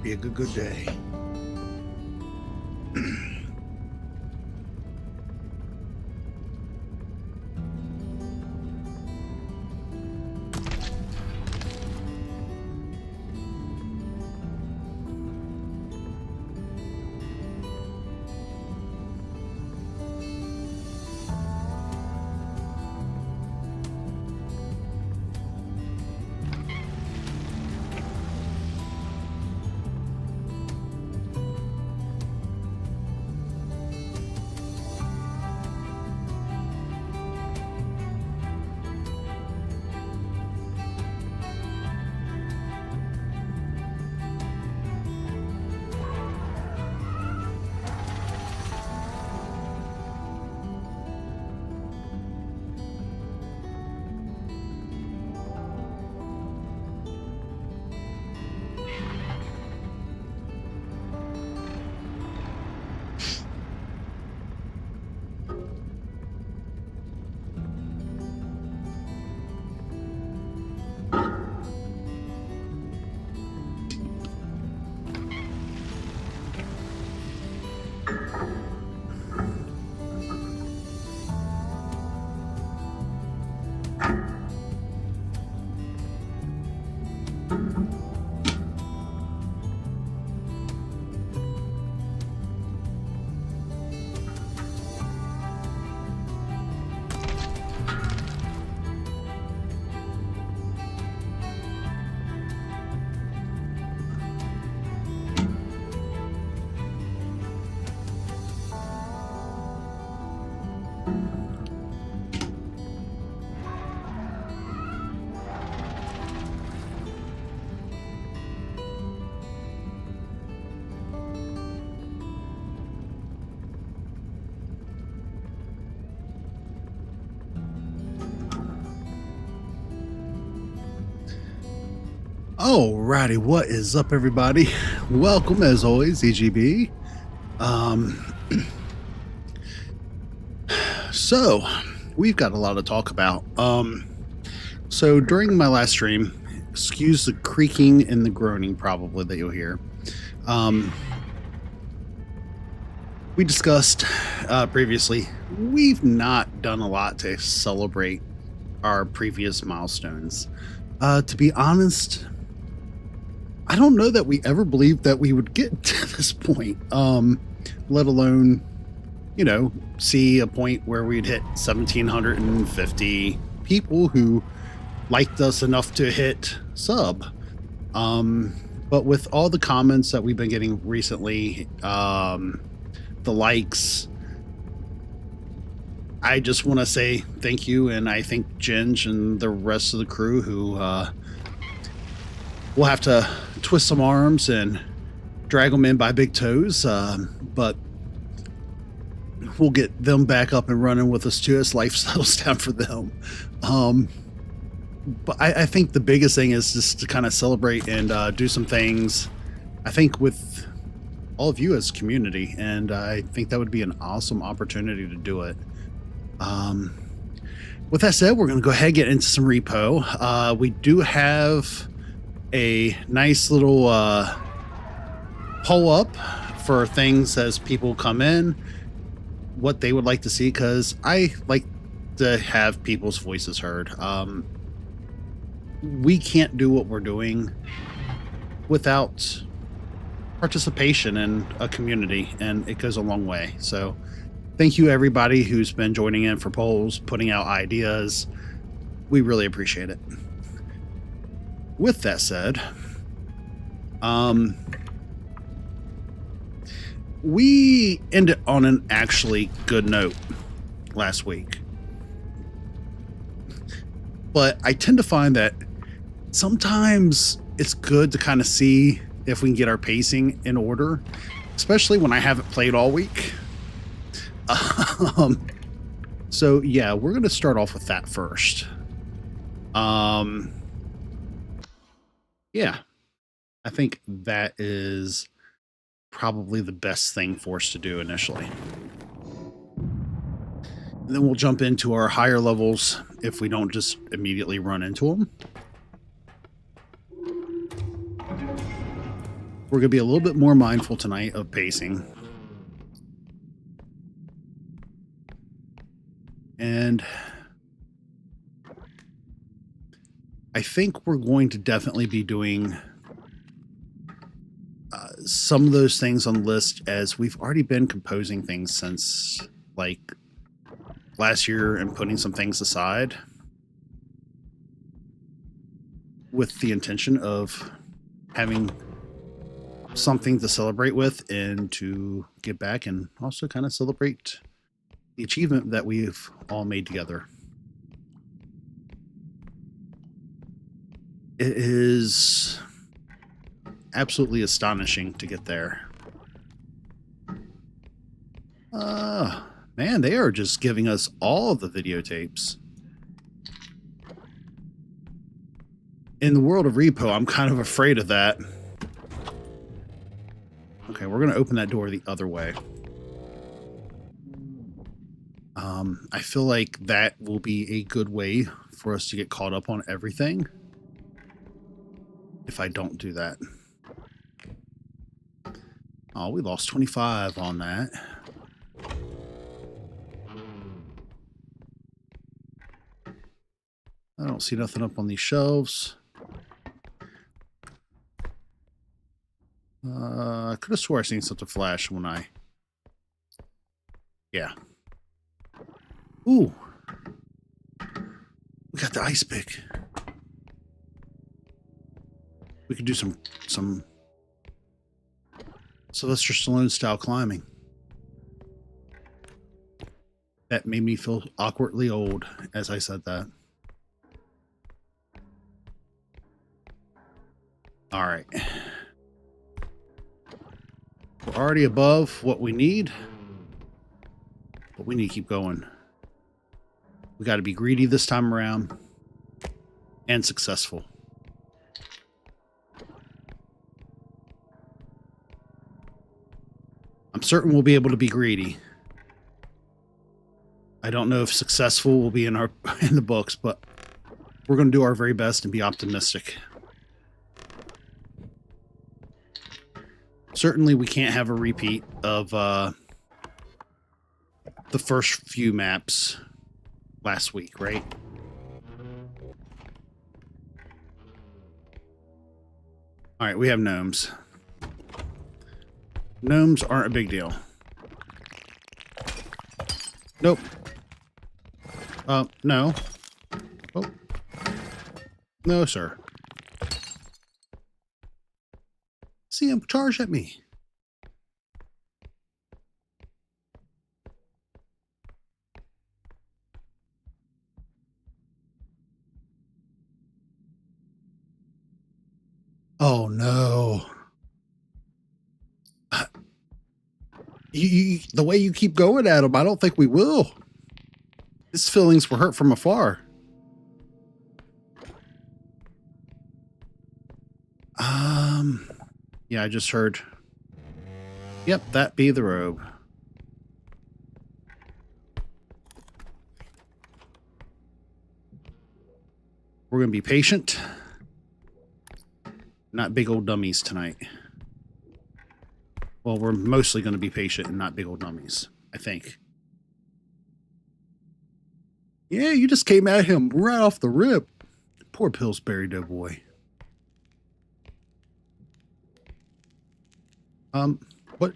Be a good day. Alrighty, what is up, everybody? Welcome, as always, EGB. So we've got a lot to talk about. So during my last stream, excuse the creaking and the groaning probably that you'll hear. We discussed previously, we've not done a lot to celebrate our previous milestones. To be honest, I don't know that we ever believed that we would get to this point, let alone, you know, see a point where we'd hit 1,750 people who liked us enough to hit sub. But with all the comments that we've been getting recently, the likes, I just want to say thank you, and I thank Ginge and the rest of the crew who we'll have to twist some arms and drag them in by big toes, but we'll get them back up and running with us too as life settles down for them. But I think the biggest thing is just to kind of celebrate and do some things, I think, with all of you as community, and I think that would be an awesome opportunity to do it. With that said, we're going to go ahead and get into some R.E.P.O. We do have a nice little poll up for things as people come in, what they would like to see, because I like to have people's voices heard. We can't do what we're doing without participation in a community, and it goes a long way. So thank you, everybody who's been joining in for polls, putting out ideas. We really appreciate it. With that said, we ended on an actually good note last week. But I tend to find that sometimes it's good to kind of see if we can get our pacing in order, especially when I haven't played all week. So yeah, we're going to start off with that first. Yeah, I think that is probably the best thing for us to do initially. And then we'll jump into our higher levels if we don't just immediately run into them. We're going to be a little bit more mindful tonight of pacing. And I think we're going to definitely be doing some of those things on the list, as we've already been composing things since like last year and putting some things aside with the intention of having something to celebrate with and to get back and also kind of celebrate the achievement that we've all made together. It is absolutely astonishing to get there. Man, they are just giving us all the videotapes. In the world of R.E.P.O, I'm kind of afraid of that. Okay, we're going to open that door the other way. I feel like that will be a good way for us to get caught up on everything if I don't do that. Oh, we lost 25 on that. I don't see nothing up on these shelves. I could have swore I seen something flash when I... Yeah. Ooh. We got the ice pick. We could do some Sylvester Stallone style climbing. That made me feel awkwardly old as I said that. All right. We're already above what we need, but we need to keep going. We got to be greedy this time around and successful. I'm certain we'll be able to be greedy. I don't know if successful will be in the books, but we're going to do our very best and be optimistic. Certainly we can't have a repeat of the first few maps last week, right? All right, we have gnomes. Gnomes aren't a big deal. Nope. No. Oh. No, sir. See him charge at me. Oh no. The way you keep going at him, I don't think we will. His feelings were hurt from afar. Yeah, I just heard. Yep, that be the robe. We're going to be patient. Not big old dummies tonight. Well, we're mostly going to be patient and not big old dummies, I think. Yeah, you just came at him right off the rip. Poor Pillsbury Doughboy. What?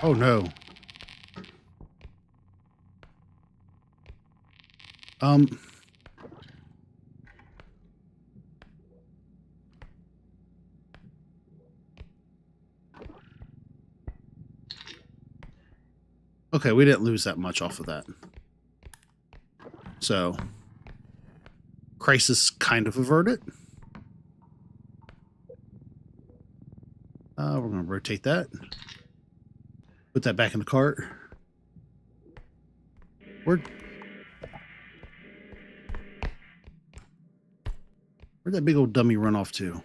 Oh, no. Okay, we didn't lose that much off of that. So, crisis kind of averted. We're going to rotate that. Put that back in the cart. Where'd that big old dummy run off to?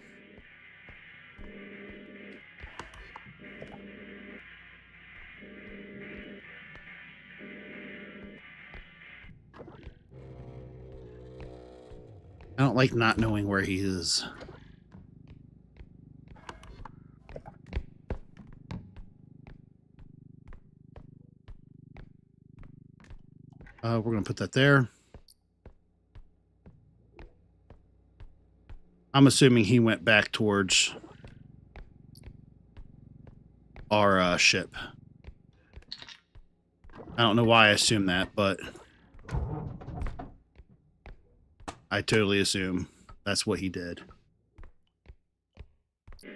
I don't like not knowing where he is. We're going to put that there. I'm assuming he went back towards our ship. I don't know why I assume that, but I totally assume that's what he did.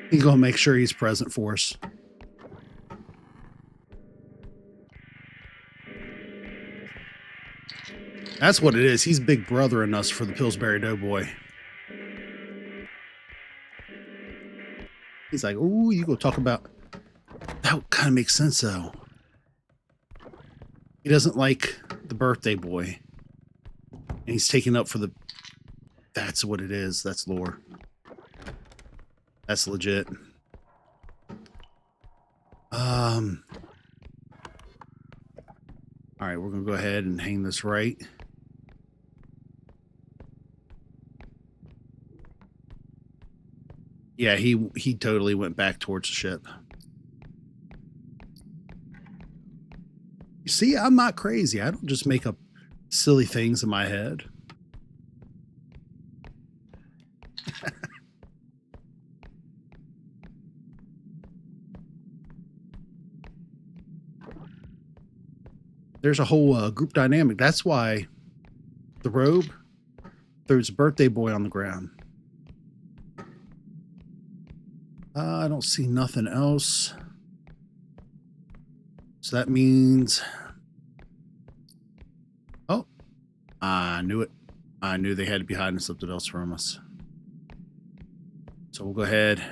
He's going to make sure he's present for us. That's what it is. He's big brothering us for the Pillsbury Doughboy. He's like, ooh, you go talk about... That kind of makes sense, though. He doesn't like the birthday boy. And he's taking up for the... That's what it is. That's lore. That's legit. Alright, we're going to go ahead and hang this right. Yeah, he totally went back towards the ship. You see, I'm not crazy. I don't just make up silly things in my head. There's a whole group dynamic. That's why the robe throws a birthday boy on the ground. I don't see nothing else. So that means... Oh, I knew it. I knew they had to be hiding something else from us. So we'll go ahead,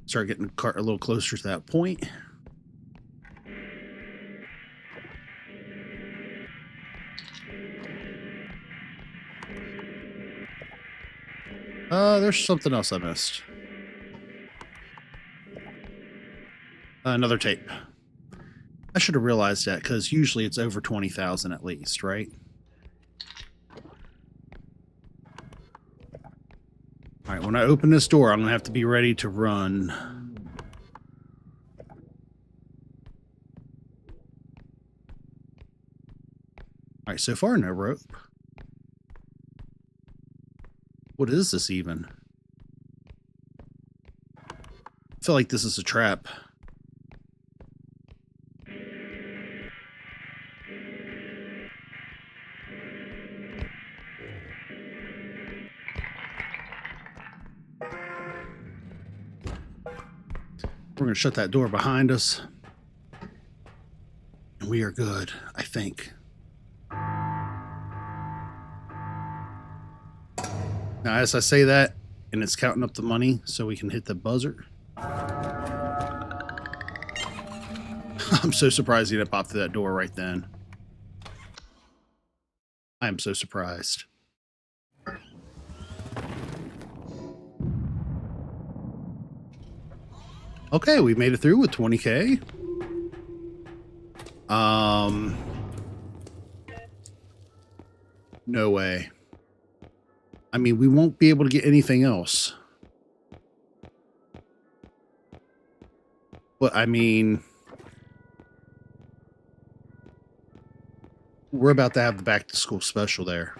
start getting the cart a little closer to that point. There's something else I missed. Another tape. I should have realized that, because usually it's over 20,000 at least, right? All right, when I open this door, I'm going to have to be ready to run. All right, so far, no rope. What is this even? I feel like this is a trap. We're going to shut that door behind us. And we are good, I think. Now, as I say that, and it's counting up the money so we can hit the buzzer. I'm so surprised he didn't pop through that door right then. I am so surprised. Okay, we made it through with 20K. No way. I mean, we won't be able to get anything else. But, I mean... We're about to have the back-to-school special there.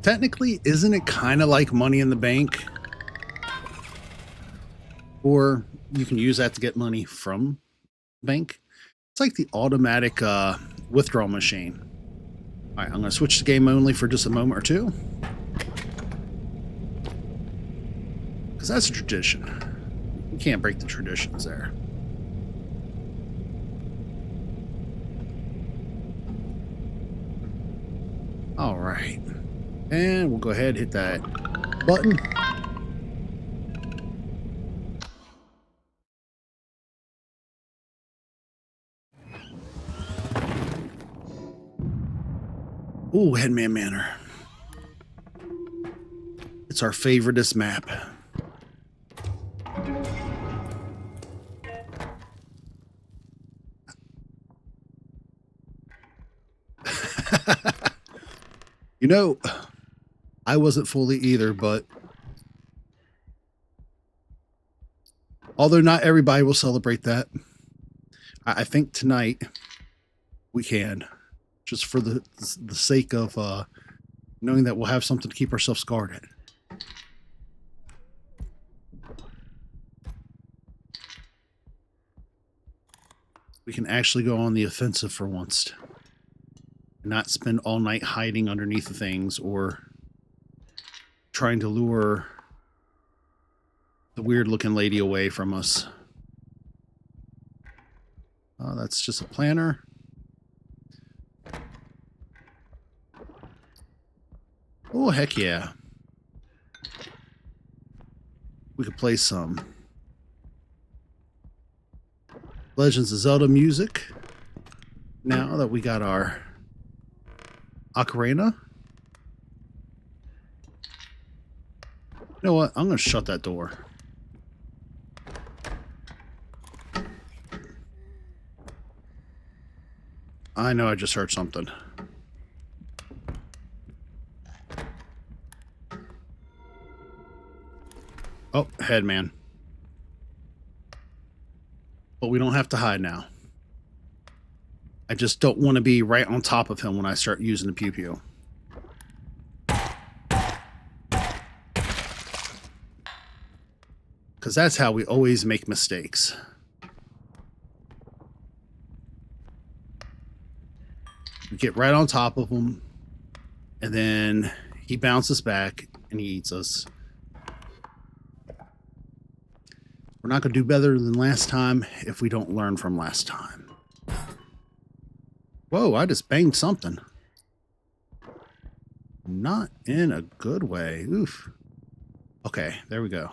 Technically, isn't it kind of like money in the bank? Or you can use that to get money from the bank. It's like the automatic withdrawal machine. All right, I'm going to switch to game only for just a moment or two. Because that's a tradition. You can't break the traditions there. All right. And we'll go ahead and hit that button. Ooh, Headman Manor. It's our favoriteest map. You know, I wasn't fully either, but Although not everybody will celebrate that. I think tonight we can, just for the sake of knowing that we'll have something to keep ourselves guarded. We can actually go on the offensive for once. Not spend all night hiding underneath the things or trying to lure the weird looking lady away from us. That's just a planner. Oh, heck yeah. We could play some Legends of Zelda music now that we got our ocarina. You know what? I'm going to shut that door. I know I just heard something. Oh, Headman. But we don't have to hide now. I just don't want to be right on top of him when I start using the pew-pew. Because that's how we always make mistakes. We get right on top of him, and then he bounces back and he eats us. We're not going to do better than last time if we don't learn from last time. Whoa, I just banged something. Not in a good way. Oof. Okay, there we go.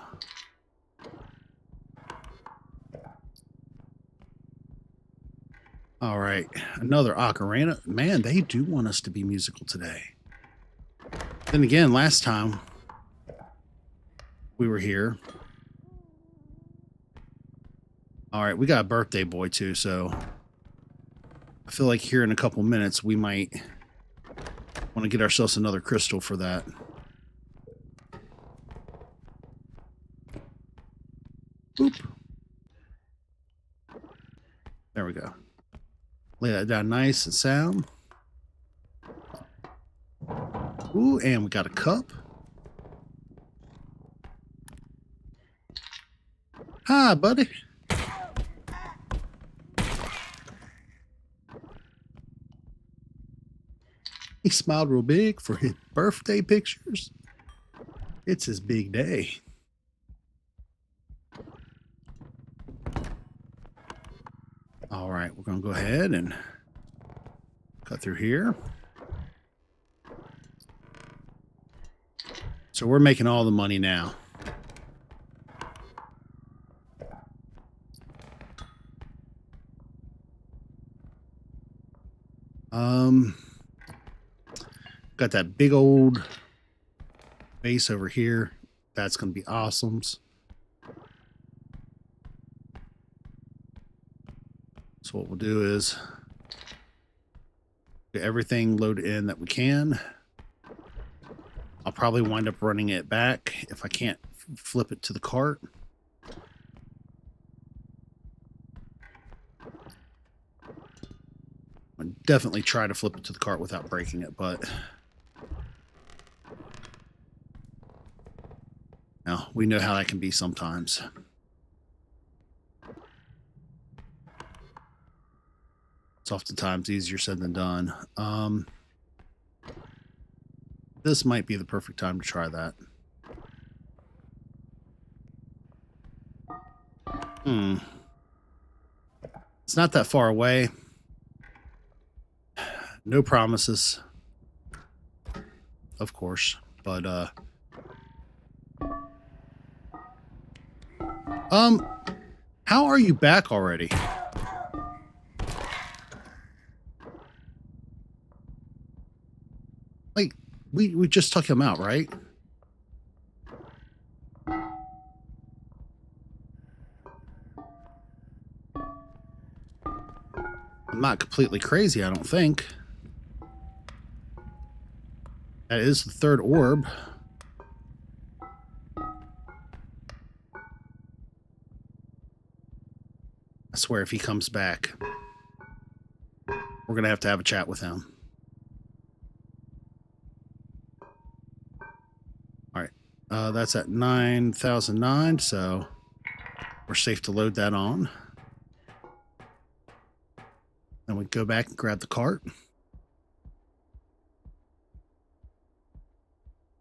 All right, another ocarina. Man, they do want us to be musical today. Then again, last time we were here. All right, we got a birthday boy too, so I feel like here in a couple minutes we might want to get ourselves another crystal for that. Boop. There we go. Lay that down nice and sound. Ooh, and we got a cup. Hi, buddy. He smiled real big for his birthday pictures. It's his big day. All right, we're going to go ahead and cut through here. So we're making all the money now. Got that big old base over here. That's going to be awesome. So what we'll do is get everything loaded in that we can. I'll probably wind up running it back if I can't flip it to the cart. I'll definitely try to flip it to the cart without breaking it, but now we know how that can be sometimes. It's oftentimes easier said than done. This might be the perfect time to try that. It's not that far away. No promises, of course, but how are you back already? Like, we just took him out, right? I'm not completely crazy, I don't think. That is the third orb. I swear if he comes back, we're going to have a chat with him. All right. That's at 9,009, so we're safe to load that on. Then we go back and grab the cart.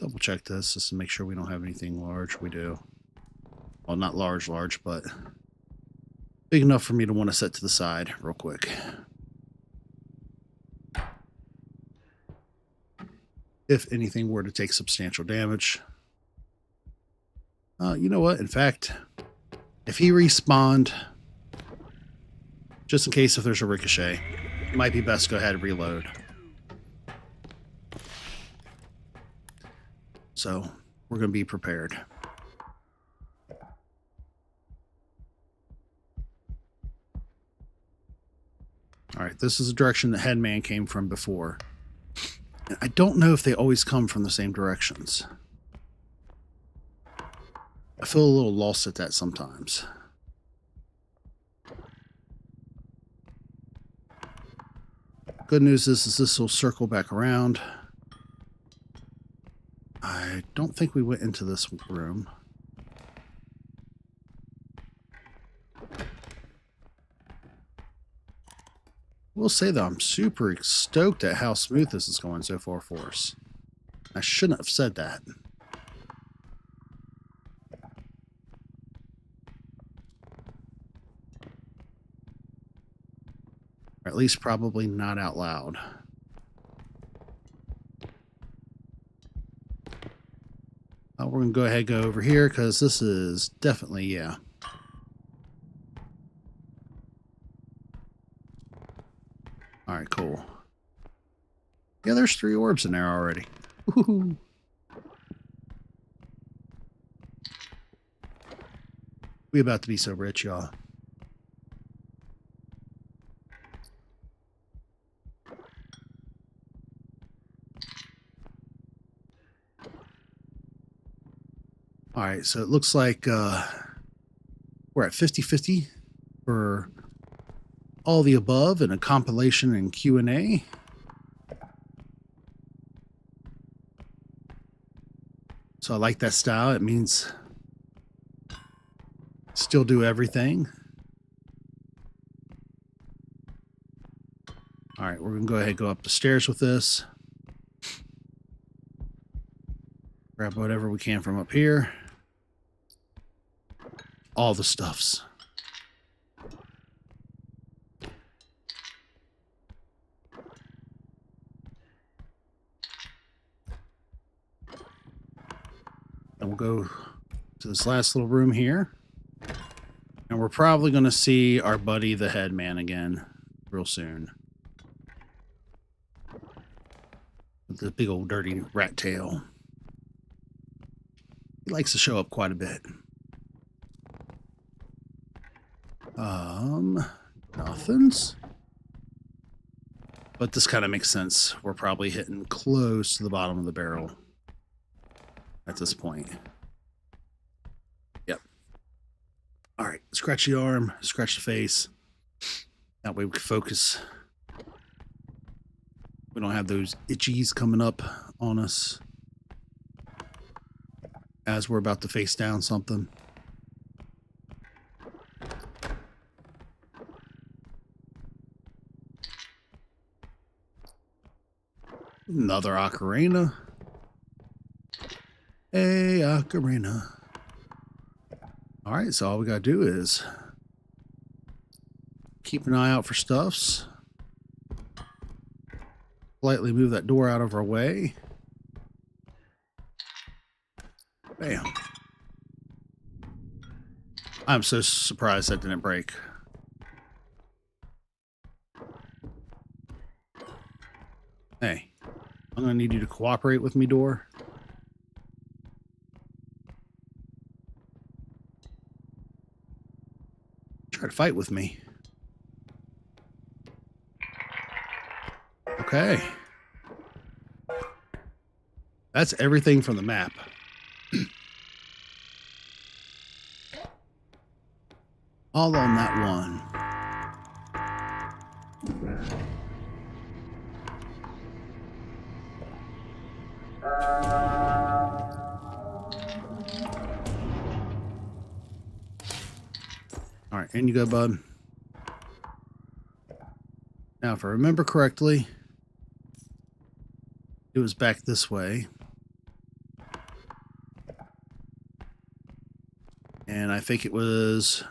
Double check this just to make sure we don't have anything large. We do. Well, not large, but big enough for me to want to set to the side real quick. If anything were to take substantial damage. You know what? In fact, if he respawned, just in case if there's a ricochet, it might be best to go ahead and reload. So we're going to be prepared. All right, this is the direction that Headman came from before. And I don't know if they always come from the same directions. I feel a little lost at that sometimes. Good news is this will circle back around. I don't think we went into this room. We'll say that I'm super stoked at how smooth this is going so far for us. I shouldn't have said that. Or at least probably not out loud. We're going to go ahead and go over here because this is definitely, yeah. All right, cool. Yeah, there's 3 orbs in there already. Woohoo. We about to be so rich, y'all. All right, so it looks like we're at 50-50 for all the above in a compilation and Q&A. So I like that style. It means still do everything. All right, we're going to go ahead and go up the stairs with this. Grab whatever we can from up here. All the stuffs. And we'll go to this last little room here. And we're probably going to see our buddy, the Headman, again real soon. With the big old dirty rat tail. He likes to show up quite a bit. Nothings. But this kind of makes sense. We're probably hitting close to the bottom of the barrel at this point. Yep. All right. Scratch the arm, scratch the face. That way we can focus. We don't have those itchies coming up on us as we're about to face down something. Another ocarina. A ocarina. All right, so all we gotta do is keep an eye out for stuffs. Politely move that door out of our way. Bam. I'm so surprised that didn't break. Hey, I'm gonna need you to cooperate with me, door. Try to fight with me. Okay. That's everything from the map. All on that one. All right, in you go, bud. Now, if I remember correctly, it was back this way. And I think it was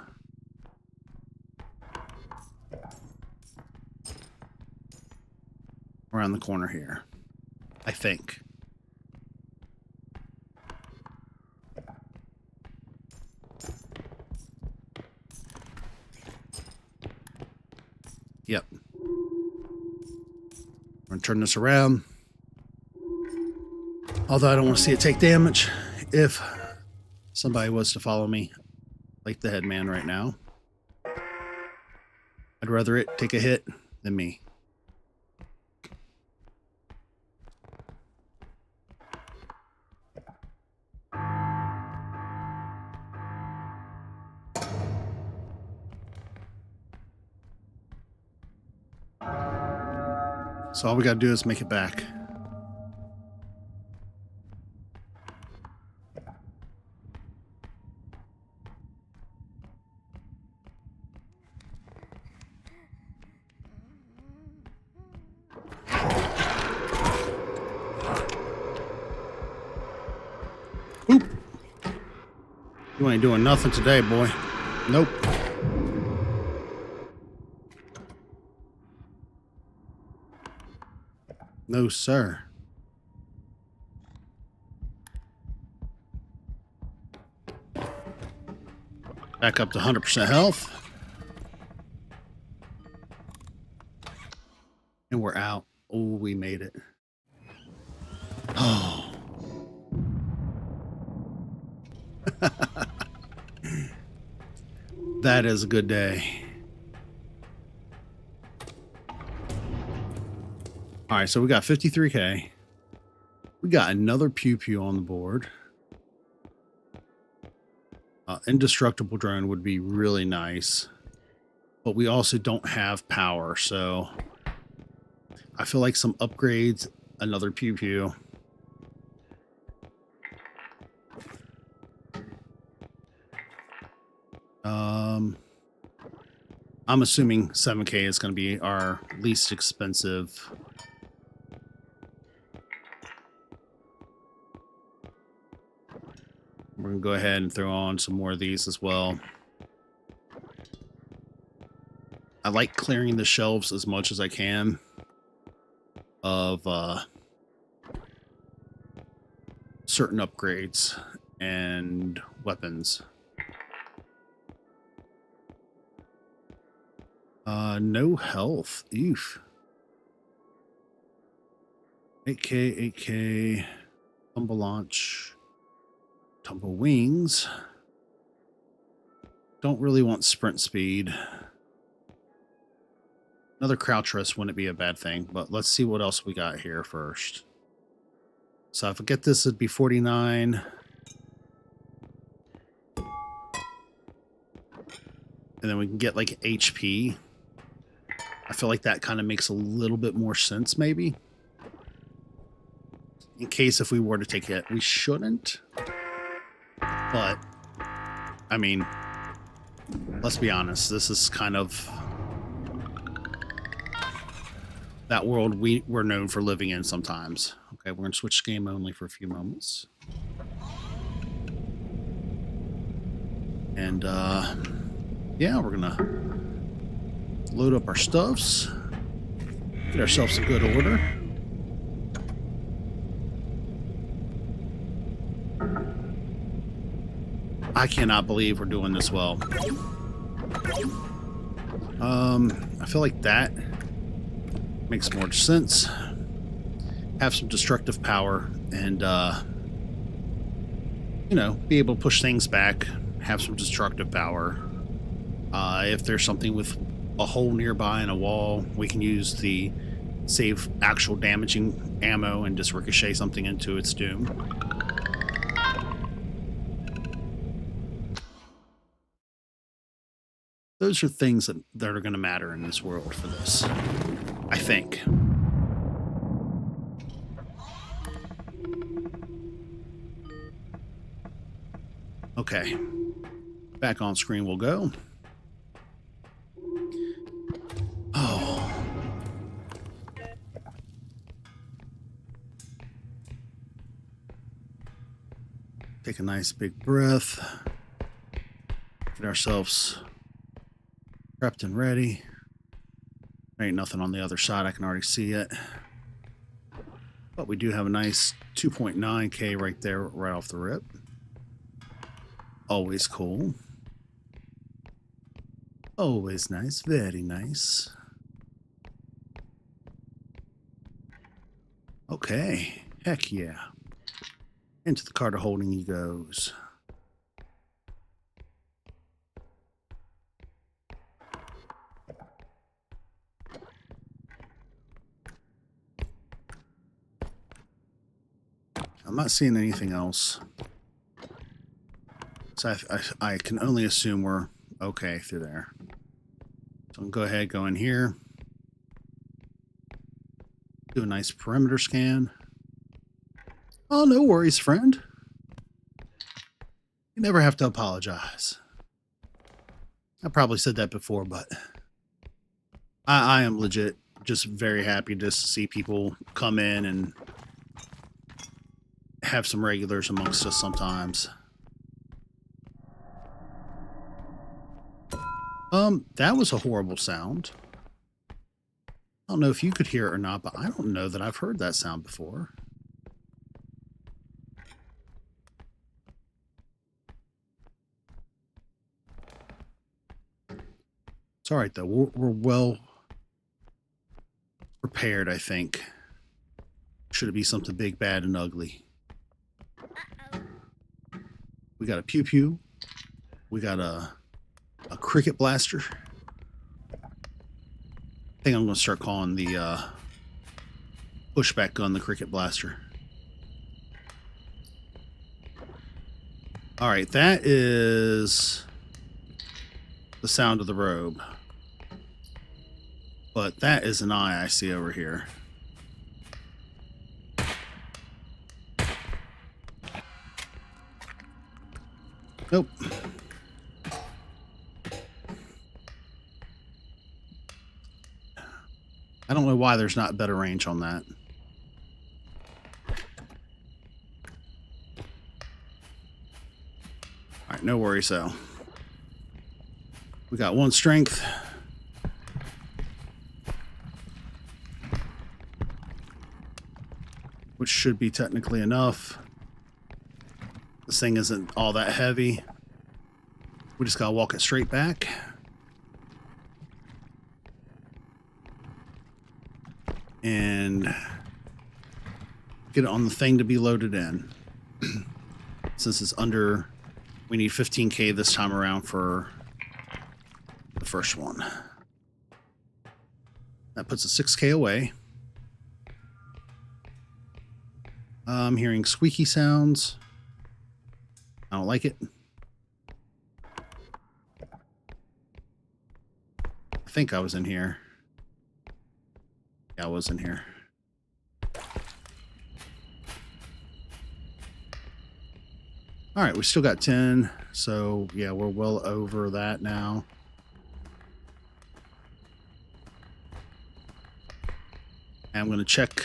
around the corner here. I think. Yep. I'm going to turn this around. Although I don't want to see it take damage if somebody was to follow me like the Headman right now. I'd rather it take a hit than me. So all we gotta do is make it back. Oop. You ain't doing nothing today, boy. Nope. No, sir. Back up to 100% health. And we're out. Oh, we made it. Oh. That is a good day. All right, so we got 53K. We got another pew-pew on the board. Indestructible drone would be really nice. But we also don't have power, so I feel like some upgrades, another pew-pew. I'm assuming 7K is going to be our least expensive. We're going to go ahead and throw on some more of these as well. I like clearing the shelves as much as I can of certain upgrades and weapons. No health. Oof. 8K, 8K. Tumble launch. Tumble wings. Don't really want sprint speed. Another crouch rest wouldn't be a bad thing, but let's see what else we got here first. So if I get this, it'd be 49. And then we can get like HP. I feel like that kind of makes a little bit more sense, maybe. In case if we were to take it, we shouldn't. But, I mean, let's be honest. This is kind of that world we're known for living in sometimes. Okay, we're going to switch game only for a few moments. And, yeah, we're going to load up our stuffs. Get ourselves a good order. I cannot believe we're doing this well. I feel like that makes more sense. Have some destructive power and, you know, be able to push things back. Have some destructive power. If there's something with a hole nearby in a wall, we can use the save actual damaging ammo and just ricochet something into its doom. Those are things that are going to matter in this world for this, I think. Okay. Back on screen we'll go. Oh. Take a nice big breath. Get ourselves prepped and ready. There ain't nothing on the other side. I can already see it. But we do have a nice 2.9K right there, right off the rip. Always cool. Always nice. Very nice. Okay. Heck yeah. Into the cart of holding he goes. I'm not seeing anything else. So I can only assume we're okay through there. So I'll go ahead, go in here. Do a nice perimeter scan. Oh, no worries, friend. You never have to apologize. I probably said that before, but I am legit just very happy just to see people come in and have some regulars amongst us sometimes. That was a horrible sound. I don't know if you could hear it or not, but I don't know that I've heard that sound before. It's all right, though. We're well prepared, I think. Should it be something big, bad, and ugly? We got a pew-pew. We got a cricket blaster. I think I'm going to start calling the pushback gun the cricket blaster. All right, that is the sound of the robe. But that is an eye I see over here. Nope. I don't know why there's not better range on that. Alright, no worries though. We got one strength. Which should be technically enough. This thing isn't all that heavy. We just gotta walk it straight back. And get it on the thing to be loaded in. Since it's under, we need 15K this time around for the first one. That puts a 6K away. I'm hearing squeaky sounds. I don't like it. I think I was in here. Yeah, I was in here. All right, we still got 10. So, yeah, we're well over that now. And I'm going to check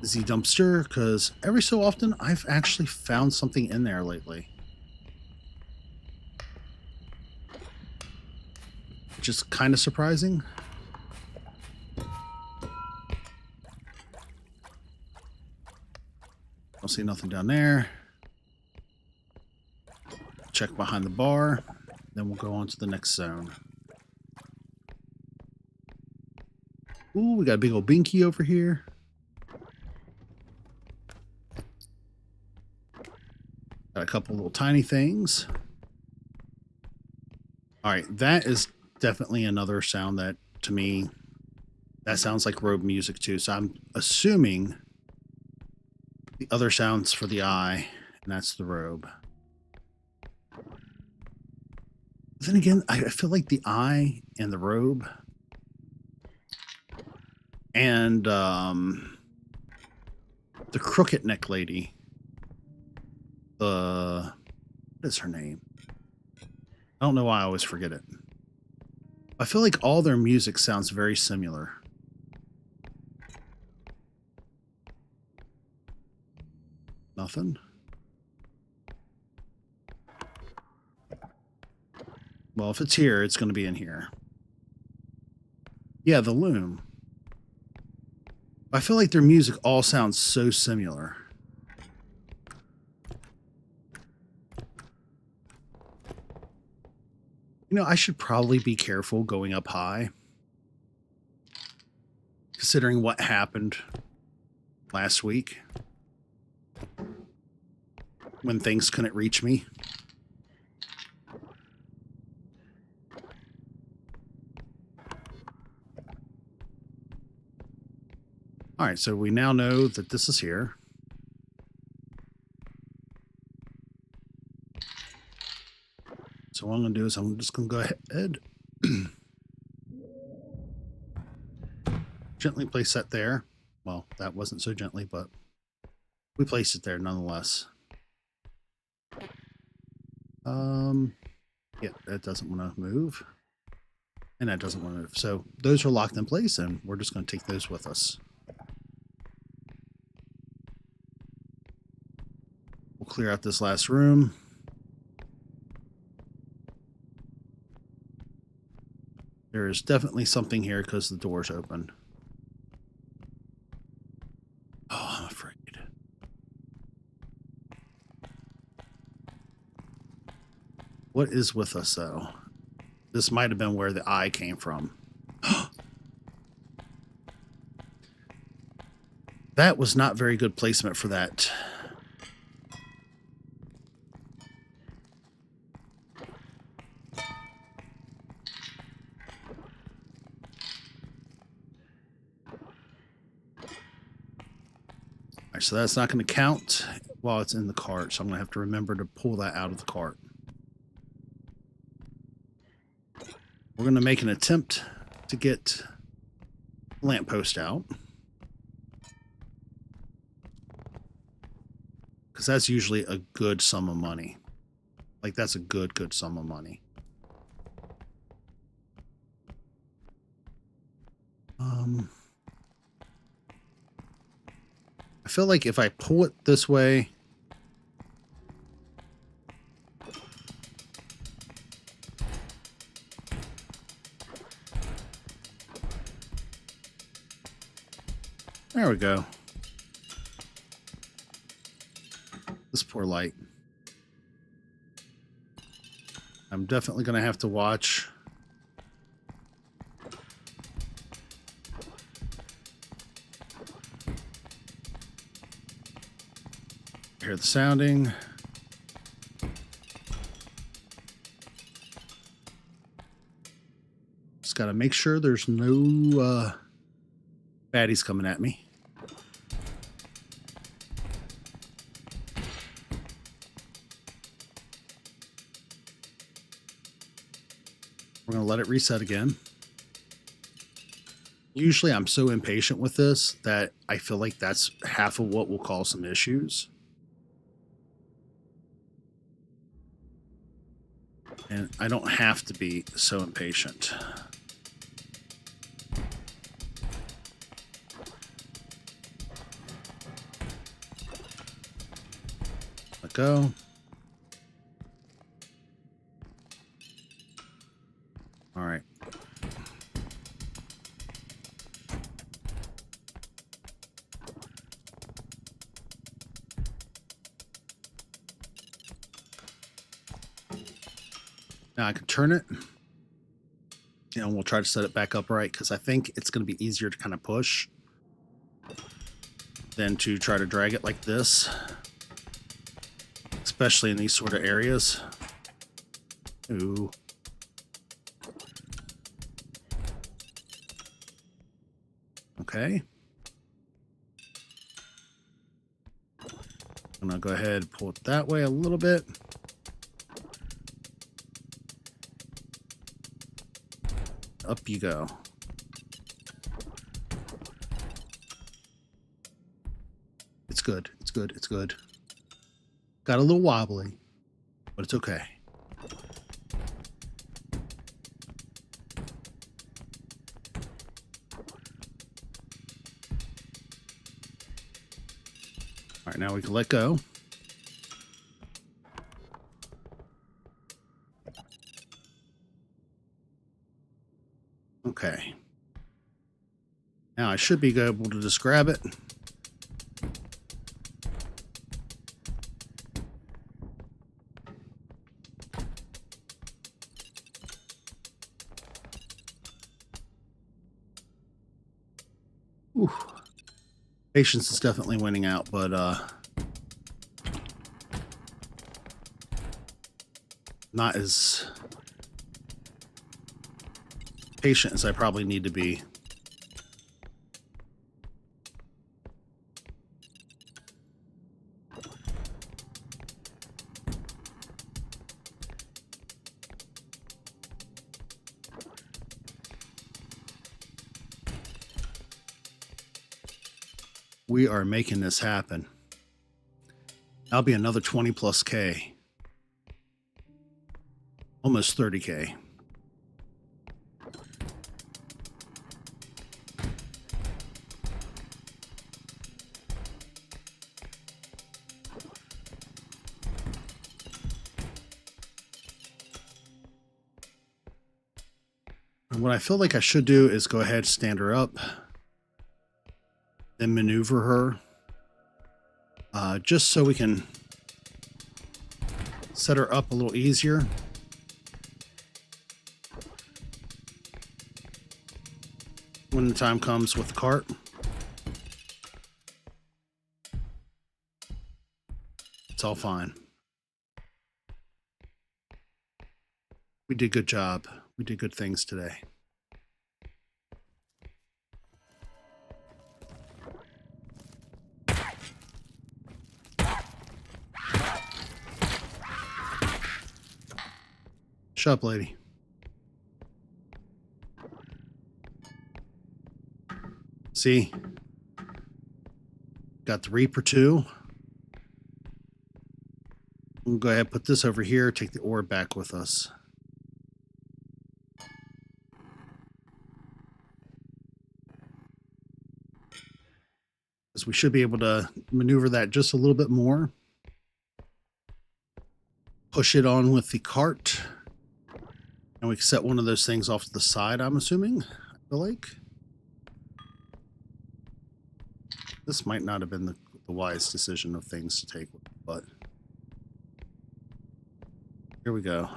the dumpster because every so often I've actually found something in there lately. Which is kind of surprising. Don't see nothing down there. Check behind the bar. Then we'll go on to the next zone. Ooh, we got a big old binky over here. Got a couple little tiny things. All right, that is definitely another sound that, to me, that sounds like robe music too. So I'm assuming the other sounds for the eye, and that's the robe. Then again, I feel like the eye and the robe and the crooked neck lady, what is her name? I don't know why I always forget it. I feel like all their music sounds very similar. Nothing. Well, if it's here, it's going to be in here. Yeah, the loom. I feel like their music all sounds so similar. You know, I should probably be careful going up high, considering what happened last week when things couldn't reach me. All right, so we now know that this is here. So what I'm going to do is I'm just going to go ahead, gently place that there. Well, that wasn't so gently, but we placed it there nonetheless. Yeah, that doesn't want to move. And that doesn't want to move. So those are locked in place, and we're just going to take those with us. We'll clear out this last room. There is definitely something here because the door's open. Oh, I'm afraid. What is with us, though? This might have been where the eye came from. That was not very good placement for that. All right, so that's not going to count while it's in the cart, so I'm going to have to remember to pull that out of the cart. We're going to make an attempt to get the lamppost out, because that's usually a good sum of money. Like, that's a good sum of money. I feel like if I pull it this way, there we go. This poor light. I'm definitely going to have to watch. Hear the sounding. Just got to make sure there's no baddies coming at me. We're going to let it reset again. Usually I'm so impatient with this that I feel like that's half of what will cause some issues. And I don't have to be so impatient. Let go. All right. Now I can turn it, and we'll try to set it back upright because I think it's going to be easier to kind of push than to try to drag it like this, especially in these sort of areas. Ooh. Okay. I'm going to go ahead and pull it that way a little bit. up you go. It's good. It's good. It's good. Got a little wobbly, but it's okay. All right, now we can let go. Okay. Now I should be able to just grab it. Ooh. Patience is definitely winning out, but not as patient as I probably need to be. We are making this happen. That'll be another 20 plus K. Almost 30K. And what I feel like I should do is go ahead and stand her up, then maneuver her, just so we can set her up a little easier. When the time comes with the cart. It's all fine. We did a good job. We did good things today. Shut up, lady. See? Got the Reaper 2. We'll go ahead and put this over here, take the orb back with us. Because we should be able to maneuver that just a little bit more. Push it on with the cart. And we can set one of those things off to the side, I'm assuming. I feel like. This might not have been the wise decision of things to take, but here we go.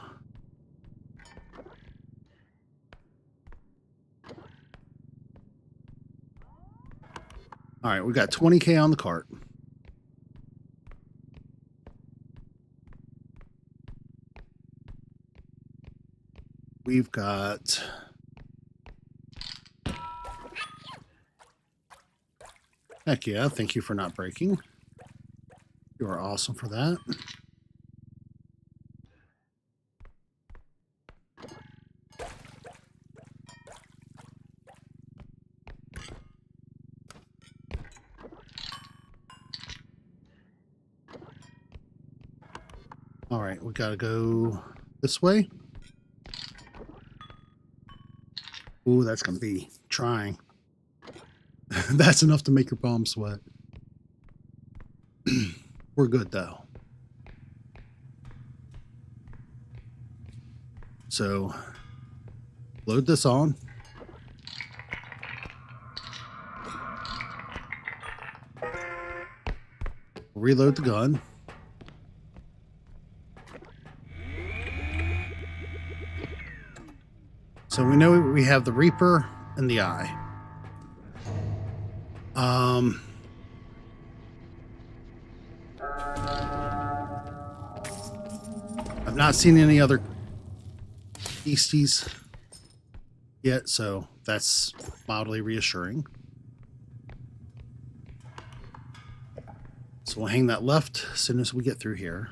All right, we got 20K on the cart. We've got heck yeah, thank you for not breaking. You are awesome for that. All right, we gotta go this way. Ooh, that's gonna be trying. That's enough to make your palms sweat. We're good though. So load this on. Reload the gun. So we know we have the Reaper and the Eye. I've not seen any other beasties yet, so that's mildly reassuring. So we'll hang that left as soon as we get through here.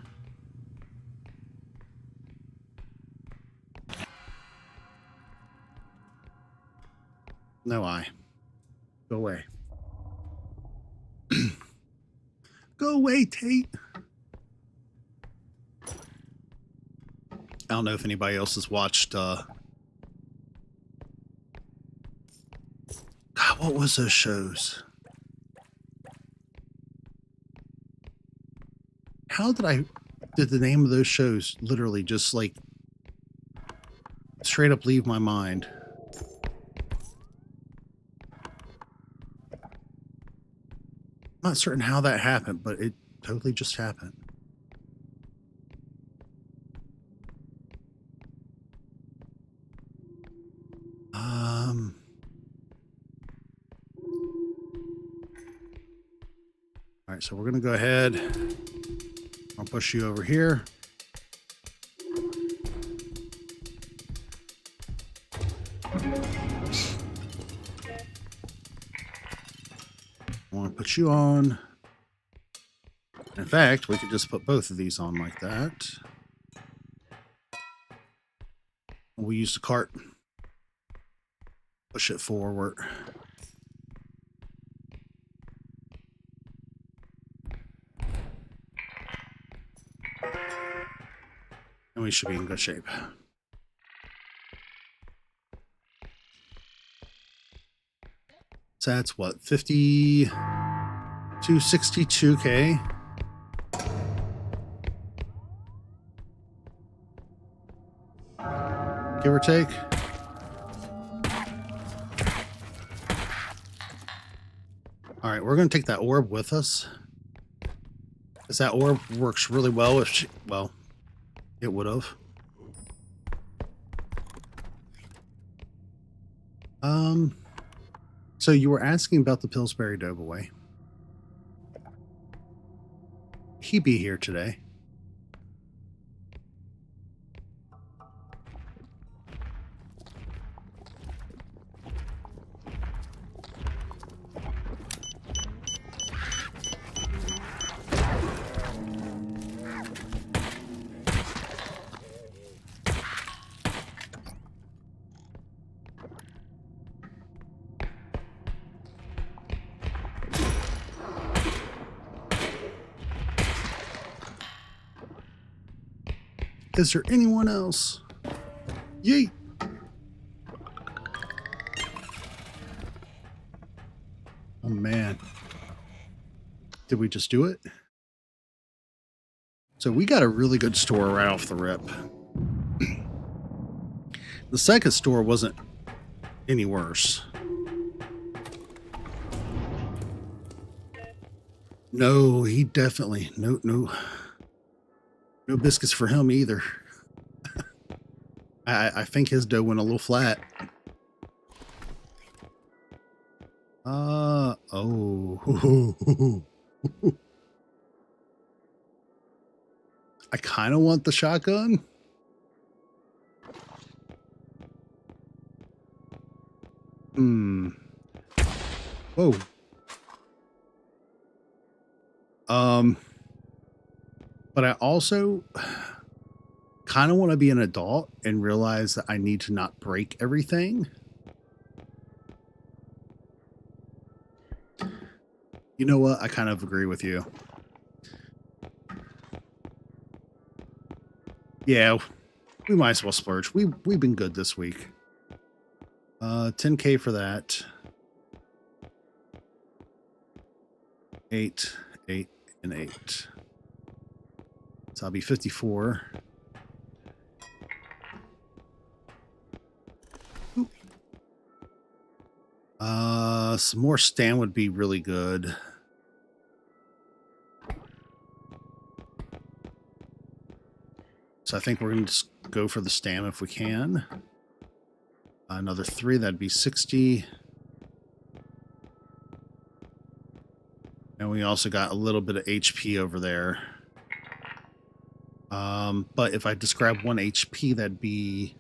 No eye. Go away. Go away, Tate. I don't know if anybody else has watched God, what was those shows? How did the name of those shows literally just like straight up leave my mind? I'm not certain how that happened, but it totally just happened. All right, so we're gonna go ahead. I'll push you over here. I want to put you on. In fact, we could just put both of these on like that. We'll use the cart. Push it forward. And we should be in good shape. So that's what, 262K. Give or take. All right, we're going to take that orb with us. Because that orb works really well if she, well, it would have. So you were asking about the Pillsbury Doughboy. He be here today. Is there anyone else? Yeet! Oh man. Did we just do it? So we got a really good store right off the rip. The second store wasn't any worse. No, he definitely... No biscuits for him either. I think his dough went a little flat. Oh. I kind of want the shotgun. Whoa. But I also kind of want to be an adult and realize that I need to not break everything. You know what? I kind of agree with you. Yeah, we might as well splurge. We've been good this week. 10K for that. 8, 8, and 8. So I'll be 54. Some more stam would be really good. So I think we're going to just go for the stam if we can. Another 3, that'd be 60. And we also got a little bit of HP over there. But if I just grab 1 HP, that'd be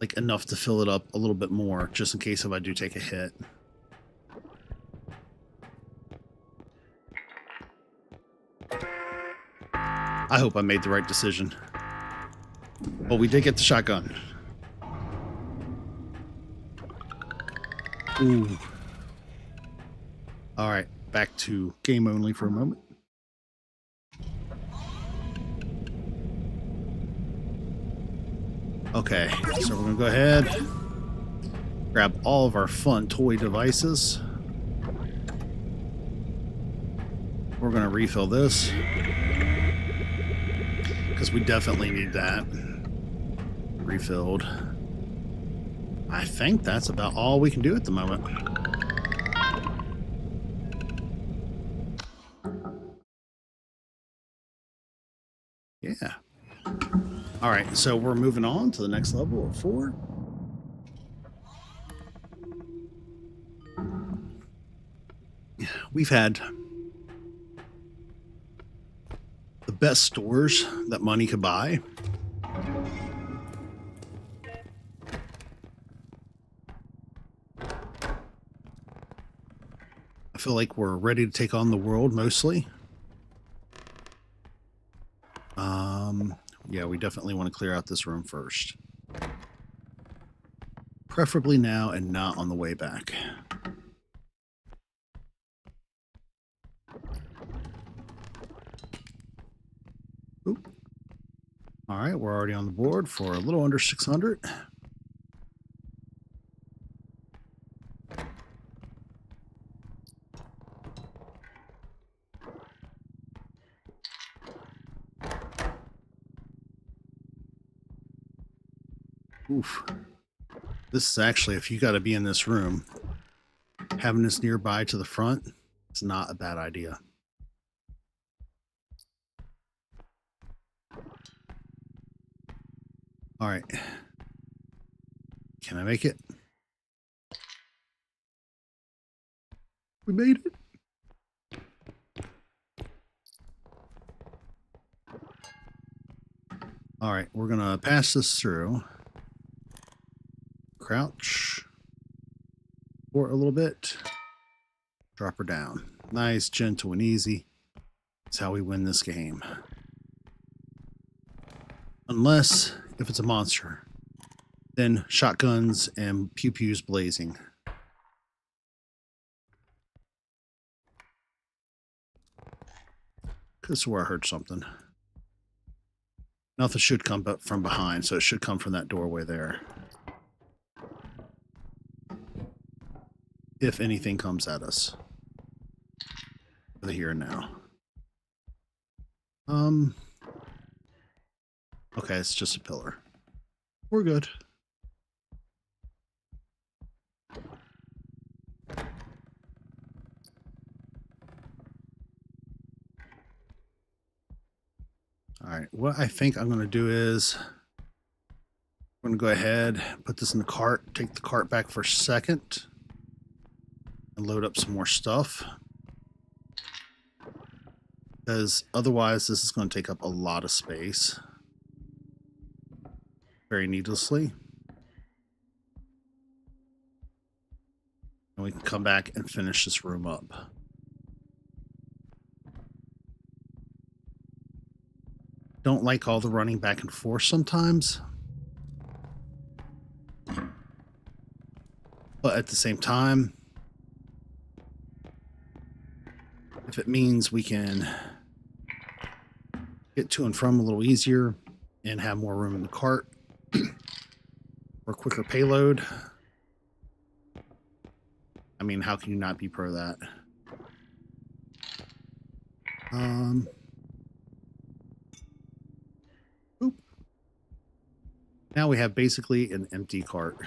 like enough to fill it up a little bit more, just in case if I do take a hit. I hope I made the right decision. Well, we did get the shotgun. Ooh. All right, back to game only for a moment. Okay, so we're gonna go ahead, grab all of our fun toy devices. We're gonna refill this because we definitely need that refilled. I think that's about all we can do at the moment. Yeah. All right, so we're moving on to the next level of 4. We've had the best stores that money could buy. I feel like we're ready to take on the world mostly. Yeah, we definitely want to clear out this room first. Preferably now and not on the way back. Oop. All right, we're already on the board for a little under 600. Oof. This is actually, if you got to be in this room, having this nearby to the front, it's not a bad idea. All right. Can I make it? We made it. All right, we're going to pass this through. Crouch. For a little bit. Drop her down. Nice, gentle, and easy. That's how we win this game. Unless, if it's a monster, then shotguns and pew-pews blazing. Could swear I heard something. Nothing should come up from behind, so it should come from that doorway there. If anything comes at us. For the here and now. Okay, it's just a pillar. We're good. All right, what I think I'm going to do is I'm going to go ahead, put this in the cart, take the cart back for a second, and load up some more stuff. Because otherwise, this is going to take up a lot of space. Very needlessly. And we can come back and finish this room up. Don't like all the running back and forth sometimes. But at the same time, if it means we can get to and from a little easier and have more room in the cart for quicker payload, I mean, how can you not be pro that? Oop. Now we have basically an empty cart.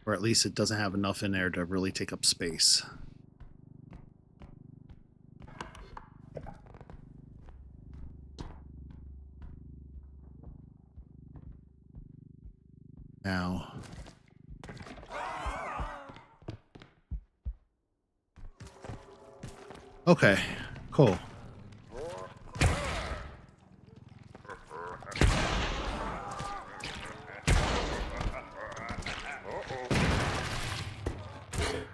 Or at least it doesn't have enough in there to really take up space. Now, okay, cool.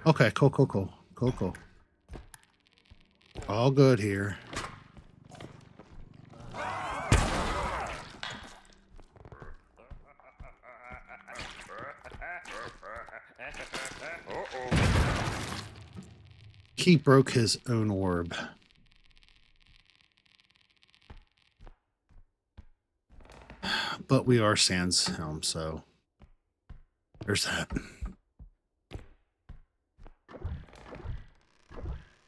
Okay, cool. All good here. He broke his own orb. But we are sans him, so there's that.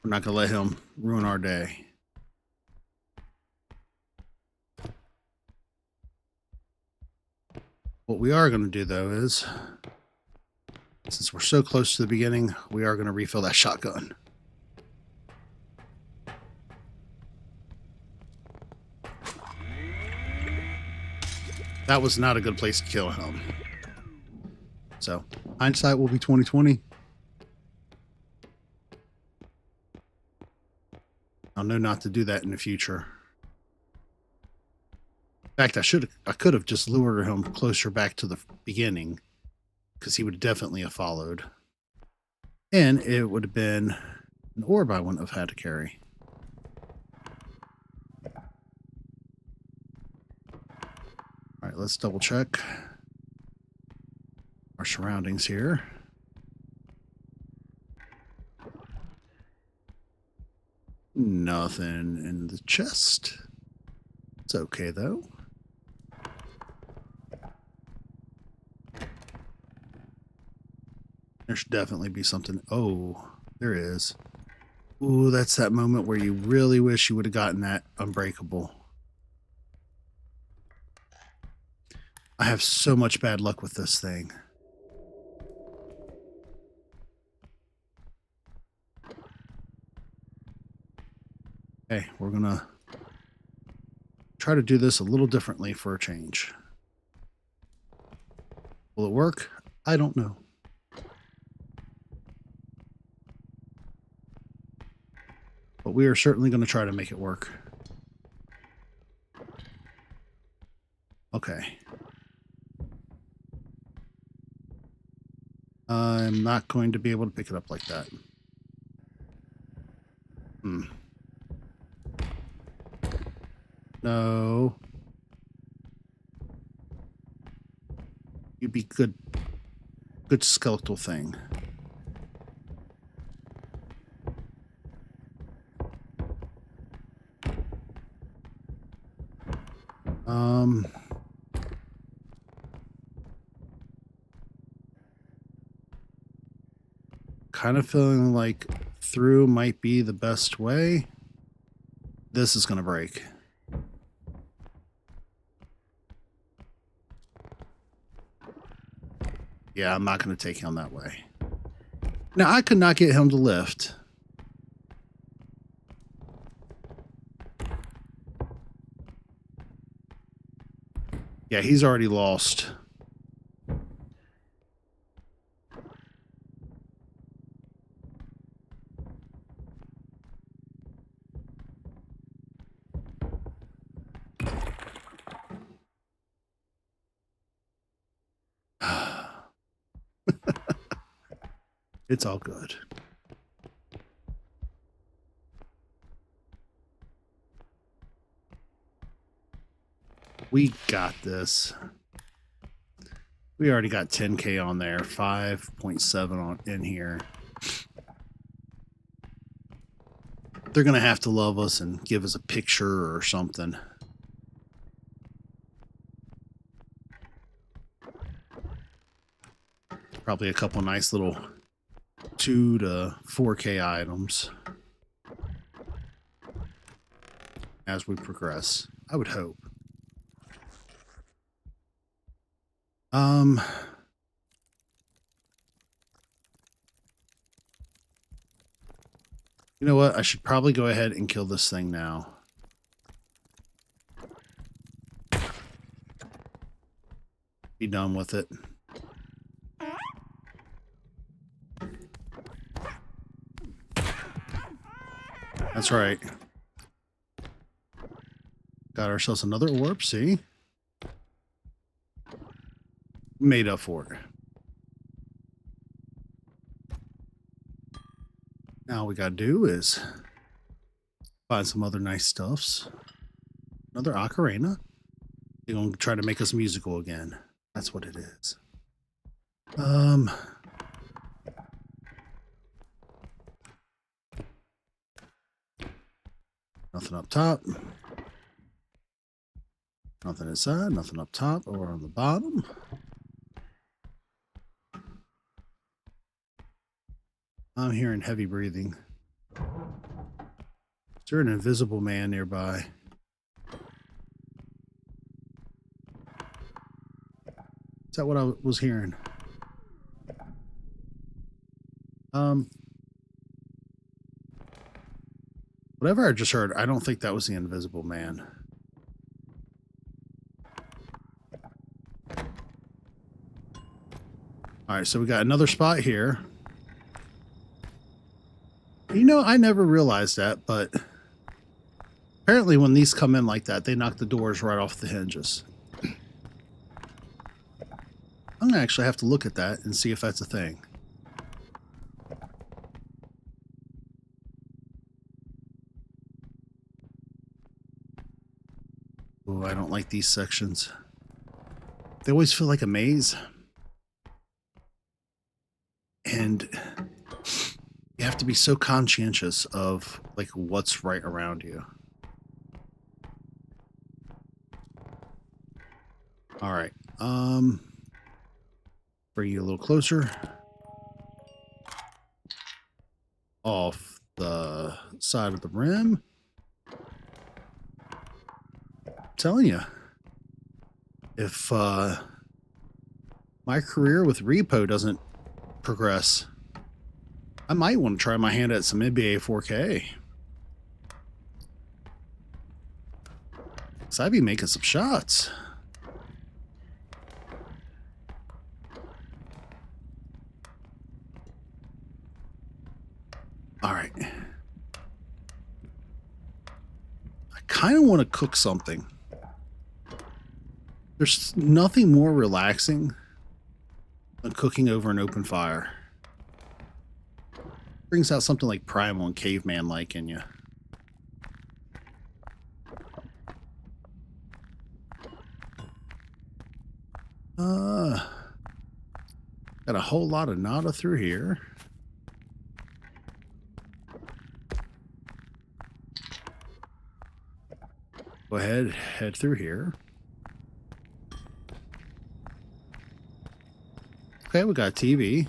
We're not going to let him ruin our day. What we are going to do, though, is, since we're so close to the beginning, we are going to refill that shotgun. That was not a good place to kill him. So, hindsight will be 20/20. I'll know not to do that in the future. In fact, I could have just lured him closer back to the beginning, because he would definitely have followed. And it would have been an orb I wouldn't have had to carry. All right, let's double check our surroundings here. Nothing in the chest. It's okay, though. There should definitely be something. Oh, there is. Ooh, that's that moment where you really wish you would have gotten that unbreakable. I have so much bad luck with this thing. Okay, we're going to try to do this a little differently for a change. Will it work? I don't know. But we are certainly going to try to make it work. Okay. I'm not going to be able to pick it up like that. No. You'd be good skeletal thing. Kind of feeling like through might be the best way. This is going to break. Yeah, I'm not going to take him that way. Now, I could not get him to lift. Yeah, he's already lost. It's all good. We got this. We already got 10K on there, 5.7 on in here. They're going to have to love us and give us a picture or something. Probably a couple nice little 2 to 4K items as we progress. I would hope. You know what? I should probably go ahead and kill this thing now. Be done with it. That's right. Got ourselves another orb, see? Made up for it. Now all we gotta do is find some other nice stuffs. Another ocarina. They're gonna try to make us musical again. That's what it is. Nothing up top. Nothing inside, nothing up top or on the bottom. I'm hearing heavy breathing. Is there an invisible man nearby? Is that what I was hearing? Whatever I just heard, I don't think that was the invisible man. All right, so we got another spot here. You know, I never realized that, but apparently when these come in like that, they knock the doors right off the hinges. I'm going to actually have to look at that and see if that's a thing. Oh, I don't like these sections. They always feel like a maze. And you have to be so conscientious of like what's right around you. All right. Bring you a little closer. Off the side of the rim. I'm telling you, if my career with R.E.P.O doesn't progress, I might want to try my hand at some NBA 4K. Because I'd be making some shots. All right. I kind of want to cook something. There's nothing more relaxing than cooking over an open fire. Brings out something like primal and caveman-like in you. Got a whole lot of nada through here. Go ahead, head through here. Okay, we got a TV.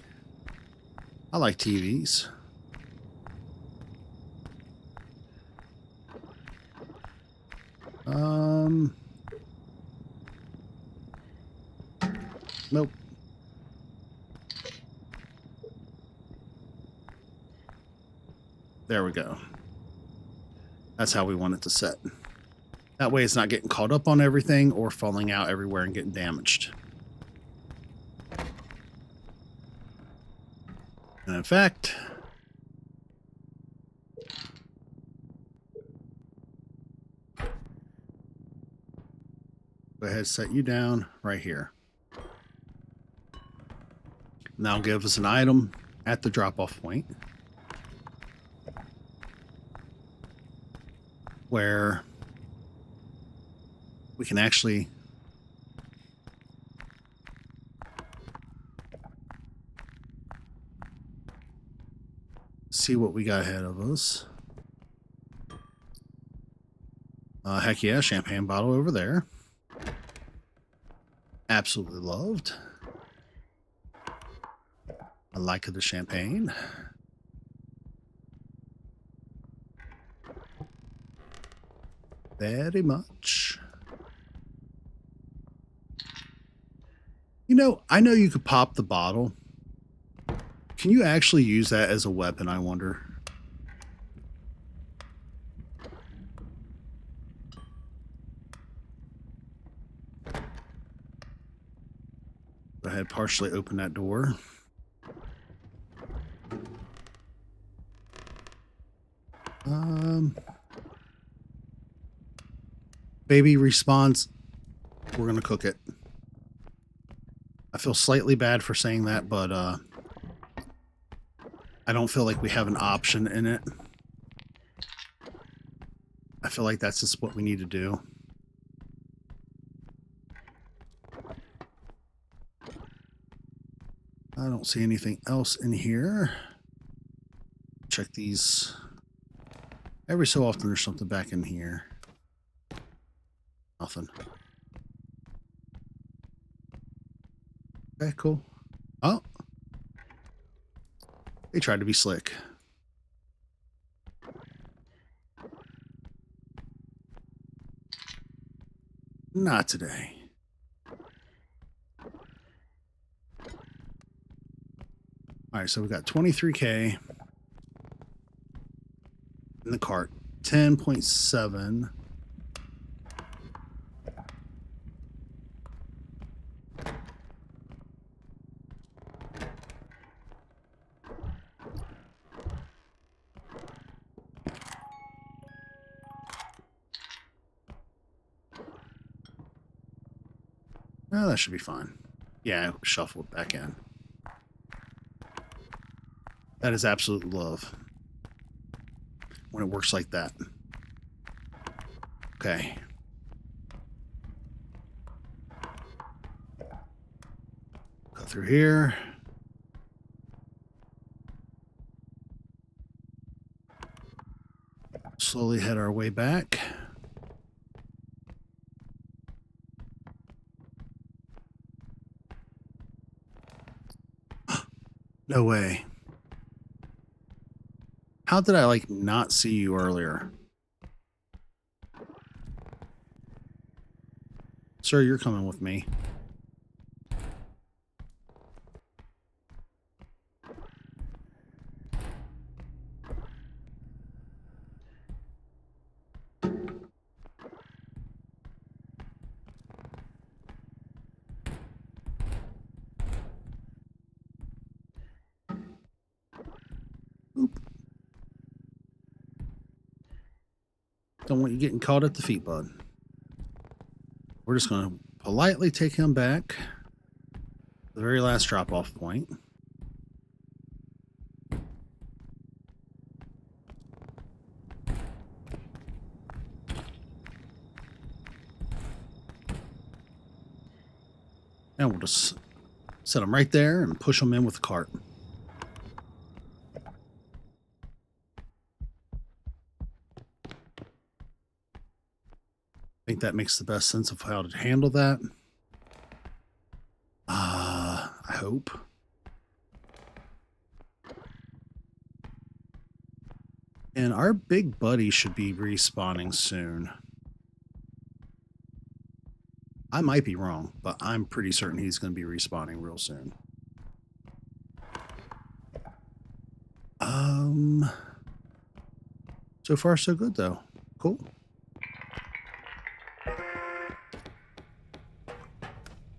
I like TVs. Nope. There we go. That's how we want it to set. That way it's not getting caught up on everything or falling out everywhere and getting damaged. And in fact, go ahead, set you down right here. Now give us an item at the drop-off point where we can actually see what we got ahead of us. Heck yeah, champagne bottle over there. Absolutely loved. I like the champagne. Very much. You know, I know you could pop the bottle. Can you actually use that as a weapon, I wonder? Go ahead, partially open that door. Baby respawns. We're gonna cook it. I feel slightly bad for saying that, but I don't feel like we have an option in it. I feel like that's just what we need to do. I don't see anything else in here. Check these Every so often there's something back in here. Nothing. Okay, cool. Oh. They tried to be slick. Not today. All right, so we got 23K in the cart. 10.7. Oh, that should be fine. Yeah, shuffle it back in. That is absolute love when it works like that. Okay. Go through here. Slowly head our way back. No way. How did I, like, not see you earlier? Sir, you're coming with me. Oop. Don't want you getting caught at the feet, bud. We're just going to politely take him back to the very last drop-off point. And we'll just set him right there and push him in with the cart. I think that makes the best sense of how to handle that. I hope. And our big buddy should be respawning soon. I might be wrong, but I'm pretty certain he's going to be respawning real soon. So far so good though. Cool.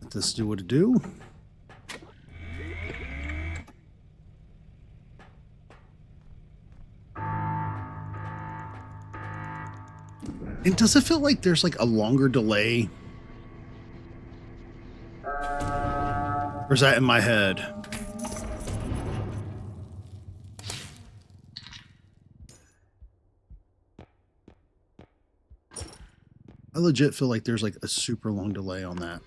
Let this do what it do. And does it feel like there's like a longer delay? Or is that in my head? I legit feel like there's like a super long delay on that.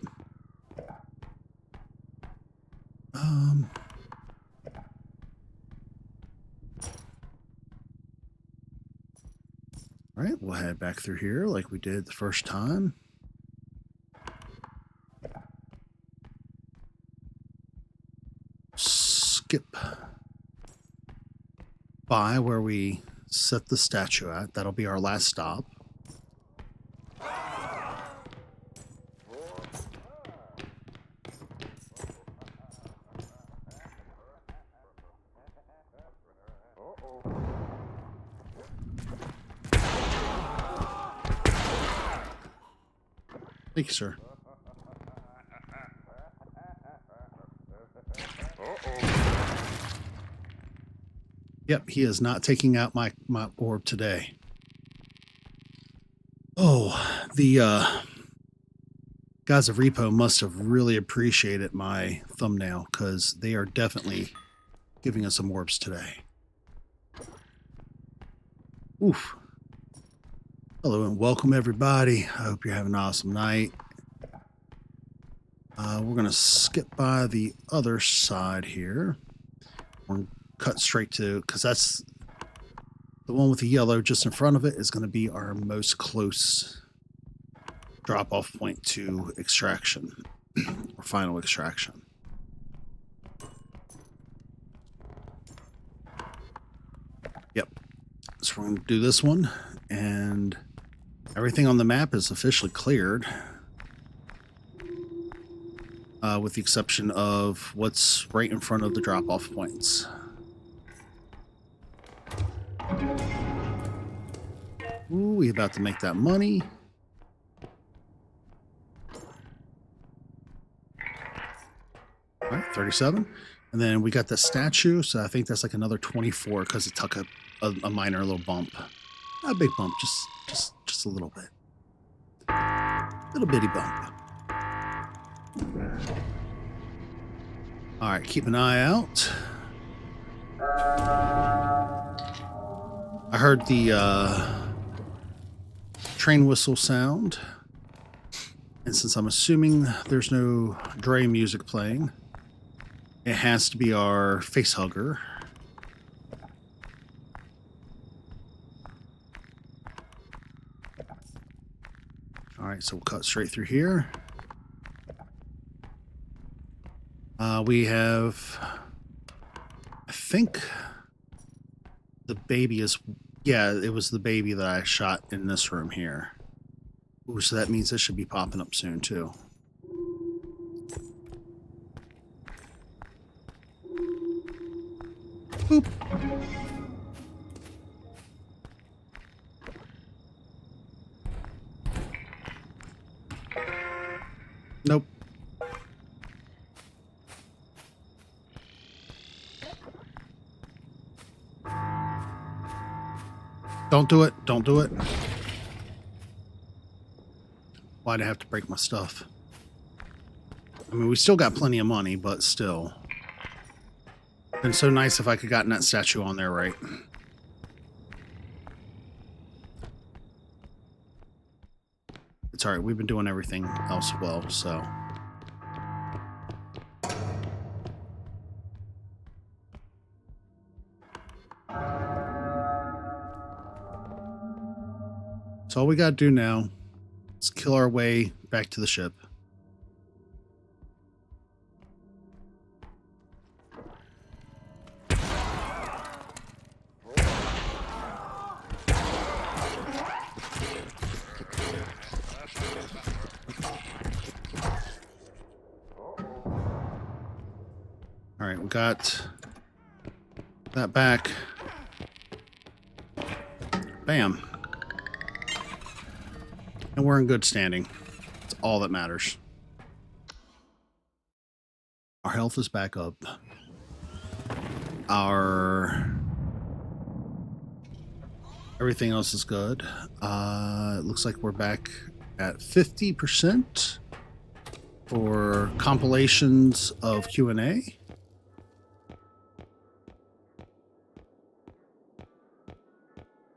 All right, we'll head back through here like we did the first time. Skip by where we set the statue at. That'll be our last stop. Thank you, sir. Yep, he is not taking out my orb today. Oh, the guys of R.E.P.O must have really appreciated my thumbnail because they are definitely giving us some orbs today. Oof. Hello and welcome everybody. I hope you're having an awesome night. We're going to skip by the other side here. We're going to cut straight to, because that's The one with the yellow just in front of it is going to be our most close drop-off point to extraction, or final extraction. Yep. So we're going to do this one, and everything on the map is officially cleared, with the exception of what's right in front of the drop-off points. Ooh, we about to make that money. All right, 37. And then we got the statue, so I think that's like another 24 because it took a minor little bump. Not a big bump, just a little bit. Little bitty bump. All right, keep an eye out. I heard the train whistle sound, and since I'm assuming there's no Dre music playing, it has to be our face hugger. All right, so we'll cut straight through here. We have, I think the baby is, yeah, it was the baby that I shot in this room here. Ooh, so that means this should be popping up soon too. Boop. Nope. Don't do it. Don't do it. Why'd I have to break my stuff? I mean, we still got plenty of money, but still. Been so nice if I could gotten that statue on there, right? It's alright, we've been doing everything else well, so. So all we gotta do now is kill our way back to the ship. All right, we got that back. Bam. And we're in good standing. That's all that matters. Our health is back up. Everything else is good. It looks like we're back at 50% for compilations of Q&A.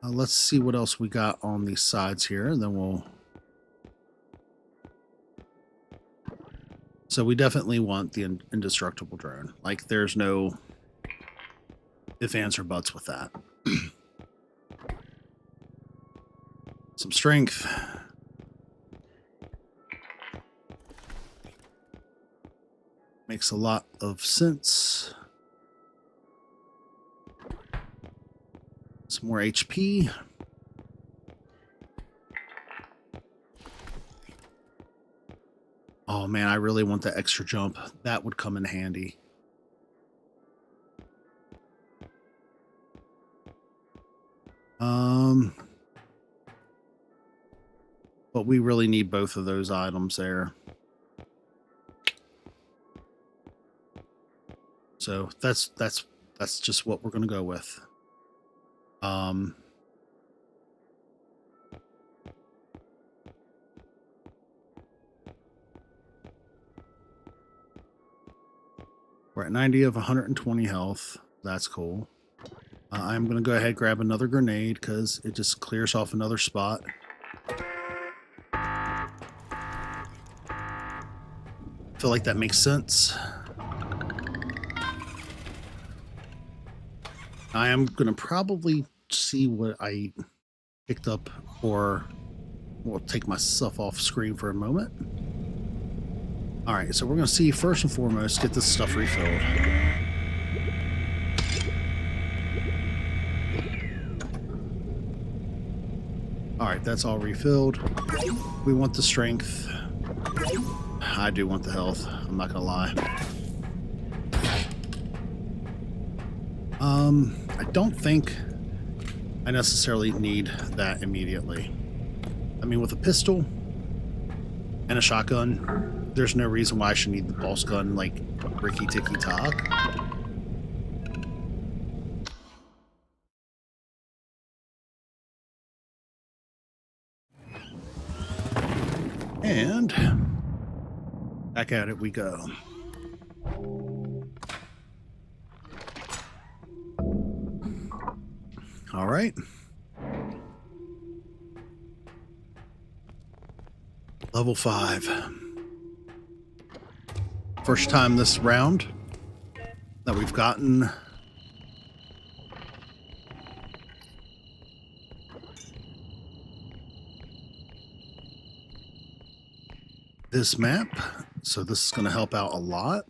Let's see what else we got on these sides here, and then we'll... So we definitely want the indestructible drone. Like, there's no if, ands, or buts with that. Some strength. Makes a lot of sense. Some more HP. Oh man, I really want the extra jump. That would come in handy. But we really need both of those items there. So that's just what we're gonna go with. We're at 90 of 120 health. That's cool. I'm going to go ahead and grab another grenade because it just clears off another spot. Feel like that makes sense. I am going to probably see what I picked up, or we'll take myself off screen for a moment. All right, so we're going to see first and foremost, get this stuff refilled. All right, that's all refilled. We want the strength. I do want the health. I'm not going to lie. I don't think I necessarily need that immediately. I mean, with a pistol and a shotgun, there's no reason why I should need the pulse gun like Ricky Ticky Tock. And back at it we go. All right. Level 5. First time this round that we've gotten this map, so this is going to help out a lot.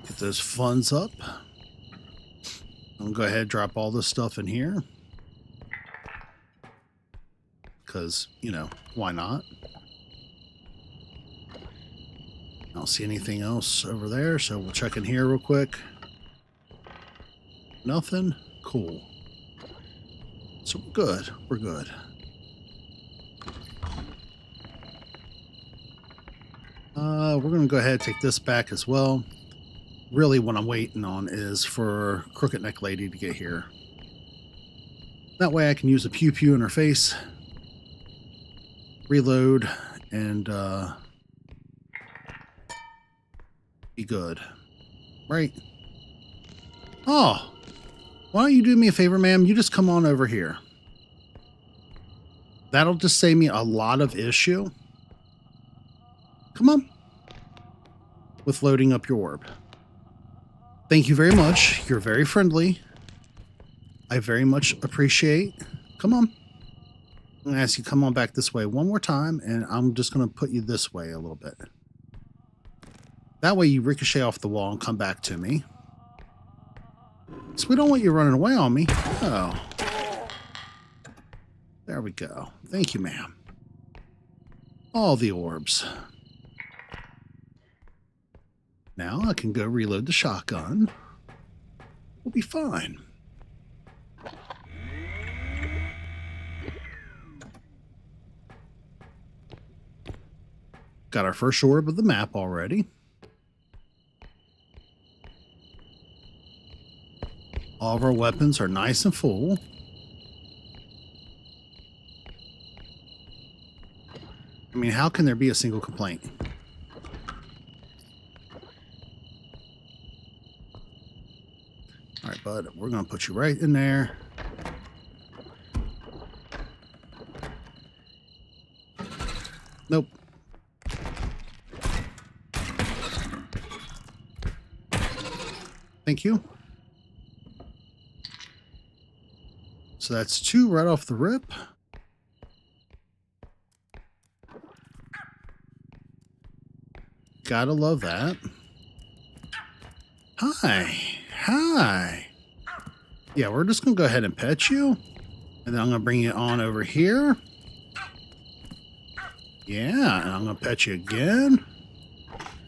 Get those funds up. I'm going to go ahead and drop all this stuff in here. Because, you know, why not? I don't see anything else over there, so we'll check in here real quick. Nothing? Cool. So we're good. We're good. We're going to go ahead and take this back as well. Really what I'm waiting on is for Crooked Neck Lady to get here. That way I can use a pew-pew in her face, reload, and be good. Right? Oh, why don't you do me a favor, ma'am? You just come on over here. That'll just save me a lot of issue. Come on. With loading up your orb. Thank you very much. You're very friendly. I very much appreciate. Come on. I'm going to ask you to come on back this way one more time, and I'm just going to put you this way a little bit. That way you ricochet off the wall and come back to me. So we don't want you running away on me. Oh. There we go. Thank you, ma'am. All the orbs. Now I can go reload the shotgun. We'll be fine. Got our first orb of the map already. All of our weapons are nice and full. I mean, how can there be a single complaint? All right, bud, we're going to put you right in there. Nope. Thank you. So that's 2 right off the rip. Gotta love that. Hi. Hi. Yeah, we're just going to go ahead and pet you. And then I'm going to bring you on over here. Yeah, and I'm going to pet you again.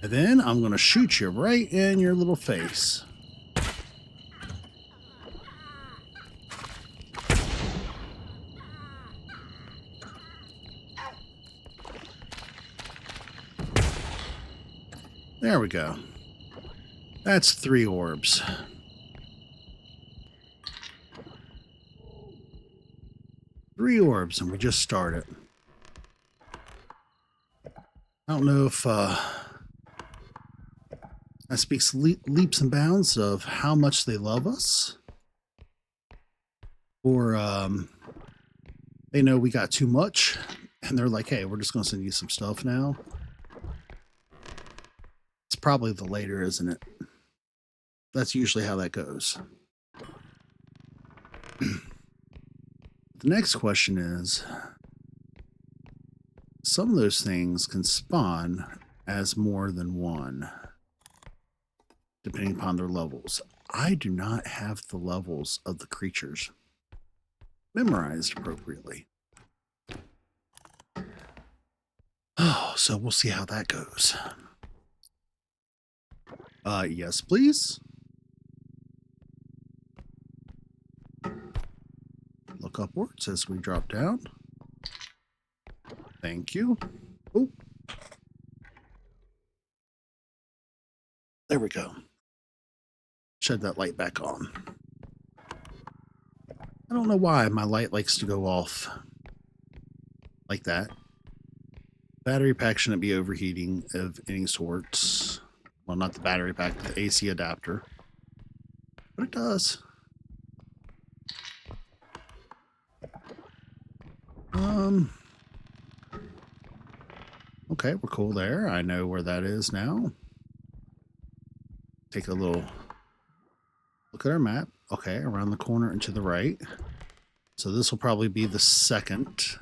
And then I'm going to shoot you right in your little face. There we go. That's 3 orbs. Three orbs, and we just started. I don't know if that speaks leaps and bounds of how much they love us, or they know we got too much, and they're like, hey, we're just going to send you some stuff now. It's probably the later, isn't it? That's usually how that goes. the next question is, some of those things can spawn as more than one, depending upon their levels. I do not have the levels of the creatures memorized appropriately. Oh, so we'll see how that goes. Yes, please. Look upwards as we drop down. Thank you. Oh. There we go. Shed that light back on. I don't know why my light likes to go off like that. Battery pack shouldn't be overheating of any sorts. Well, not the battery pack, the AC adapter. But it does. Okay, we're cool there. I know where that is now. Take a little look at our map. Okay, around the corner and to the right. So this will probably be the second.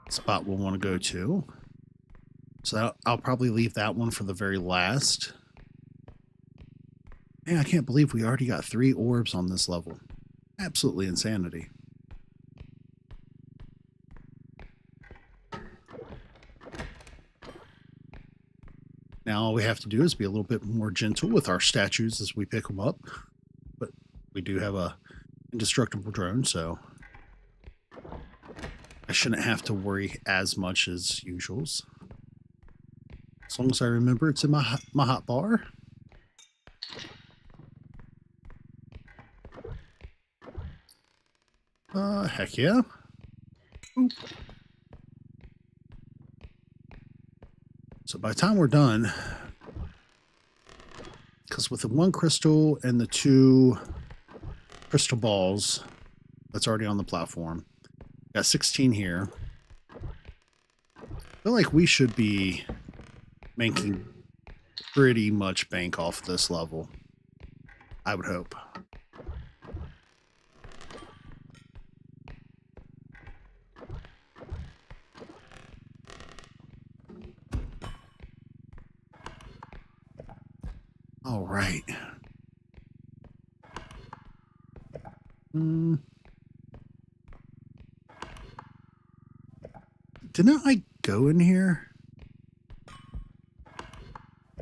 Spot we'll want to go to. So I'll probably leave that one for the very last. Man, I can't believe we already got 3 orbs on this level. Absolutely insanity. Now all we have to do is be a little bit more gentle with our statues as we pick them up. But we do have a indestructible drone, so I shouldn't have to worry as much as usuals. As long as I remember it's in my hot bar. Heck yeah. Oop. So by the time we're done, because with the 1 crystal and the 2 crystal balls that's already on the platform, got 16 here. I feel like we should be making pretty much bank off this level. I would hope. All right. Didn't I go in here?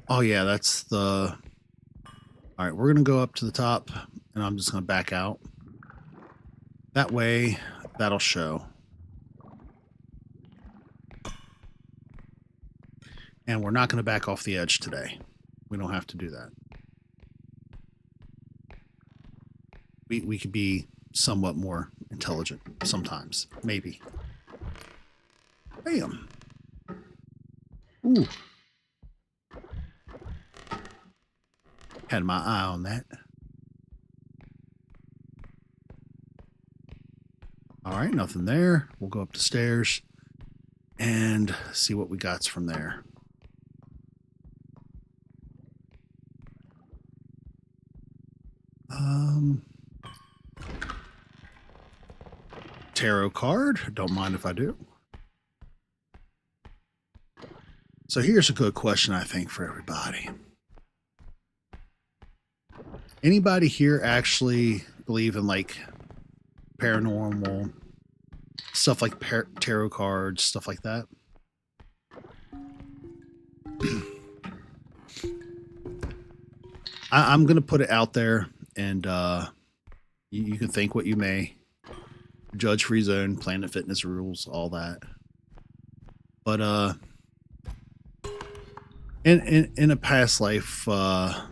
Oh yeah, that's the... All right, we're going to go up to the top, and I'm just going to back out. That way, that'll show. And we're not going to back off the edge today. We don't have to do that. We could be somewhat more intelligent sometimes. Maybe. Bam. Ooh. Had my eye on that. All right, nothing there. We'll go up the stairs and see what we got from there. Tarot card. Don't mind if I do. So here's a good question, I think, for everybody. Anybody here actually believe in like paranormal stuff, like tarot cards, stuff like that? I'm going to put it out there, and you can think what you may. Judge free zone, Planet Fitness rules, all that. But in a past life, I've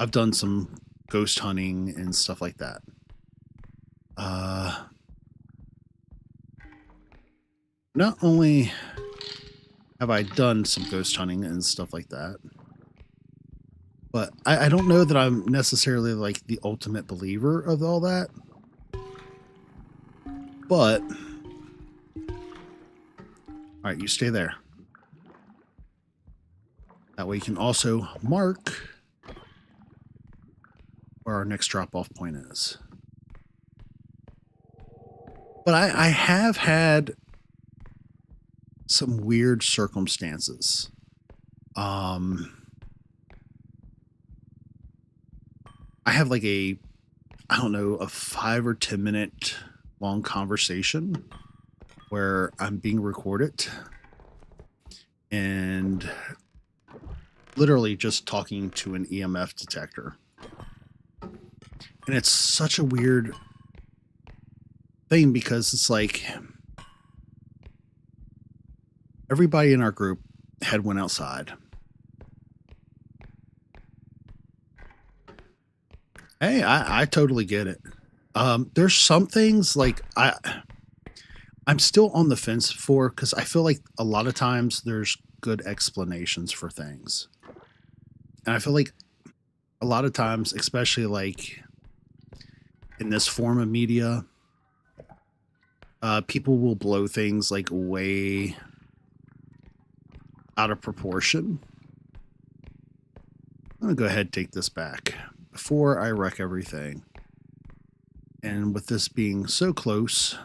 done some ghost hunting and stuff like that. Not only have I done some ghost hunting and stuff like that, but I don't know that I'm necessarily like the ultimate believer of all that. But, all right, you stay there. That way you can also mark where our next drop-off point is. But I have had some weird circumstances. I have like I don't know, a 5 or 10 minute long conversation where I'm being recorded and literally just talking to an EMF detector. And it's such a weird thing because it's like everybody in our group had went outside. Hey, I totally get it. There's some things like I'm still on the fence for, because I feel like a lot of times there's good explanations for things. And I feel like a lot of times, especially like in this form of media, people will blow things like way out of proportion. I'm going to go ahead and take this back before I wreck everything. And with this being so close,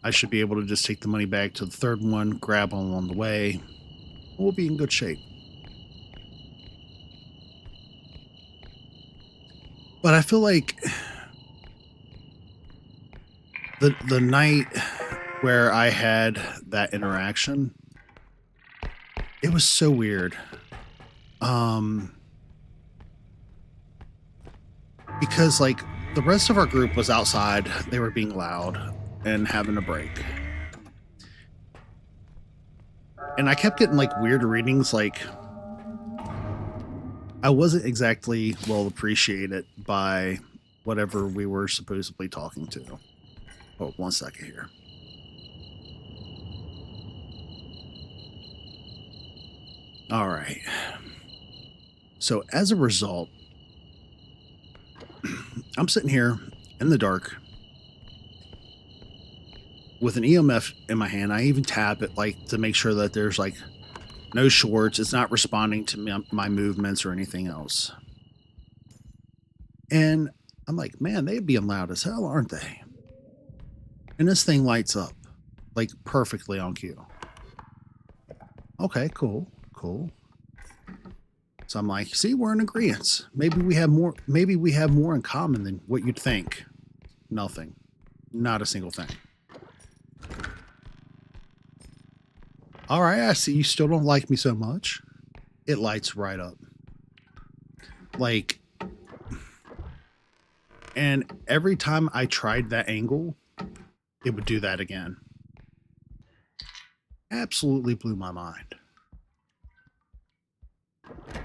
I should be able to just take the money back to the third one, grab them along the way. We'll be in good shape. But I feel like the night where I had that interaction, it was so weird. Because like the rest of our group was outside, they were being loud and having a break. And I kept getting like weird readings, like I wasn't exactly well appreciated by whatever we were supposedly talking to. Oh, 1 second here. All right. So as a result, I'm sitting here in the dark with an EMF in my hand. I even tap it like to make sure that there's like no shorts. It's not responding to my movements or anything else. And I'm like, man, they're being loud as hell, aren't they? And this thing lights up like perfectly on cue. Okay, cool. So I'm like, see, we're in agreement. Maybe we have more in common than what you'd think. Nothing. Not a single thing. All right, I see you still don't like me so much. It lights right up. Like, and every time I tried that angle, it would do that again. Absolutely blew my mind.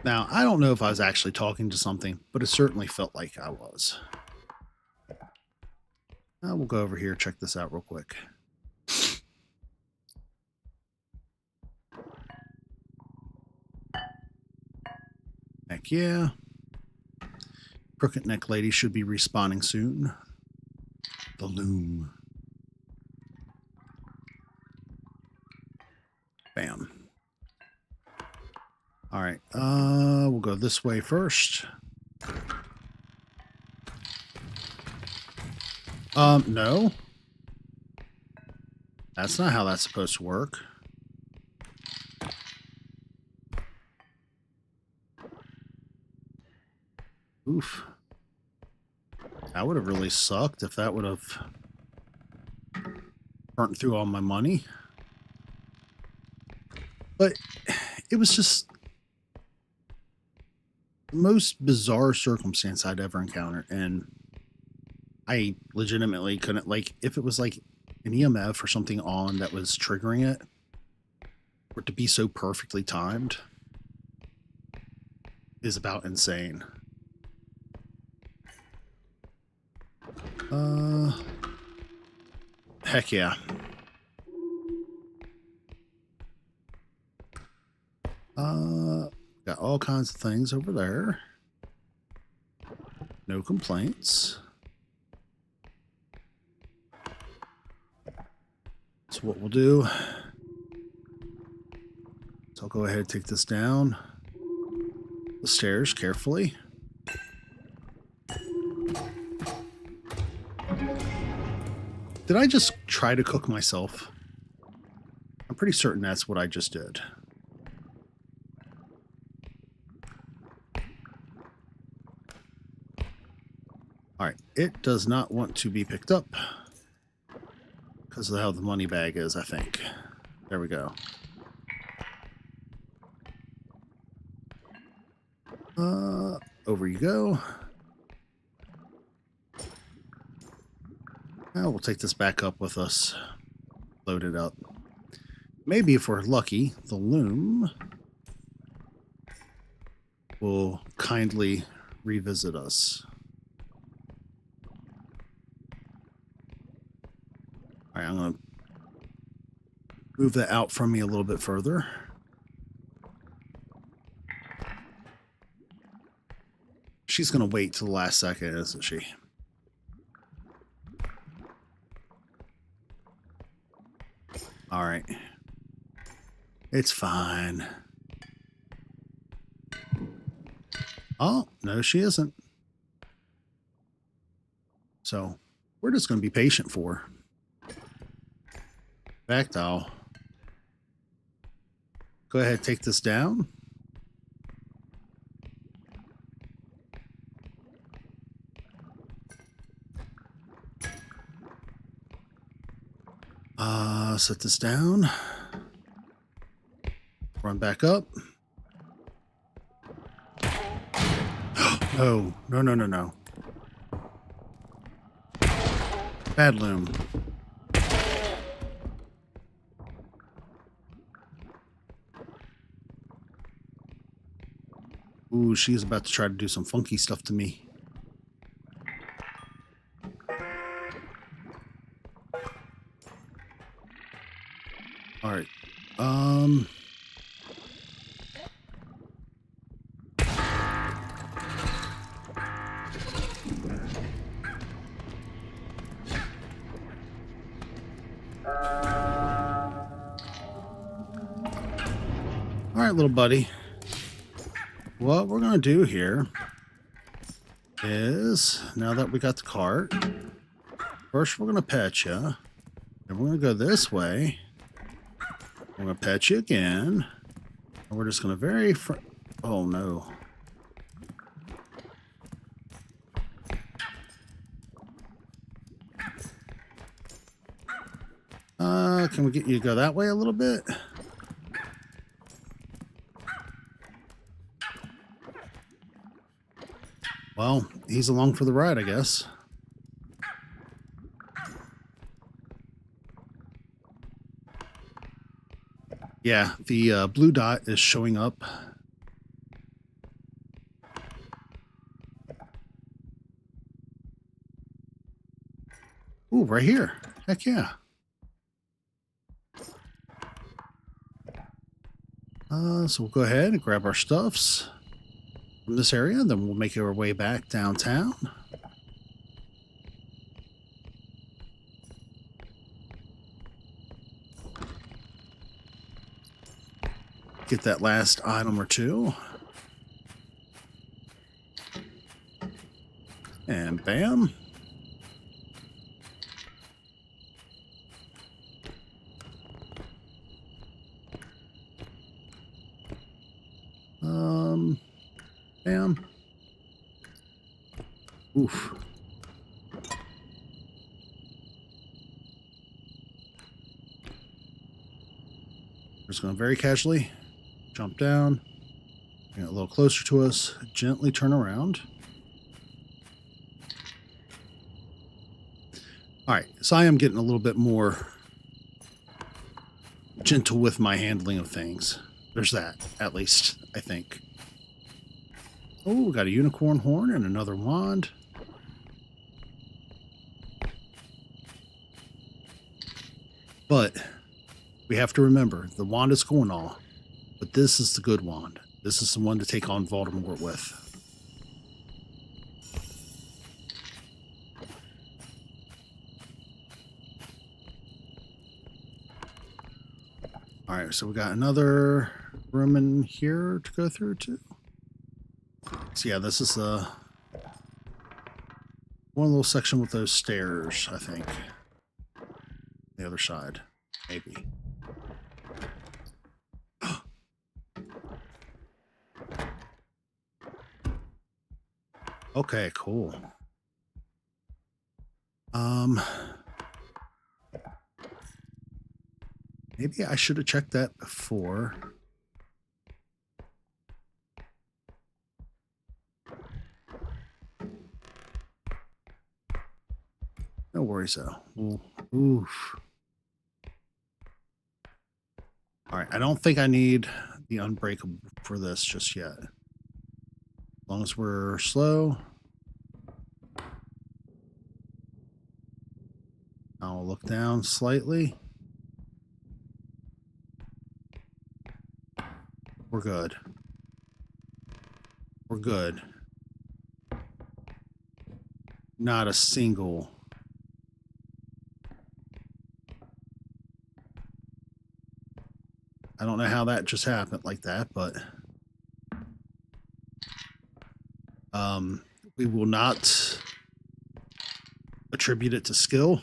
Now, I don't know if I was actually talking to something, but it certainly felt like I was. Now we'll go over here, check this out real quick. Heck yeah. Crooked Neck Lady should be respawning soon. The Loom. Bam. All right, we'll go this way first. No. That's not how that's supposed to work. Oof. That would have really sucked if that would have burnt through all my money. But it was just the most bizarre circumstance I'd ever encountered. And I legitimately couldn't, like, if it was like an EMF or something on that was triggering it, for it to be so perfectly timed is about insane. Heck yeah. Got all kinds of things over there. No complaints. So what we'll do So I'll go ahead and take this down the stairs carefully. Did I just try to cook myself? I'm pretty certain that's what I just did. All right, it does not want to be picked up because of how the money bag is, I think. There we go. Over you go. Now we'll take this back up with us. Load it up. Maybe if we're lucky, the loom will kindly revisit us. All right, I'm going to move that out from me a little bit further. She's going to wait till the last second, isn't she? All right. It's fine. Oh, no, she isn't. So we're just going to be patient for her. In fact, I'll go ahead and take this down. Set this down. Run back up. No, no, no, no, no. Bad loom. Ooh, she's about to try to do some funky stuff to me. All right. All right, little buddy. What we're going to do here is, now that we got the cart, first we're going to pet you. Then we're going to go this way. We're going to pet you again. And we're just going to oh, no. Can we get you to go that way a little bit? Well, he's along for the ride, I guess. Yeah, the blue dot is showing up. Ooh, right here. Heck yeah. So we'll go ahead and grab our stuffs from this area, then we'll make our way back downtown. Get that last item or two. And bam. Bam. Oof. Just going to very casually jump down, bring it a little closer to us, gently turn around. All right, so I am getting a little bit more gentle with my handling of things. There's that, at least, I think. Oh, we got a unicorn horn and another wand. But we have to remember, the wand is cool and all, but this is the good wand. This is the one to take on Voldemort with. All right, so we got another room in here to go through too. So yeah, this is the one little section with those stairs, I think. The other side, maybe. Okay, cool. Maybe I should have checked that before. No worries though. Oof. All right, I don't think I need the unbreakable for this just yet. As long as we're slow. I'll look down slightly. We're good. We're good. Not a single. I don't know how that just happened like that, but we will not attribute it to skill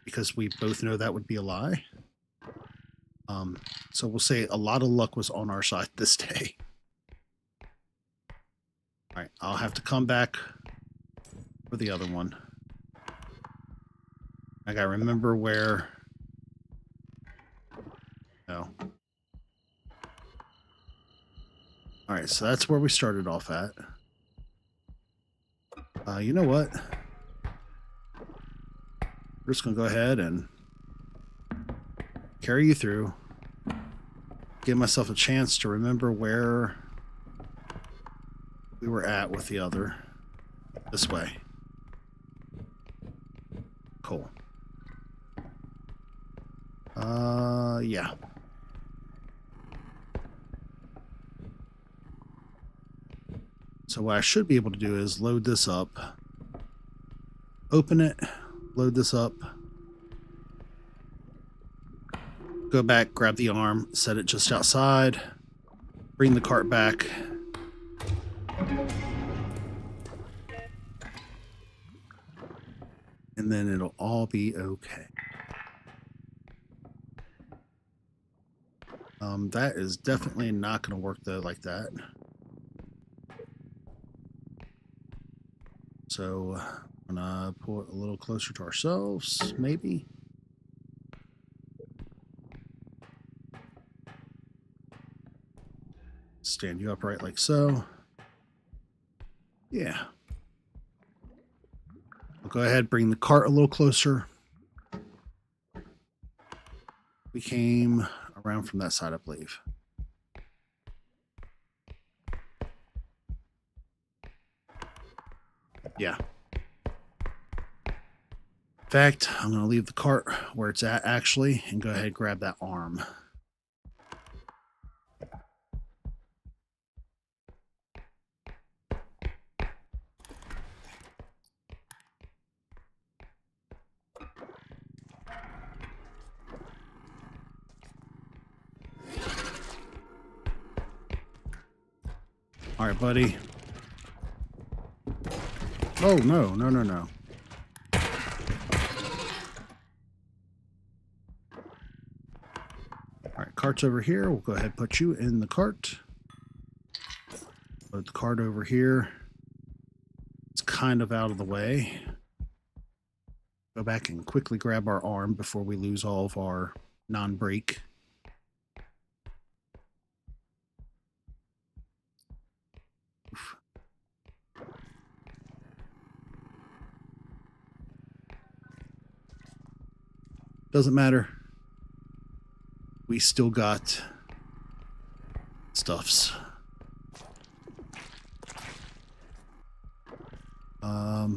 because we both know that would be a lie. So we'll say a lot of luck was on our side this day. All right, I'll have to come back for the other one. I gotta remember where. No. All right, so that's where we started off at. You know what? We're just gonna go ahead and carry you through. Give myself a chance to remember where we were at with the other. This way. Cool. Yeah. So what I should be able to do is load this up, open it, load this up, go back, grab the arm, set it just outside, bring the cart back. And then it'll all be okay. That is definitely not going to work though like that. So I'm gonna pull it a little closer to ourselves, maybe. Stand you upright like so. Yeah. I'll go ahead, bring the cart a little closer. We came around from that side, I believe. Yeah. In fact, I'm going to leave the cart where it's at actually and go ahead and grab that arm. All right, buddy. Oh, no, no, no, no. All right, cart's over here. We'll go ahead and put you in the cart. Put the cart over here. It's kind of out of the way. Go back and quickly grab our arm before we lose all of our non-brake. Doesn't matter. We still got stuffs. I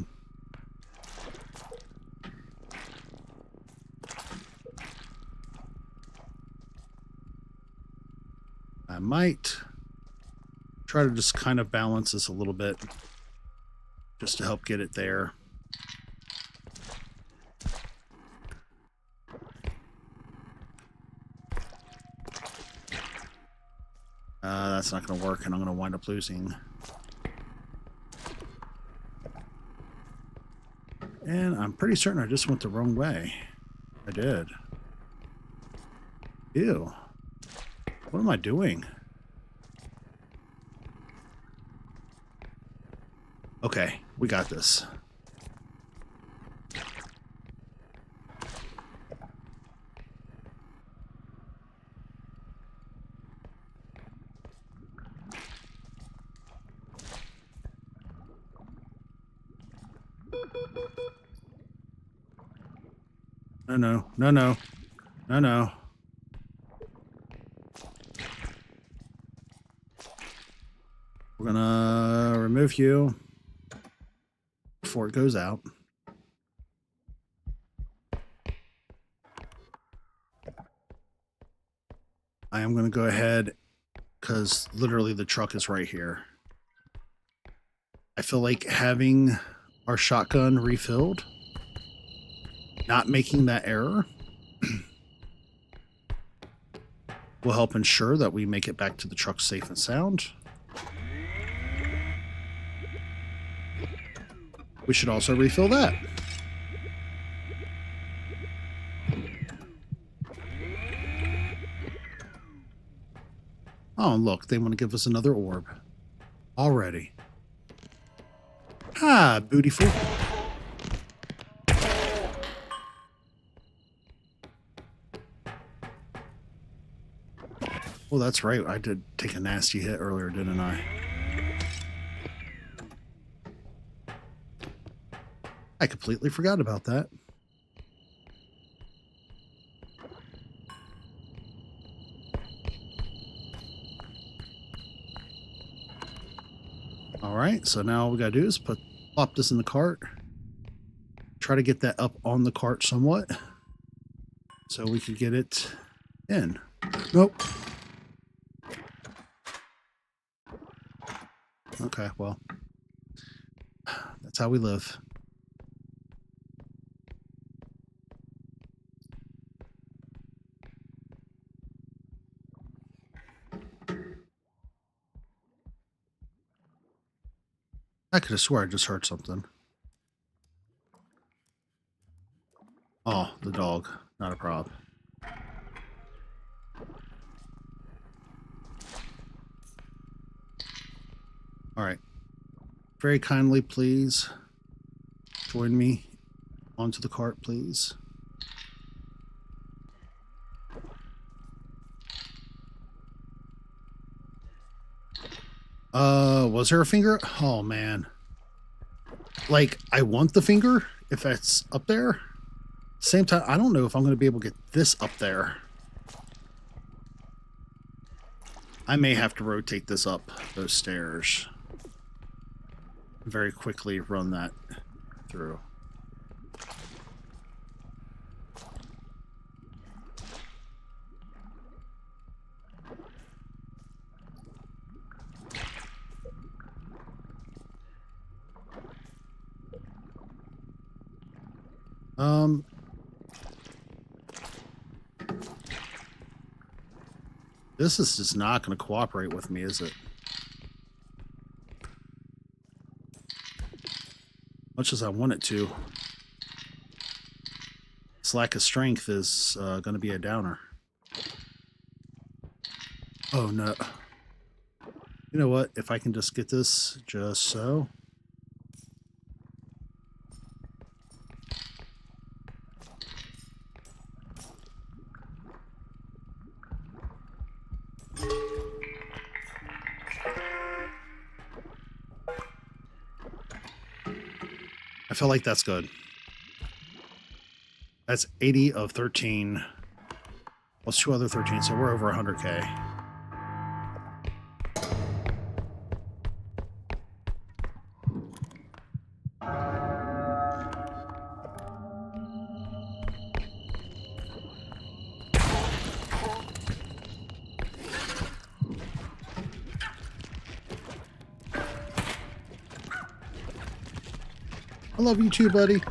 might try to just kind of balance this a little bit just to help get it there. That's not going to work, and I'm going to wind up losing. And I'm pretty certain I just went the wrong way. I did. Ew. What am I doing? Okay, we got this. No, no, no, no, no, no. We're gonna remove you before it goes out. I am gonna go ahead because literally the truck is right here. I feel like having our shotgun refilled, not making that error, will help ensure that we make it back to the truck safe and sound. We should also refill that. Oh, look, they want to give us another orb. Already. Ah, beautiful. Oh, that's right. I did take a nasty hit earlier, didn't I? I completely forgot about that. All right, so now all we gotta do is plop this in the cart. Try to get that up on the cart somewhat, so we can get it in. Nope. Okay, well, that's how we live. I could have swore I just heard something. Oh, the dog. Not a problem. All right. Very kindly, please join me onto the cart, please. Was there a finger? Oh, man. Like, I want the finger if that's up there. Same time, I don't know if I'm going to be able to get this up there. I may have to rotate this up those stairs. Very quickly run that through. This is just not going to cooperate with me, is it? Much as I want it to. Its lack of strength is going to be a downer. Oh, no. You know what? If I can just get this just so. I feel like that's good. That's 80 of 13. Plus 2 other 13, so we're over 100K. I love you too, buddy.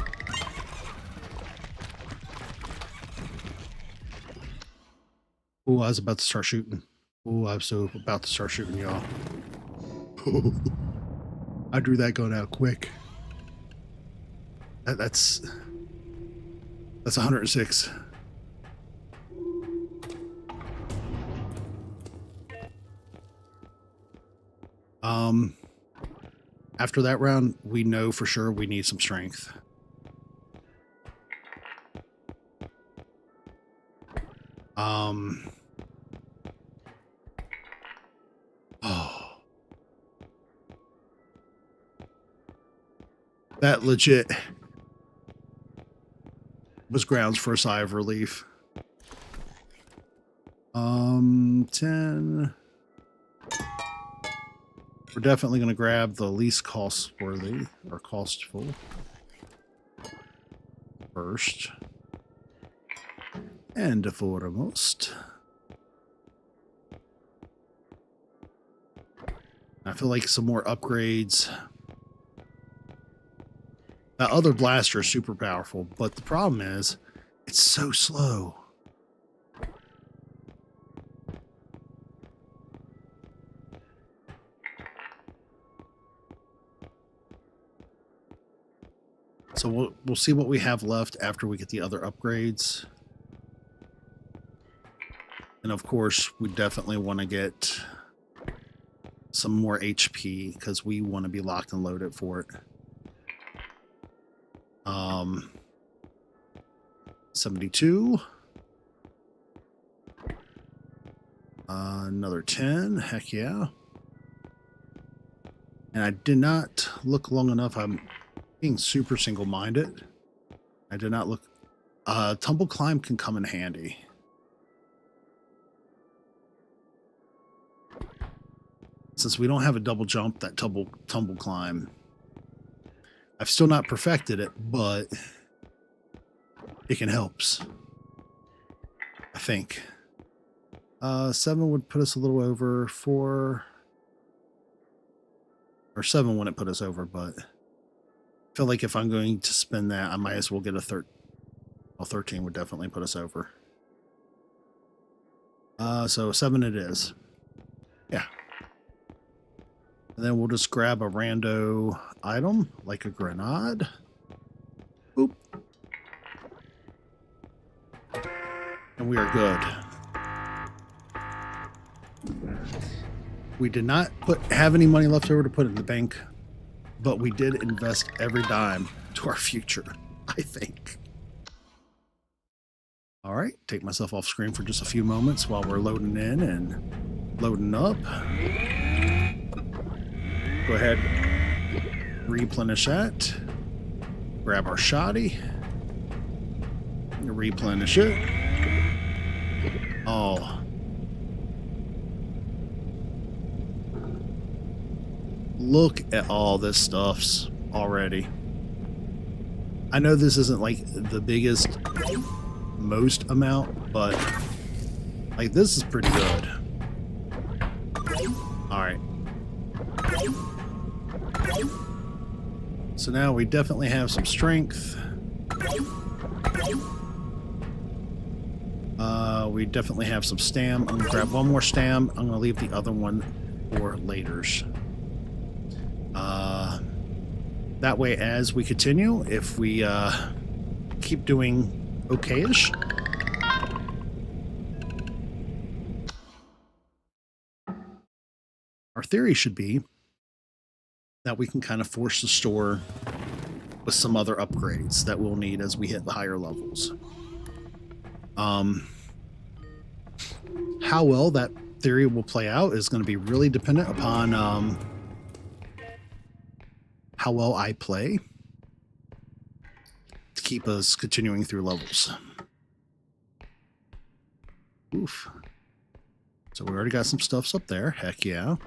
Oh, I was about to start shooting. Oh, I'm so about to start shooting y'all. I drew that gun out quick. That's 106. After that round, we know for sure we need some strength. Oh, that legit was grounds for a sigh of relief. 10. We're definitely going to grab the least cost-worthy or costful first and foremost. I feel like some more upgrades. That other blaster is super powerful, but the problem is it's so slow. So we'll see what we have left after we get the other upgrades. And of course, we definitely want to get some more HP because we want to be locked and loaded for it. 72. Another 10. Heck yeah. And I did not look long enough. I'm being super single-minded. I did not look. Tumble climb can come in handy. Since we don't have a double jump, that tumble climb. I've still not perfected it, but it can helps. I think. 7 would put us a little over. 4 or 7 wouldn't put us over, but I feel like if I'm going to spend that, I might as well get a 13 would definitely put us over. So 7 it is. Yeah. And then we'll just grab a rando item, like a grenade. Boop. And we are good. We did not have any money left over to put in the bank, but we did invest every dime to our future, I think. All right, take myself off screen for just a few moments while we're loading in and loading up. Go ahead, replenish that. Grab our shoddy. Replenish it. Oh. Look at all this stuffs already. I know this isn't like the biggest, most amount, but like this is pretty good. All right. So now we definitely have some strength. We definitely have some stam. I'm gonna grab one more stam. I'm gonna leave the other one for laters. That way, as we continue, if we keep doing okay-ish, our theory should be that we can kind of force the store with some other upgrades that we'll need as we hit the higher levels. How well that theory will play out is going to be really dependent upon how well I play to keep us continuing through levels. Oof. So we already got some stuffs up there. Heck yeah.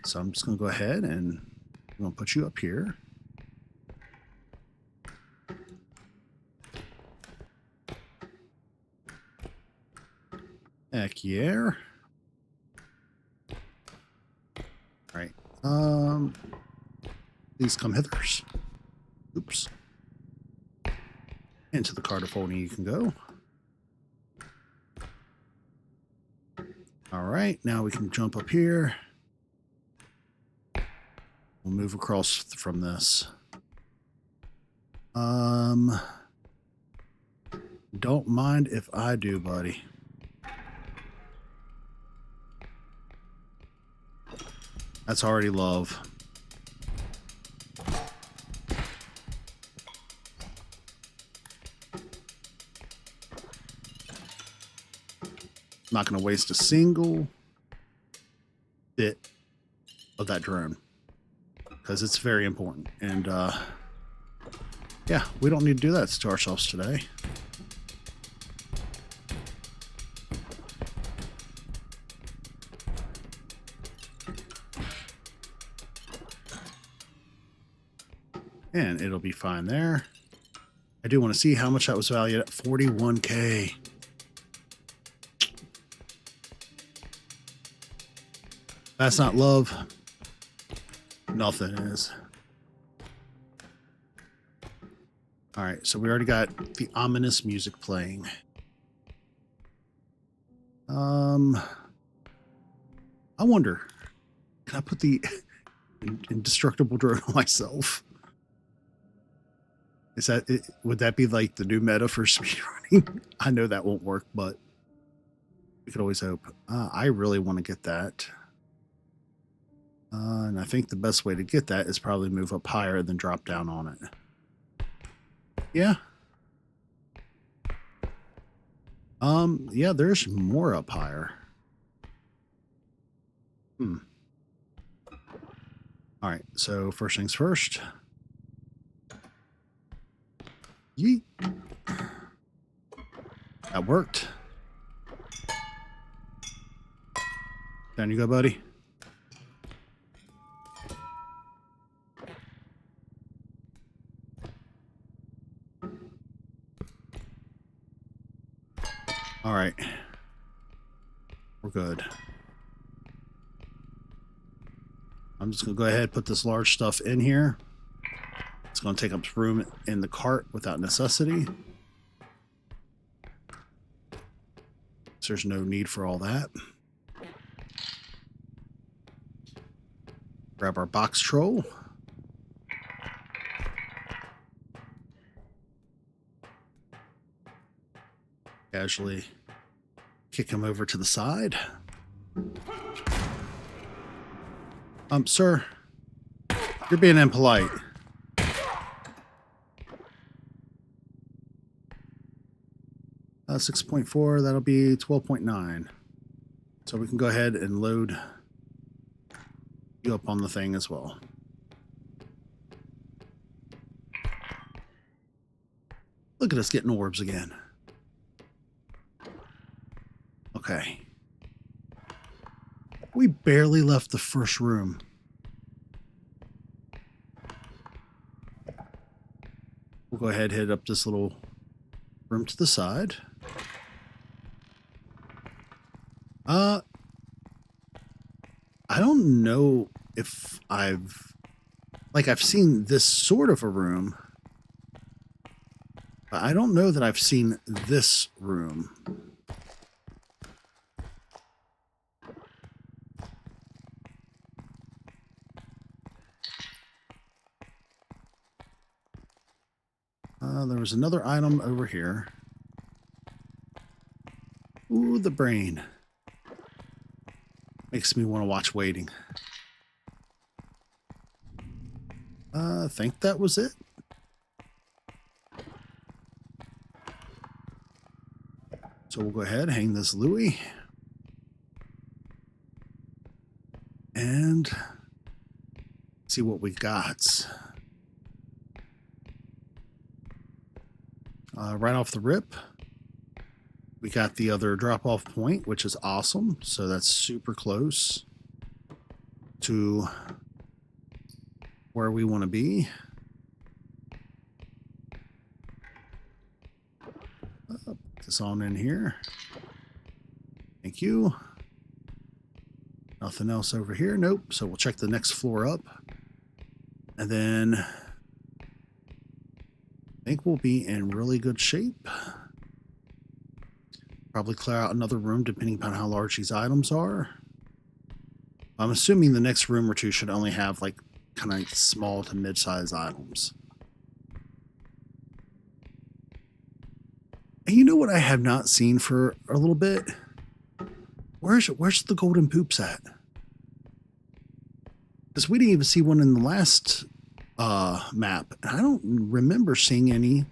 So I'm just going to go ahead and I'm going to put you up here. Heck yeah. All right. Please come hithers. Oops. Into the card of holding you can go. All right, now we can jump up here. We'll move across from this. Don't mind if I do, buddy. That's already love. Not going to waste a single bit of that drone because it's very important. And yeah, we don't need to do that to ourselves today. And it'll be fine there. I do want to see how much that was valued at. 41K. That's not love. Nothing is. All right, so we already got the ominous music playing. I wonder, can I put the indestructible drone on myself? Is that it? Would that be like the new meta for speedrunning? I know that won't work, but we could always hope. I really want to get that. And I think the best way to get that is probably move up higher than drop down on it. Yeah. Yeah, there's more up higher. All right, so first things first. Yeet. That worked. Down you go, buddy. All right. We're good. I'm just going to go ahead and put this large stuff in here. It's going to take up room in the cart without necessity. So there's no need for all that. Grab our box troll. Casually kick him over to the side. Sir, you're being impolite. 6.4, that'll be 12.9. So we can go ahead and load you up on the thing as well. Look at us getting orbs again. Okay. We barely left the first room. We'll go ahead and hit up this little room to the side. I don't know if I've seen this sort of a room, but I don't know that I've seen this room. There was another item over here. Ooh, the brain. Makes me want to watch Waiting. I think that was it. So we'll go ahead, hang this Louis. And see what we got. Right off the rip, we got the other drop-off point, which is awesome. So that's super close to where we want to be. Put this on in here. Thank you. Nothing else over here. Nope. So we'll check the next floor up. And then I think we'll be in really good shape. Probably clear out another room depending upon how large these items are. I'm assuming the next room or two should only have like kind of small to mid-size items. And you know what I have not seen for a little bit? Where's the golden poops at? Because we didn't even see one in the last map. And I don't remember seeing any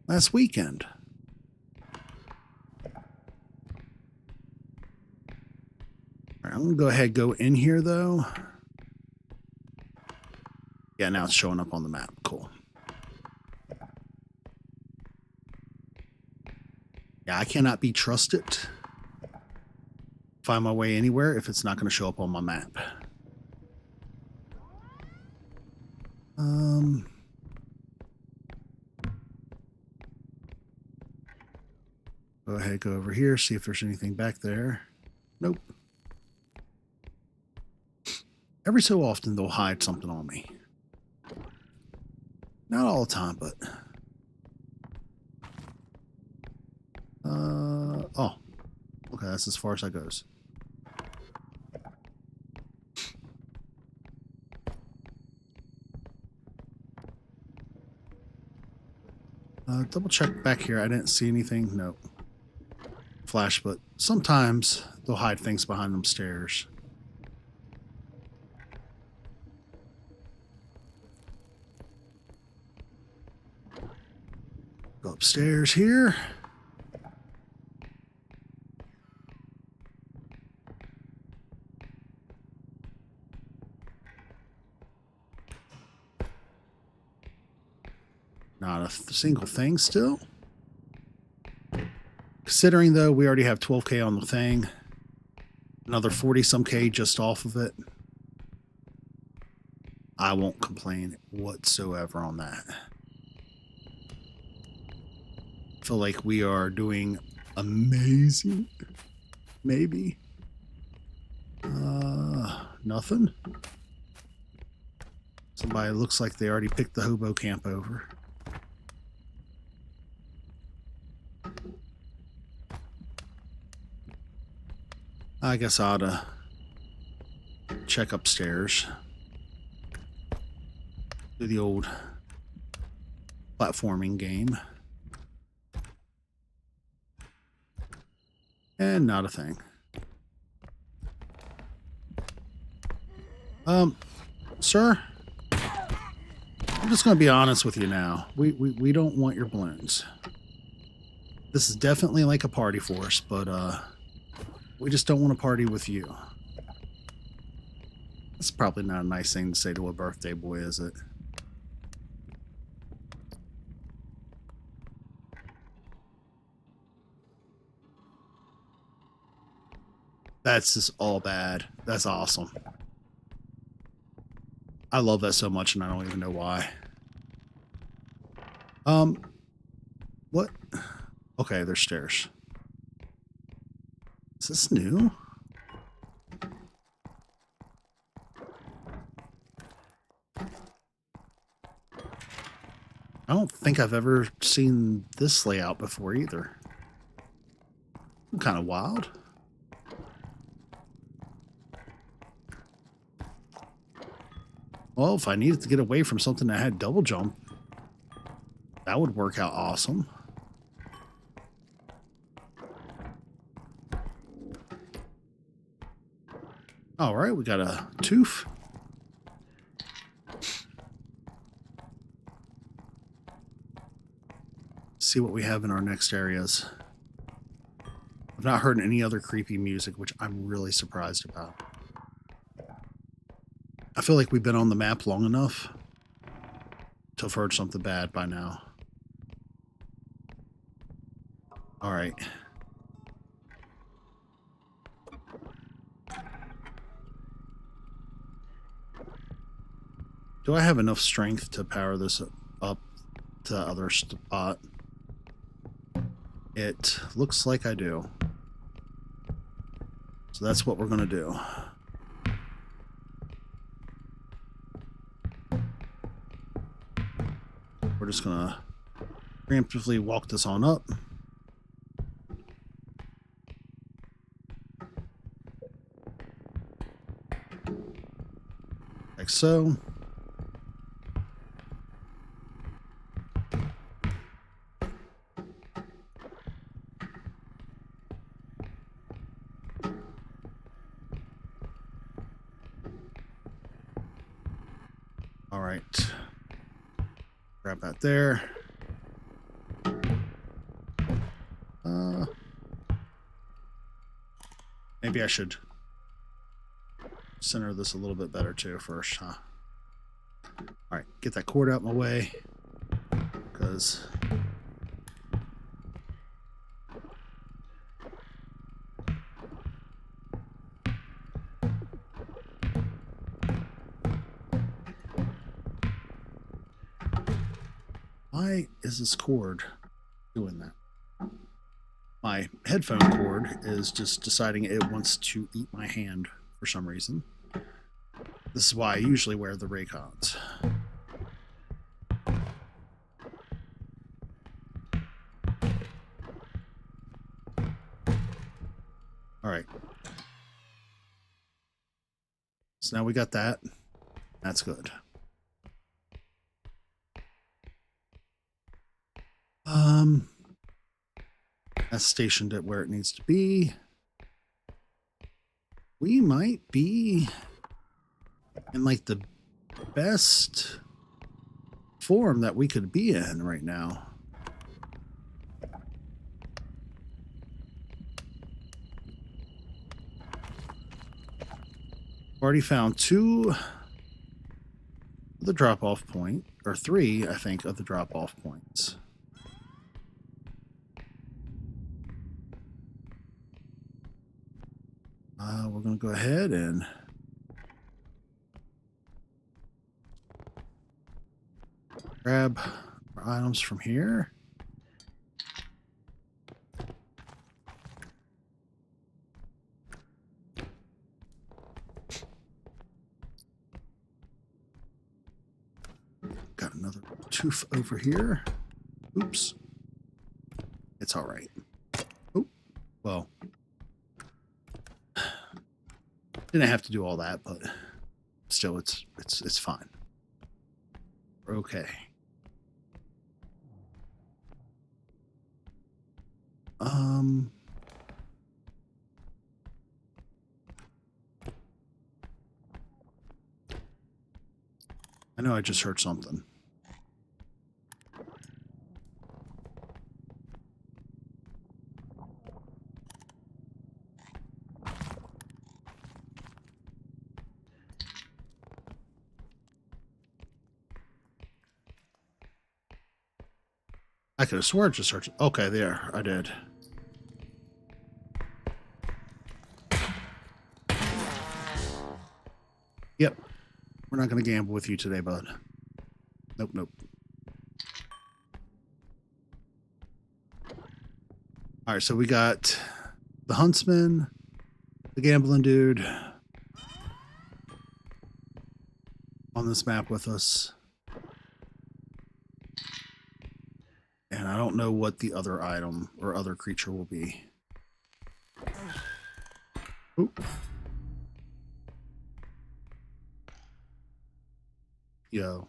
last weekend. All right, I'm going to go ahead and go in here, though. Yeah, now it's showing up on the map. Cool. Yeah, I cannot be trusted. Find my way anywhere if it's not going to show up on my map. Go ahead, go over here, see if there's anything back there. Nope. Every so often they'll hide something on me. Not all the time, but oh. Okay, that's as far as that goes. Double check back here. I didn't see anything. Nope. Flash, but sometimes they'll hide things behind them stairs. Go upstairs here. Not a single thing still. Considering, though, we already have 12K on the thing. Another 40-some K just off of it. I won't complain whatsoever on that. I feel like we are doing amazing. Maybe. Nothing. Somebody looks like they already picked the hobo camp over. I guess I ought to check upstairs. Do the old platforming game. And not a thing. Sir? I'm just going to be honest with you now. We don't want your balloons. This is definitely like a party for us, but, we just don't want to party with you. That's probably not a nice thing to say to a birthday boy, is it? That's just all bad. That's awesome. I love that so much, and I don't even know why. What? Okay, there's stairs. Is this new? I don't think I've ever seen this layout before either. Kind of wild. Well, if I needed to get away from something that had double jump, that would work out awesome. All right, we got a tooth. See what we have in our next areas. I've not heard any other creepy music, which I'm really surprised about. I feel like we've been on the map long enough to have heard something bad by now. All right. Do I have enough strength to power this up to the other spot? It looks like I do. So that's what we're going to do. We're just going to preemptively walk this on up. like so. All right. Grab that there. Maybe I should center this a little bit better too first, huh? All right, get that cord out of my way, because why is this cord doing that? My headphone cord is just deciding it wants to eat my hand for some reason. This is why I usually wear the Raycons. All right. So now we got that. That's good. That's stationed at where it needs to be. We might be in like the best form that we could be in right now. Already found 2 of the drop-off point, or 3, I think, of the drop-off points. We're going to go ahead and grab our items from here. Got another tooth over here. Oops. It's all right. Oh, well. Didn't have to do all that, but still, it's fine. We're okay. I know I just heard something. I could have sworn just searched. Okay, there, I did. Yep. We're not going to gamble with you today, bud. Nope, nope. All right, so we got the huntsman, the gambling dude on this map with us. And I don't know what the other item or other creature will be. Oop. Yo.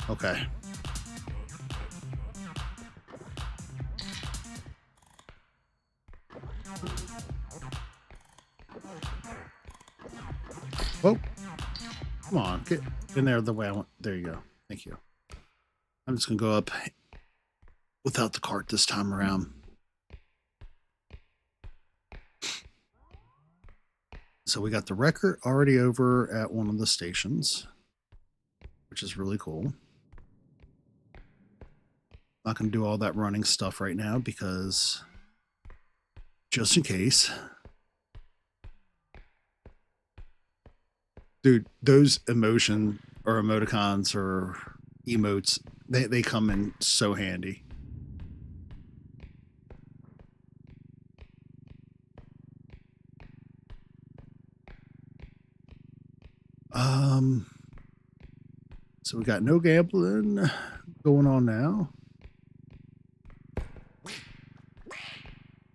Okay. Oh, come on, get in there the way I want. There you go. Thank you. I'm just gonna go up without the cart this time around. So we got the record already over at one of the stations, which is really cool. Not gonna do all that running stuff right now because just in case. Dude, those emotion or emoticons or emotes, they come in so handy. So we got no gambling going on now.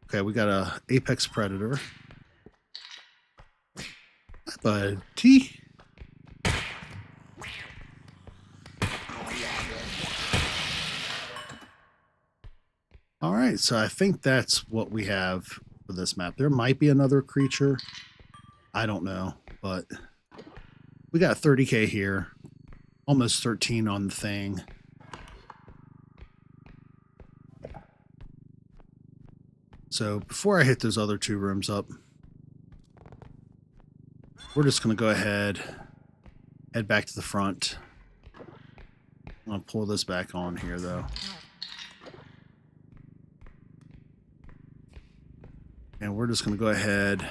Okay, we got a apex predator. buddy. All right, so I think that's what we have for this map. There might be another creature. I don't know, but we got 30K here. Almost 13 on the thing. So before I hit those other two rooms up, we're just going to go ahead, head back to the front. I'm going to pull this back on here, though. And we're just going to go ahead,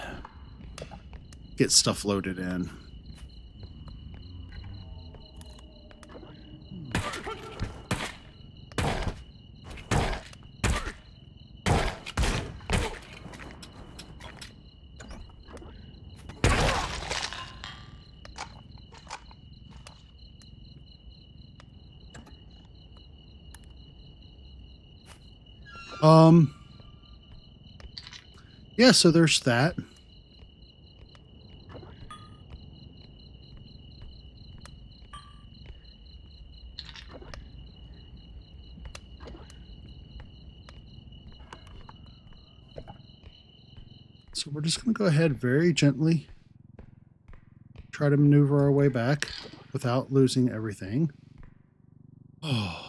get stuff loaded in. Yeah, so there's that. So we're just going to go ahead very gently, try to maneuver our way back without losing everything. Oh.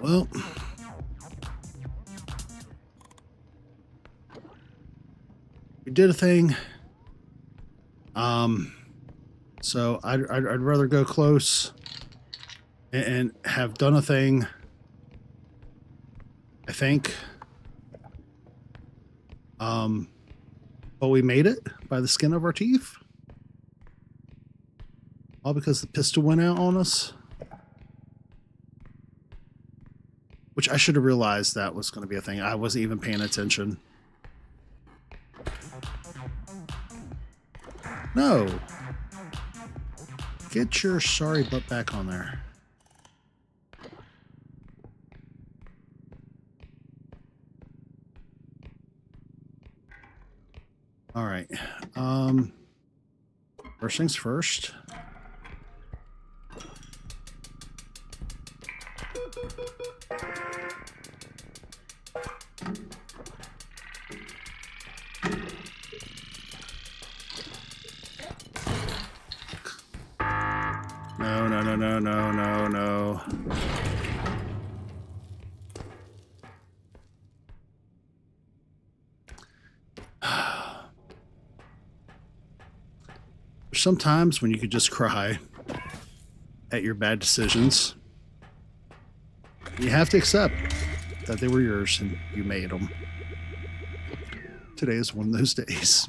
Well, we did a thing. So I'd rather go close and have done a thing. I think. But we made it by the skin of our teeth. All because the pistol went out on us. Which I should have realized that was going to be a thing. I wasn't even paying attention. No. Get your sorry butt back on there. All right. First things first. No. Sometimes when you could just cry at your bad decisions, you have to accept that they were yours and you made them. Today is one of those days.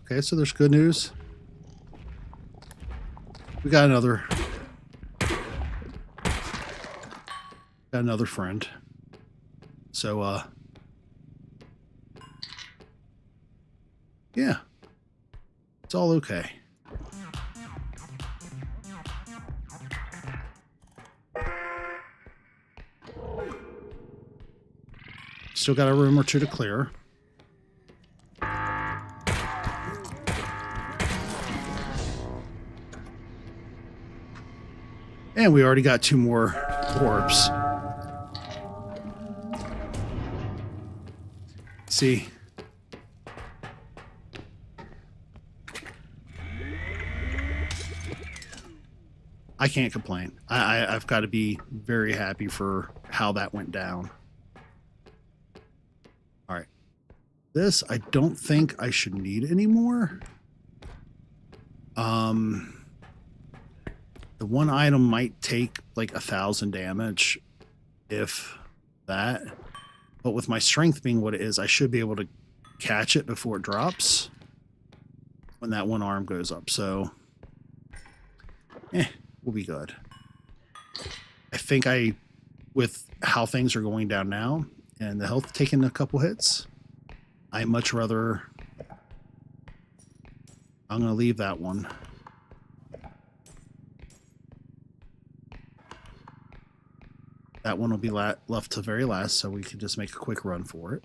Okay, so there's good news. We got another friend. So yeah. It's all okay. Still got a room or two to clear. And we already got 2 more orbs. See? I can't complain. I've got to be very happy for how that went down. All right. This, I don't think I should need anymore. The one item might take like 1,000 damage, if that. But with my strength being what it is, I should be able to catch it before it drops when that one arm goes up. So, we'll be good. I think I with how things are going down now and the health taking a couple hits, I much rather. I'm going to leave that one. That one will be left to very last, so we can just make a quick run for it.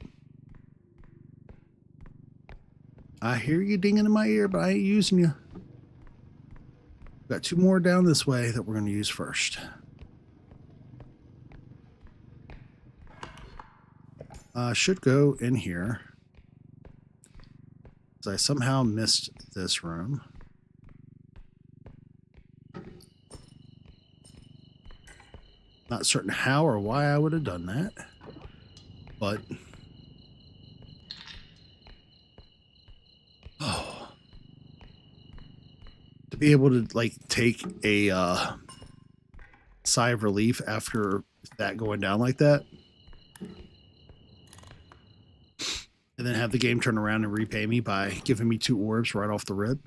I hear you dinging in my ear, but I ain't using you. Got 2 more down this way that we're going to use first. Should go in here. I somehow missed this room. Not certain how or why I would have done that, but to be able to like take a sigh of relief after that going down like that, and then have the game turn around and repay me by giving me 2 orbs right off the rip.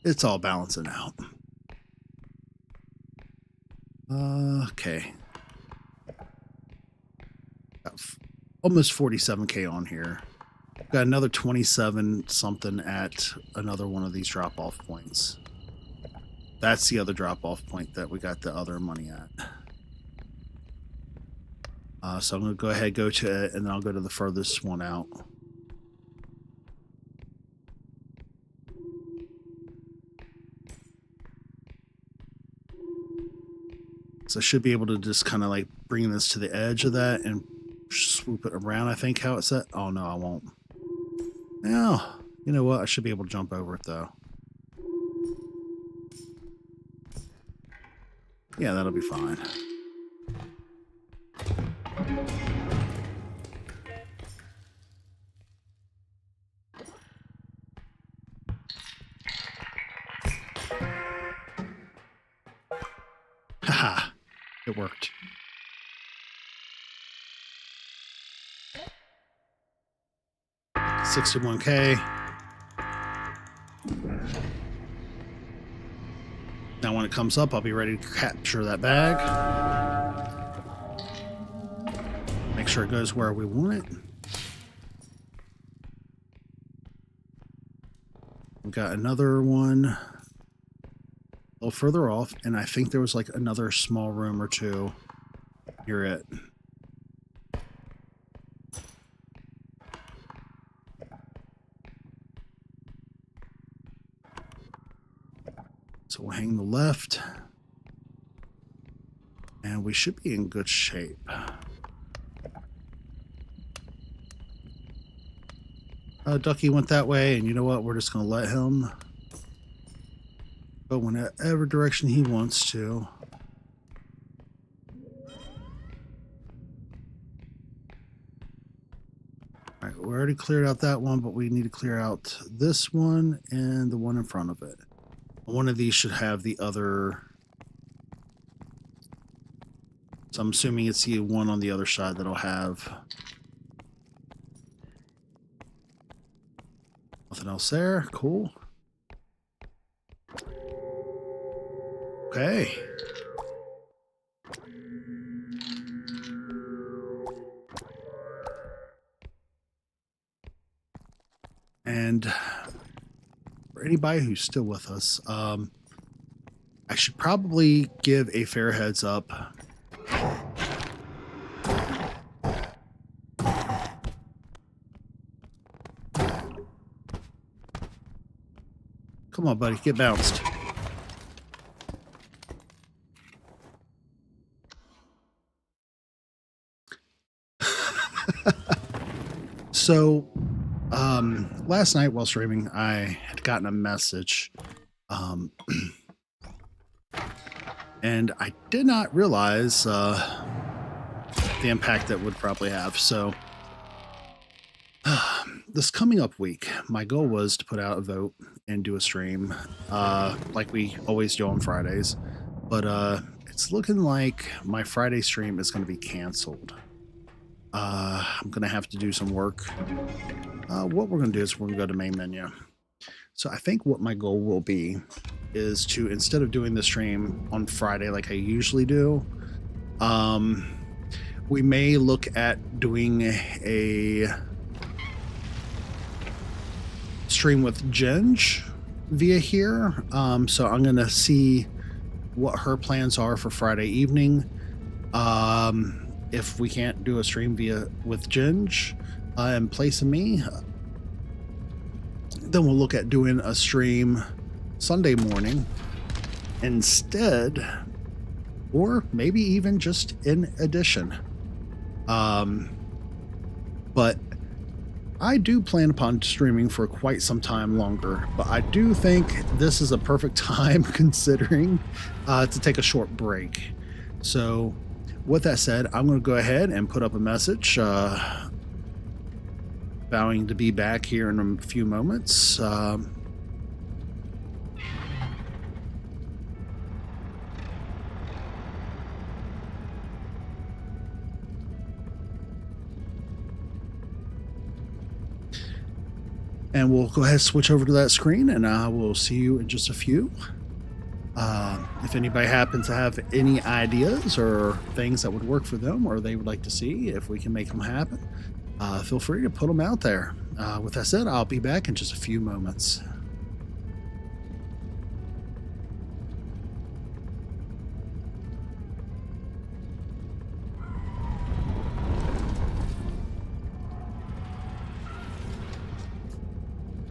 It's all balancing out. Okay. Got almost 47k on here. Got another 27 something at another one of these drop-off points. That's the other drop-off point that we got the other money at. So I'm going to go ahead, go to it, and then I'll go to the furthest one out. So I should be able to just kind of like bring this to the edge of that and swoop it around, I think, how it's set. Oh, no, I won't. Now, you know what? I should be able to jump over it, though. Yeah, that'll be fine. Haha, it worked. $61k. Now when it comes up, I'll be ready to capture that bag. Make sure it goes where we want it. We've got another one a little further off, and I think there was like another small room or 2 near it. So we'll hang the left, and we should be in good shape. Ducky went that way, and you know what? We're just going to let him go whatever direction he wants to. All right, we already cleared out that one, but we need to clear out this one and the one in front of it. One of these should have the other. So I'm assuming it's the one on the other side that'll have. Nothing else there. Cool. Okay. And for anybody who's still with us, I should probably give a fair heads up. Come on, buddy, get bounced. So, last night while streaming, I had gotten a message, and I did not realize the impact that would probably have. So, this coming up week, my goal was to put out a vote and do a stream, like we always do on Fridays. But it's looking like my Friday stream is going to be canceled. I'm going to have to do some work. What we're going to do is we're going to go to main menu. So I think what my goal will be is to, instead of doing the stream on Friday like I usually do, um, we may look at doing a stream with Ginge via here. So I'm gonna see what her plans are for Friday evening. If we can't do a stream with Ginge in place of me, then we'll look at doing a stream Sunday morning instead, or maybe even just in addition. But I do plan upon streaming for quite some time longer, but I do think this is a perfect time considering to take a short break. So with that said, I'm going to go ahead and put up a message vowing to be back here in a few moments. And we'll go ahead and switch over to that screen, and I will see you in just a few. If anybody happens to have any ideas or things that would work for them, or they would like to see if we can make them happen, feel free to put them out there. With that said, I'll be back in just a few moments.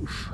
Oof.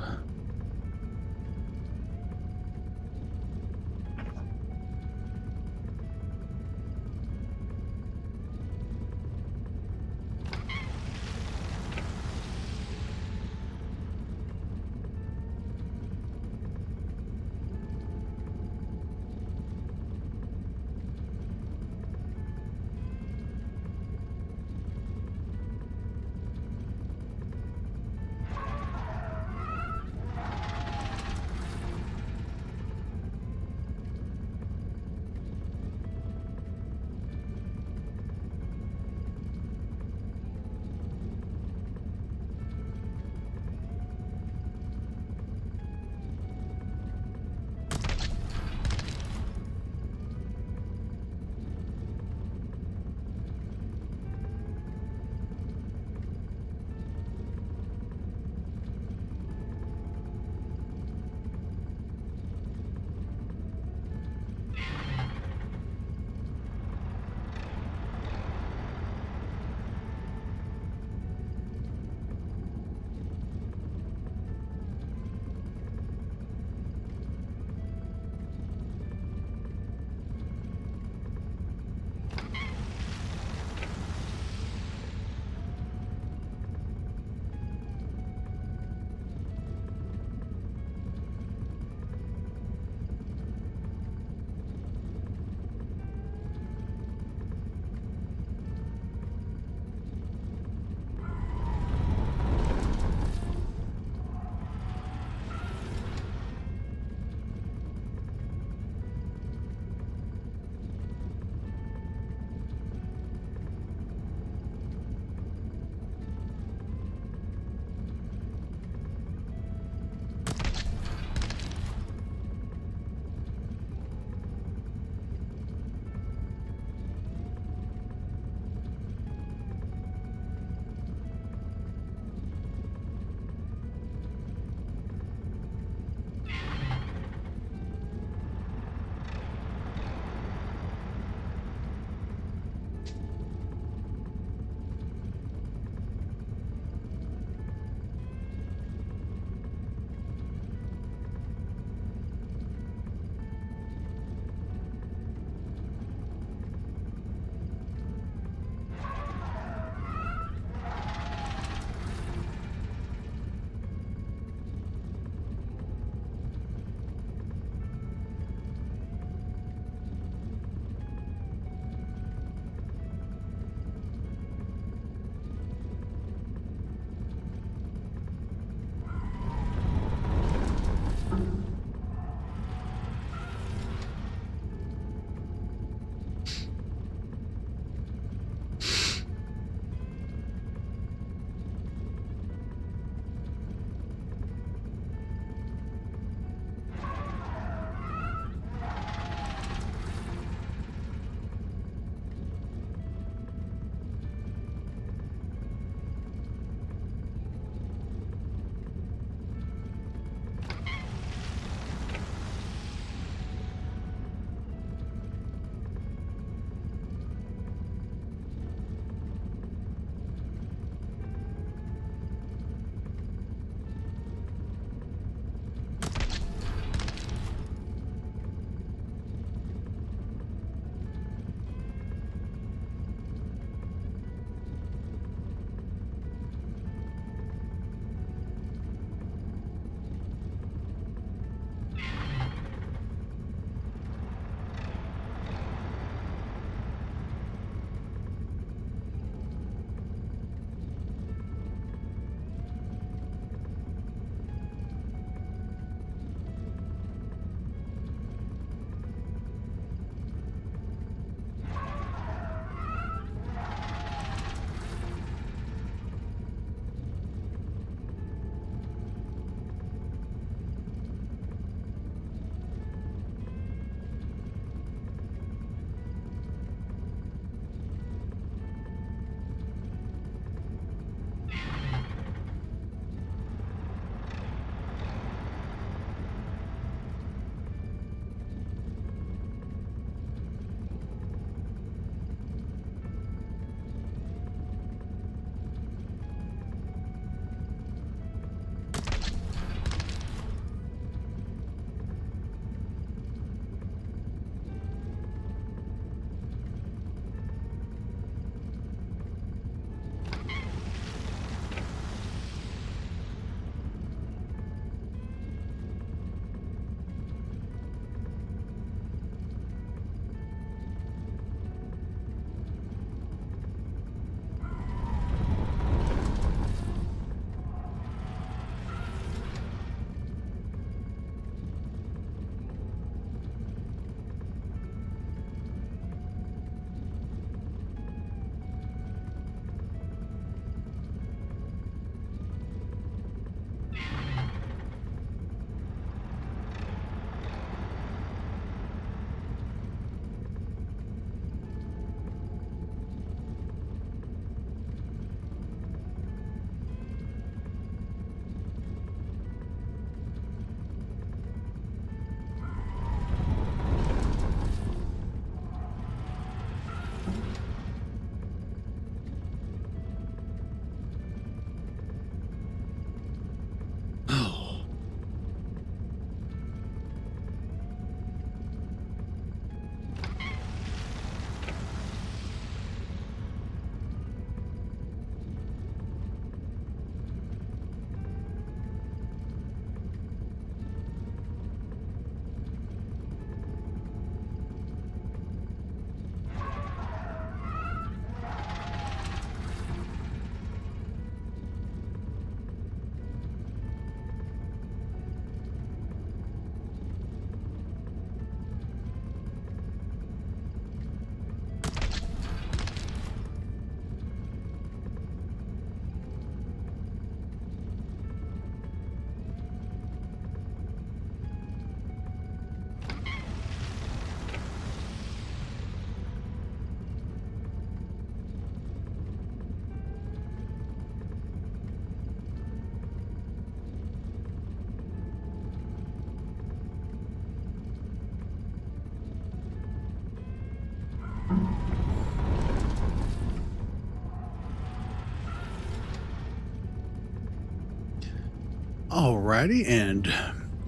Alrighty, and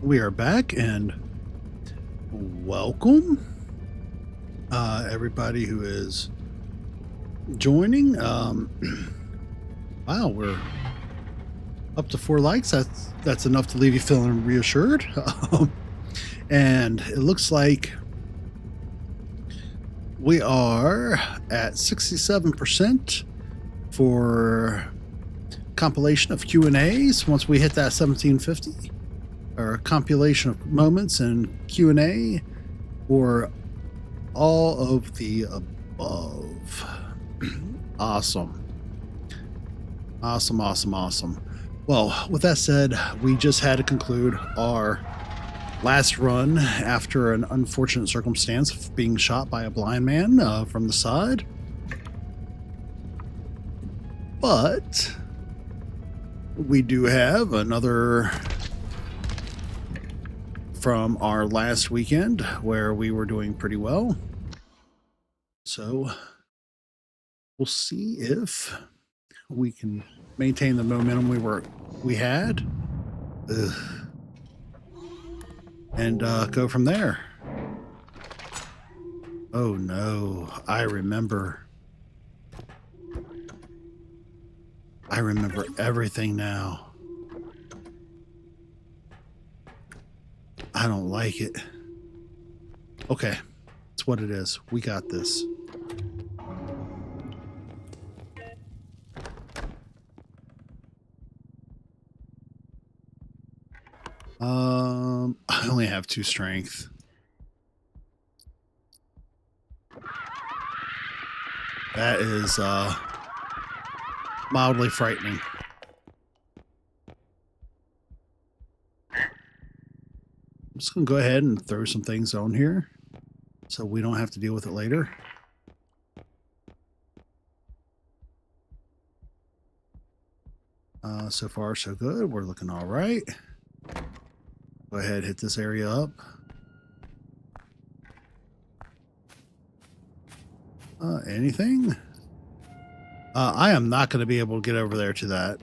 we are back, and welcome everybody who is joining. Wow, we're up to 4 likes. That's enough to leave you feeling reassured. And it looks like we are at 67% for compilation of Q&As. Once we hit that 1750, or a compilation of moments and Q&A for all of the above. Awesome. Awesome. Well, with that said, we just had to conclude our last run after an unfortunate circumstance of being shot by a blind man from the side. But we do have another from our last weekend where we were doing pretty well. So we'll see if we can maintain the momentum we had. And go from there. Oh no, I remember everything now. I don't like it. Okay, it's what it is. We got this. I only have 2 strength. That is mildly frightening. I'm just gonna go ahead and throw some things on here so we don't have to deal with it later. So far so good. We're looking all right. Go ahead, hit this area up. Anything? I am not going to be able to get over there to that.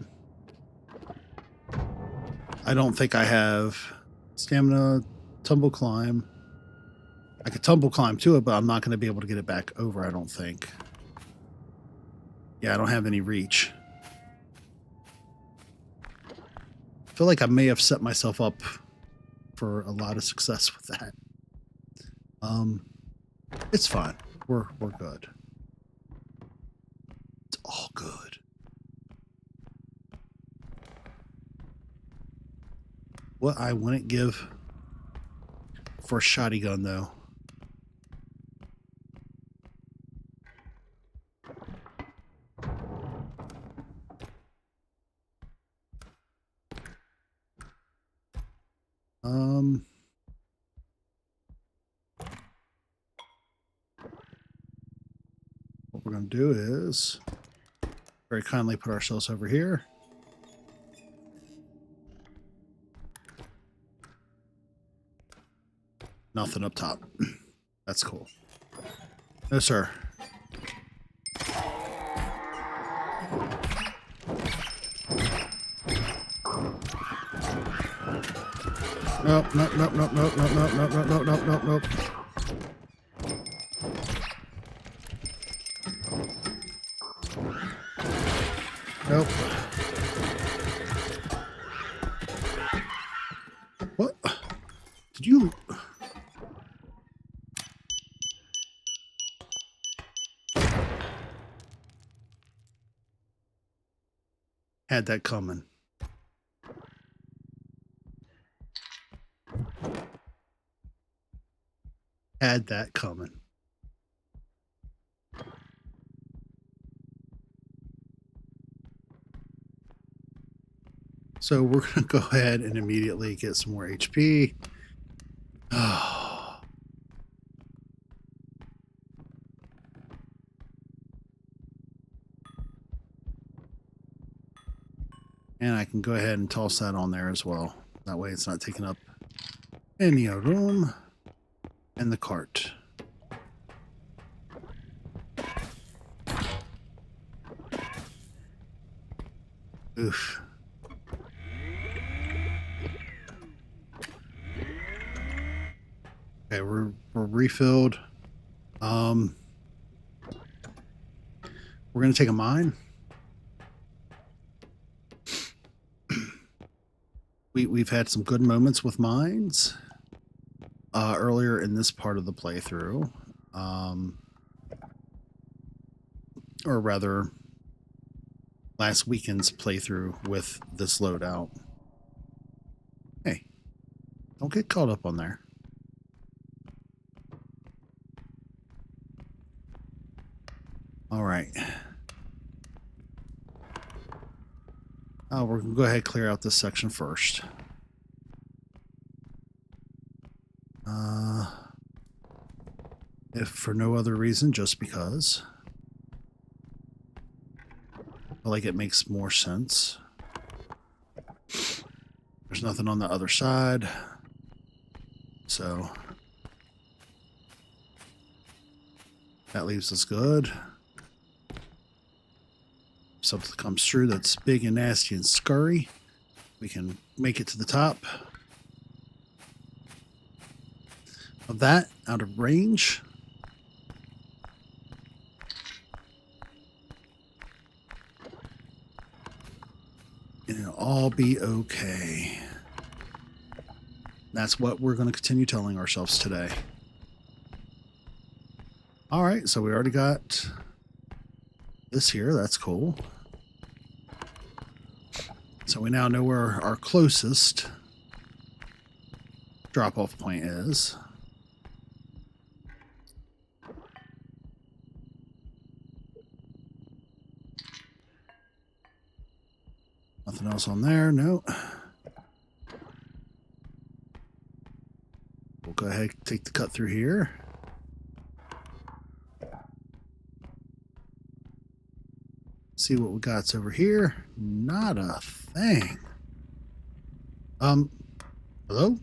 I don't think I have stamina, tumble climb. I could tumble climb to it, but I'm not going to be able to get it back over, I don't think. Yeah, I don't have any reach. I feel like I may have set myself up for a lot of success with that. It's fine. We're good. It's all good. What I wouldn't give for a shotgun though. What we're going to do is very kindly put ourselves over here. Nothing up top. That's cool. No, sir. Nope. Nope. What? Did you... Had that coming. Had that coming. So we're going to go ahead and immediately get some more HP. Oh. And I can go ahead and toss that on there as well. That way it's not taking up any room in the cart. Oof. Okay, we're refilled. We're gonna take a mine. We've had some good moments with mines earlier in this part of the playthrough, or rather, last weekend's playthrough with this loadout. Hey, don't get caught up on there. All right. We're gonna go ahead and clear out this section first. If for no other reason, just because. I feel like it makes more sense. There's nothing on the other side. So that leaves us good. If something comes through that's big and nasty and scurry, we can make it to the top of that, out of range. And it'll all be okay. That's what we're going to continue telling ourselves today. All right, so we already got this here. That's cool. So we now know where our closest drop-off point is. Nothing else on there? No. We'll go ahead and take the cut through here. See what we got over here. Not a thing. Hello?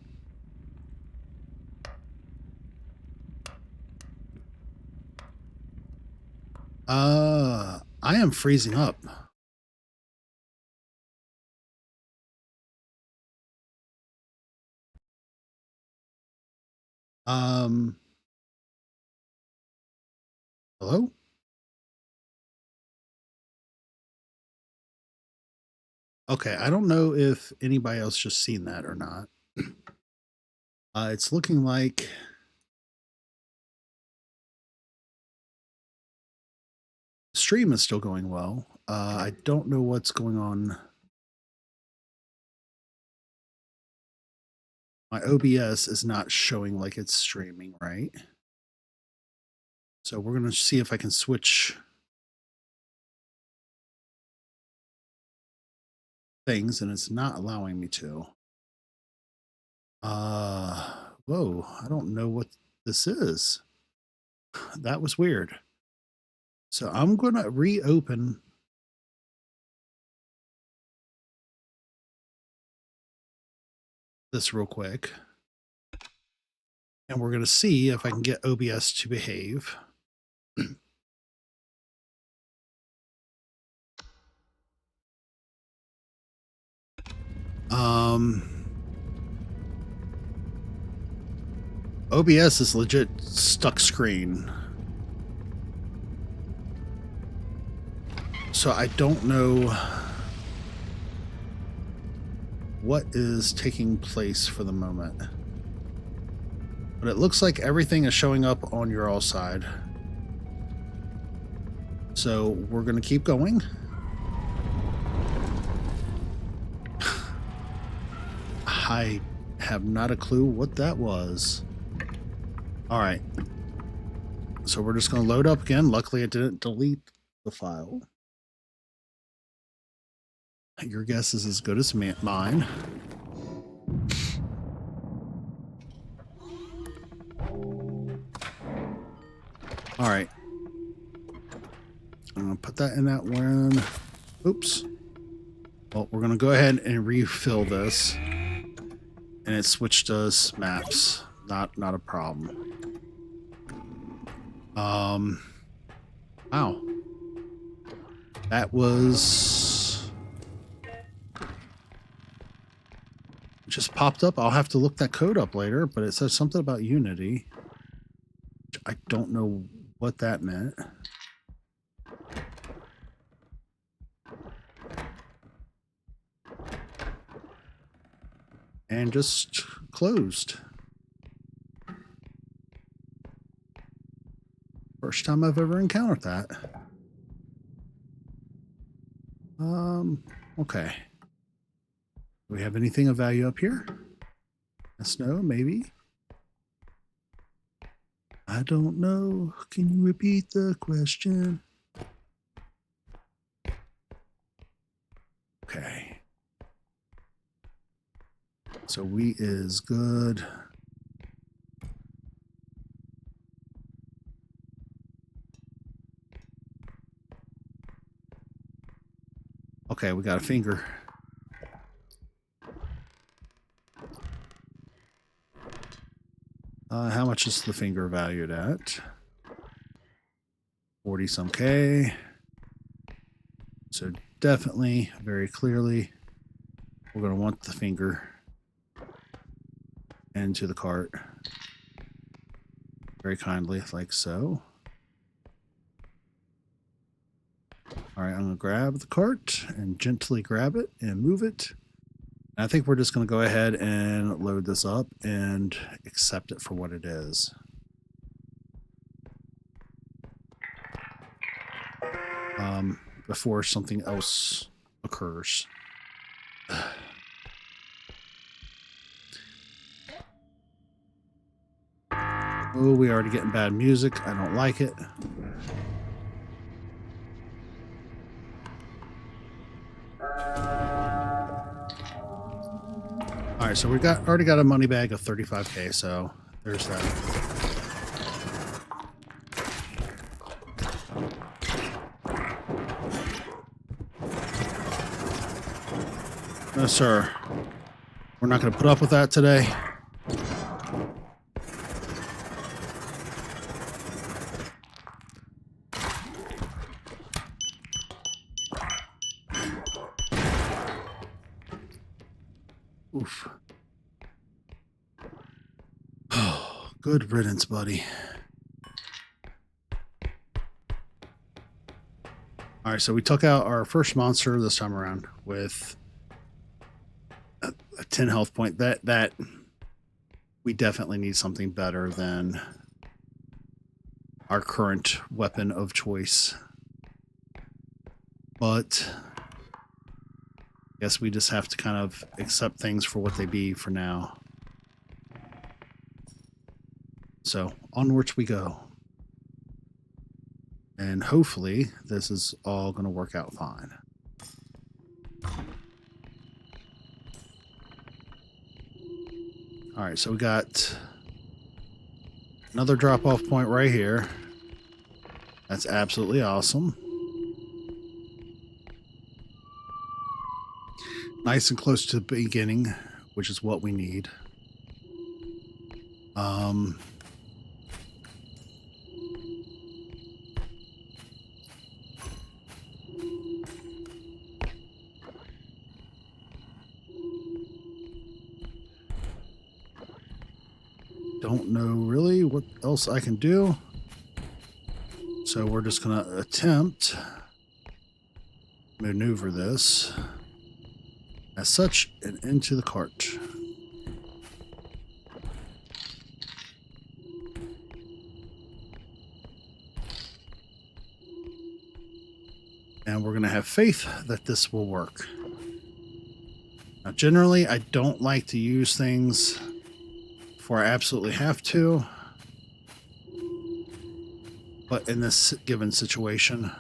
I am freezing up. Hello? Okay, I don't know if anybody else just seen that or not. It's looking like the stream is still going well. I don't know what's going on. My OBS is not showing like it's streaming, right? So we're going to see if I can switch things, and it's not allowing me to. Whoa, I don't know what this is. That was weird. So I'm going to reopen this real quick. And we're going to see if I can get OBS to behave. OBS is legit stuck screen. So I don't know what is taking place for the moment. But it looks like everything is showing up on your all side. So we're going to keep going. I have not a clue what that was. All right. So we're just going to load up again. Luckily, it didn't delete the file. Your guess is as good as mine. All right. I'm going to put that in that one. Oops. Well, we're going to go ahead and refill this. And it switched us maps. Not a problem. Wow. That was It just popped up. I'll have to look that code up later, but it says something about Unity. I don't know what that meant. And just closed. First time I've ever encountered that. Okay. Do we have anything of value up here? Yes, no, maybe. I don't know. Can you repeat the question? Okay. So wheat is good. Okay, we got a finger. How much is the finger valued at? 40 some K. So definitely, very clearly, we're going to want the finger into the cart. Very kindly, like so. All right, I'm going to grab the cart and gently grab it and move it. And I think we're just going to go ahead and load this up and accept it for what it is. Before something else occurs. Oh, we already getting bad music. I don't like it. All right, so we already got a money bag of 35K, so there's that. No, sir. We're not going to put up with that today. Oof. Oh, good riddance, buddy. All right, so we took out our first monster this time around with a 10 health point. That we definitely need something better than our current weapon of choice. But I guess we just have to kind of accept things for what they be for now. So onwards we go. And hopefully this is all going to work out fine. All right, so we got another drop-off point right here. That's absolutely awesome. Nice and close to the beginning, which is what we need. Don't know really what else I can do. So we're just going to attempt maneuver this as such and into the cart. And we're going to have faith that this will work. Now, generally, I don't like to use things before I absolutely have to. But in this given situation,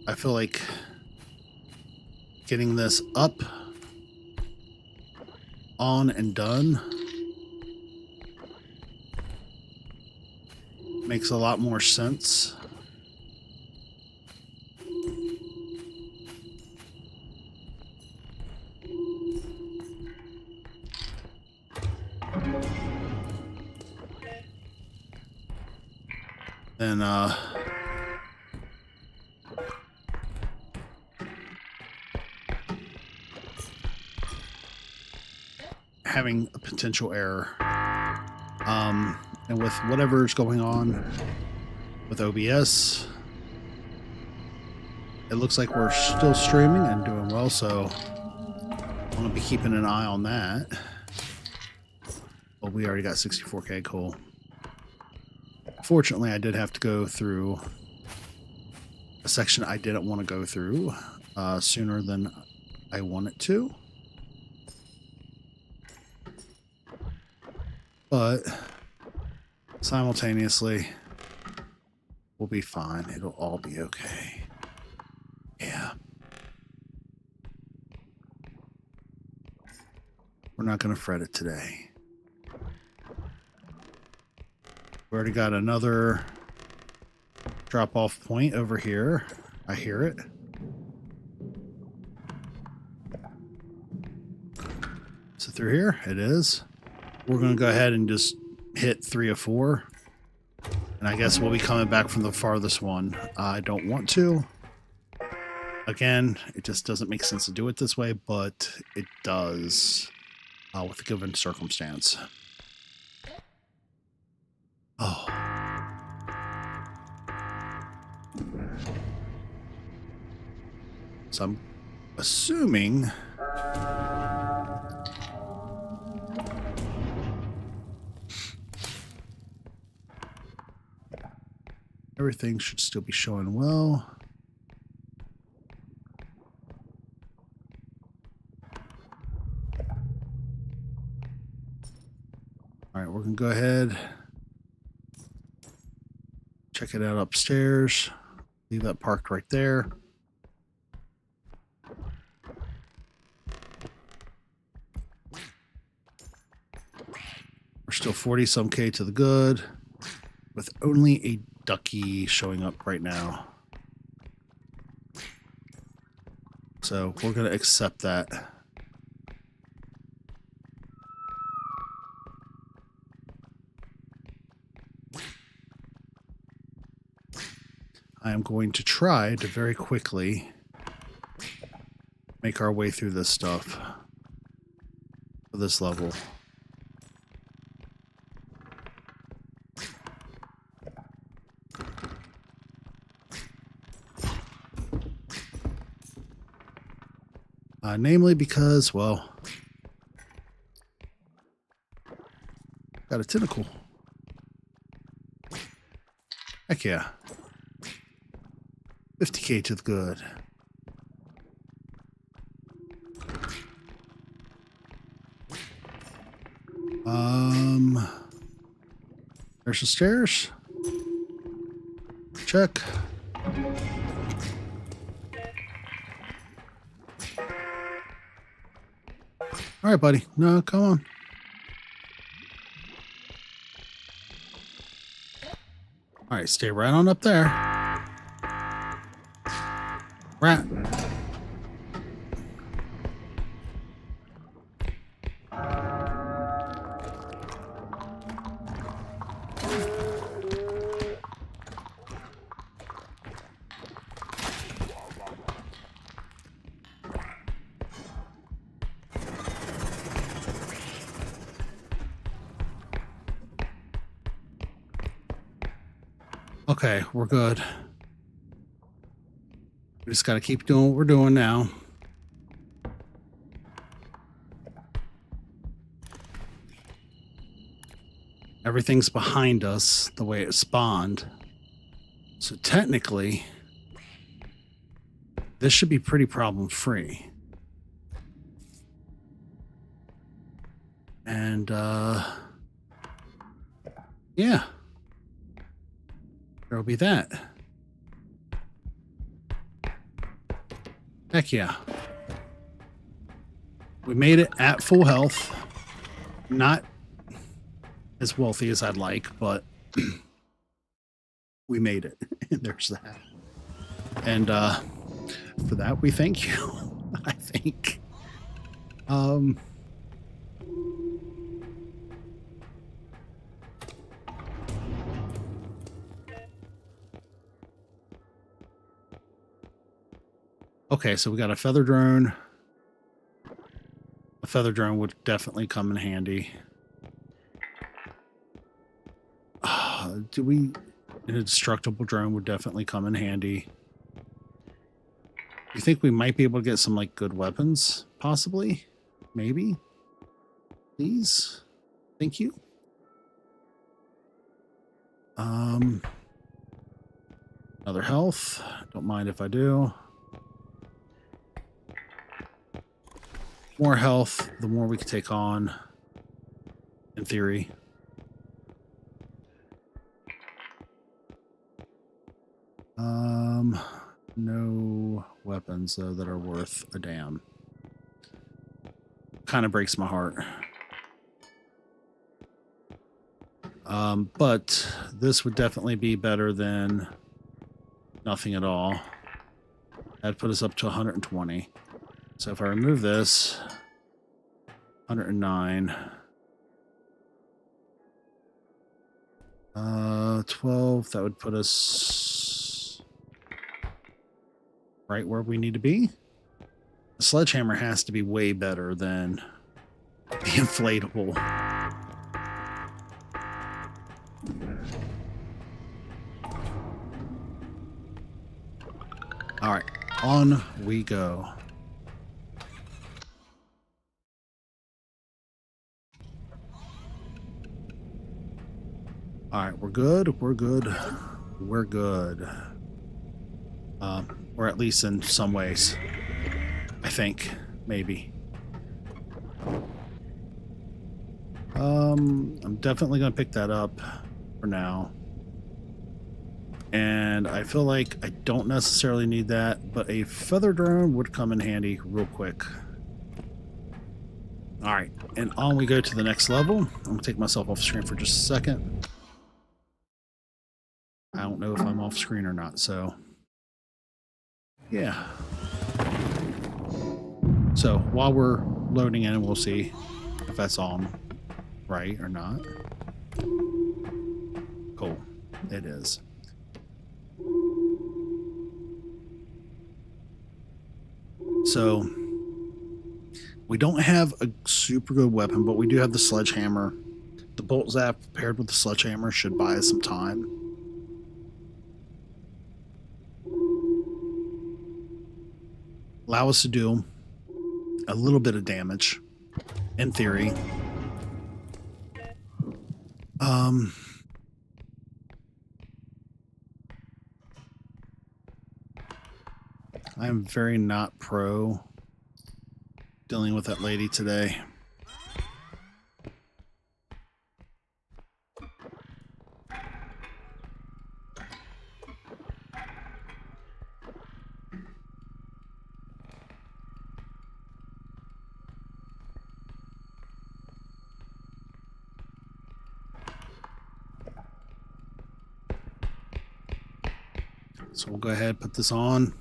I feel like getting this up, on, and done makes a lot more sense. Then having a potential error. And with whatever's going on with OBS, it looks like we're still streaming and doing well, so I'm going to be keeping an eye on that. Well, we already got 64K, cool. Fortunately, I did have to go through a section I didn't want to go through sooner than I wanted to. But simultaneously, we'll be fine. It'll all be okay. Yeah. We're not going to fret it today. We already got another drop-off point over here. I hear it. Is it through here? It is. We're going to go ahead and just hit 3 of 4. And I guess we'll be coming back from the farthest one. I don't want to. Again, it just doesn't make sense to do it this way, but it does with a given circumstance. Oh. So I'm assuming everything should still be showing well. All right, we're going to go ahead, check it out upstairs, leave that parked right there. We're still 40-some K to the good, with only a ducky showing up right now. So we're going to accept that. I am going to try to very quickly make our way through this stuff for this level. Namely because, well, got a tentacle. Heck yeah. 50K to the good. There's the stairs. Check. All right, buddy. No, come on. All right, stay right on up there. Rat. Okay, we're good. We just got to keep doing what we're doing now. Everything's behind us the way it spawned. So technically, this should be pretty problem-free. And, yeah. There'll be that. Heck yeah. We made it at full health. Not as wealthy as I'd like, but we made it. There's that. And for that, we thank you, I think. Okay, so we got a feather drone, a feather drone would definitely come in handy. An indestructible drone would definitely come in handy. You think we might be able to get some like good weapons? Possibly? Maybe? Please? Thank you. Another health. Don't mind if I do. More health, the more we can take on, in theory. No weapons though that are worth a damn. Kind of breaks my heart. But this would definitely be better than nothing at all. That'd put us up to 120. So if I remove this, 109. 12, that would put us right where we need to be. The sledgehammer has to be way better than the inflatable. All right, on we go. All right, we're good. We're good. We're good. Or at least in some ways. I think. Maybe. I'm definitely going to pick that up for now. And I feel like I don't necessarily need that, but a feather drone would come in handy real quick. All right, and on we go to the next level. I'm going to take myself off screen for just a second. I don't know if I'm off screen or not, so yeah. So while we're loading in, we'll see if that's on right or not. Cool, it is. So we don't have a super good weapon, but we do have the sledgehammer. The bolt zap paired with the sledgehammer should buy us some time. Allow us to do a little bit of damage, in theory. I'm very not pro dealing with that lady today. So we'll go ahead and put this on.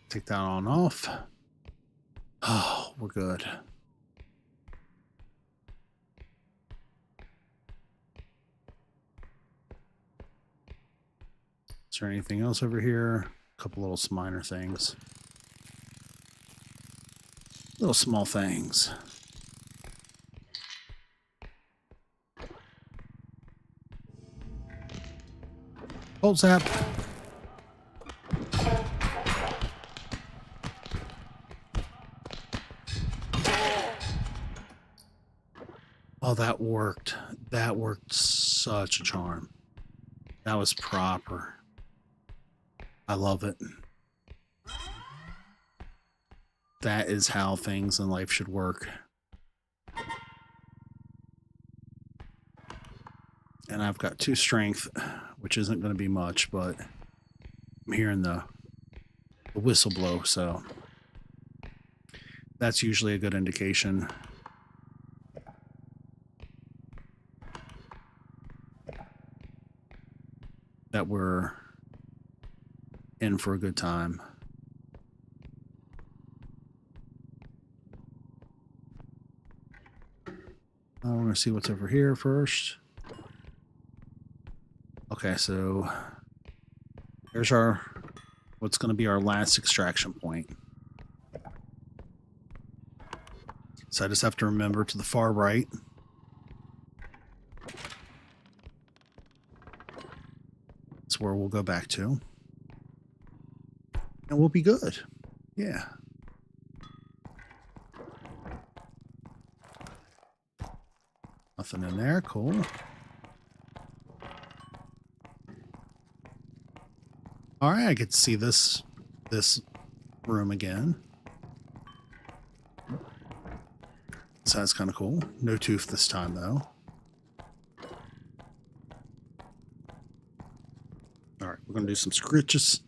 Take that on off. Oh, we're good. Is there anything else over here? A couple little minor things. Little small things. Bolt zap. Oh, that worked. That worked such a charm. That was proper. I love it. That is how things in life should work. And I've got 2 strength, which isn't going to be much, but I'm hearing the whistle blow, so that's usually a good indication. That we're in for a good time. We're going to see what's over here first. Okay, so here's our what's going to be our last extraction point. So I just have to remember to the far right. That's where we'll go back to. And we'll be good. Yeah. Nothing in there. Cool. All right, I get to see this room again. So that's kind of cool. No tooth this time, though. All right, we're going to do some scritches.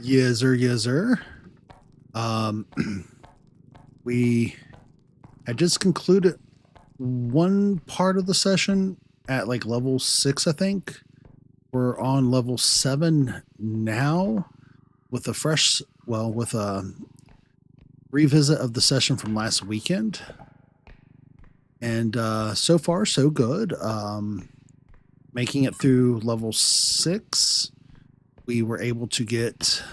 Yes, sir. Yes, sir. We had just concluded one part of the session at like level 6, I think. We're on level 7 now with a fresh, well, with a revisit of the session from last weekend. And so far, so good. Making it through level 6, we were able to get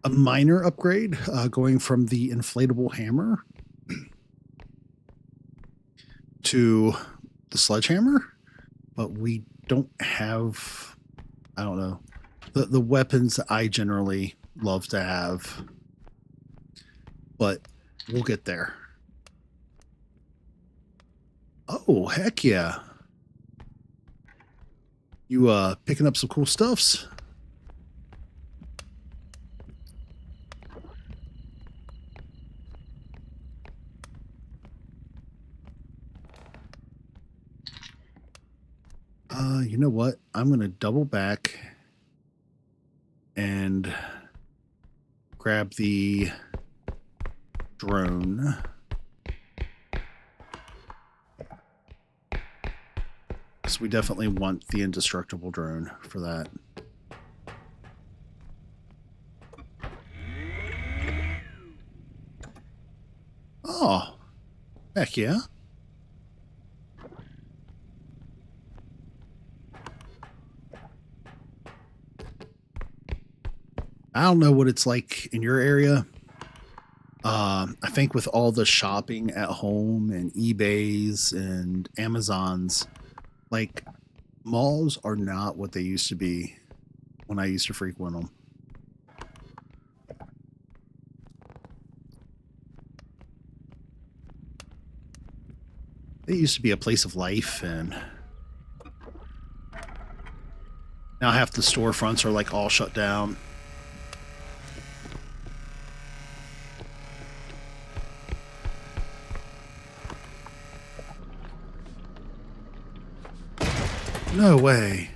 a minor upgrade, going from the inflatable hammer to the sledgehammer, but we don't have, I don't know, the weapons I generally love to have, but we'll get there. Oh, heck yeah. You picking up some cool stuffs? You know what? I'm going to double back and grab the drone. Because we definitely want the indestructible drone for that. Oh, heck yeah. I don't know what it's like in your area. I think with all the shopping at home and eBays and Amazons, like malls are not what they used to be when I used to frequent them. They used to be a place of life, and now half the storefronts are like all shut down. No way.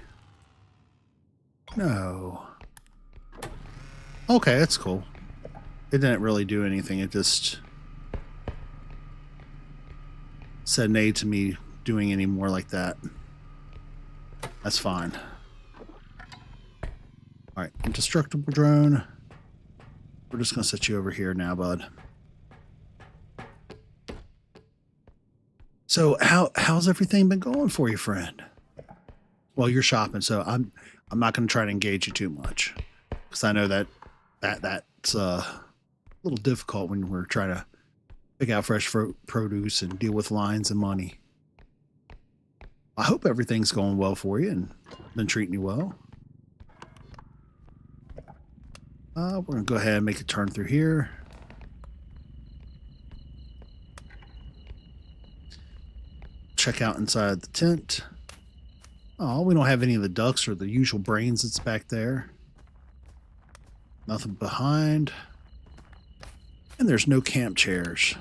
No. Okay, that's cool. It didn't really do anything. It just said nay to me doing any more like that. That's fine. All right, indestructible drone. We're just going to set you over here now, bud. So how's everything been going for you, friend? Well, you're shopping, so I'm not going to try to engage you too much, because I know that's a little difficult when we're trying to pick out fresh produce and deal with lines and money. I hope everything's going well for you and been treating you well. We're going to go ahead and make a turn through here. Check out inside the tent. Oh, we don't have any of the ducks or the usual brains that's back there. Nothing behind. And there's no camp chairs.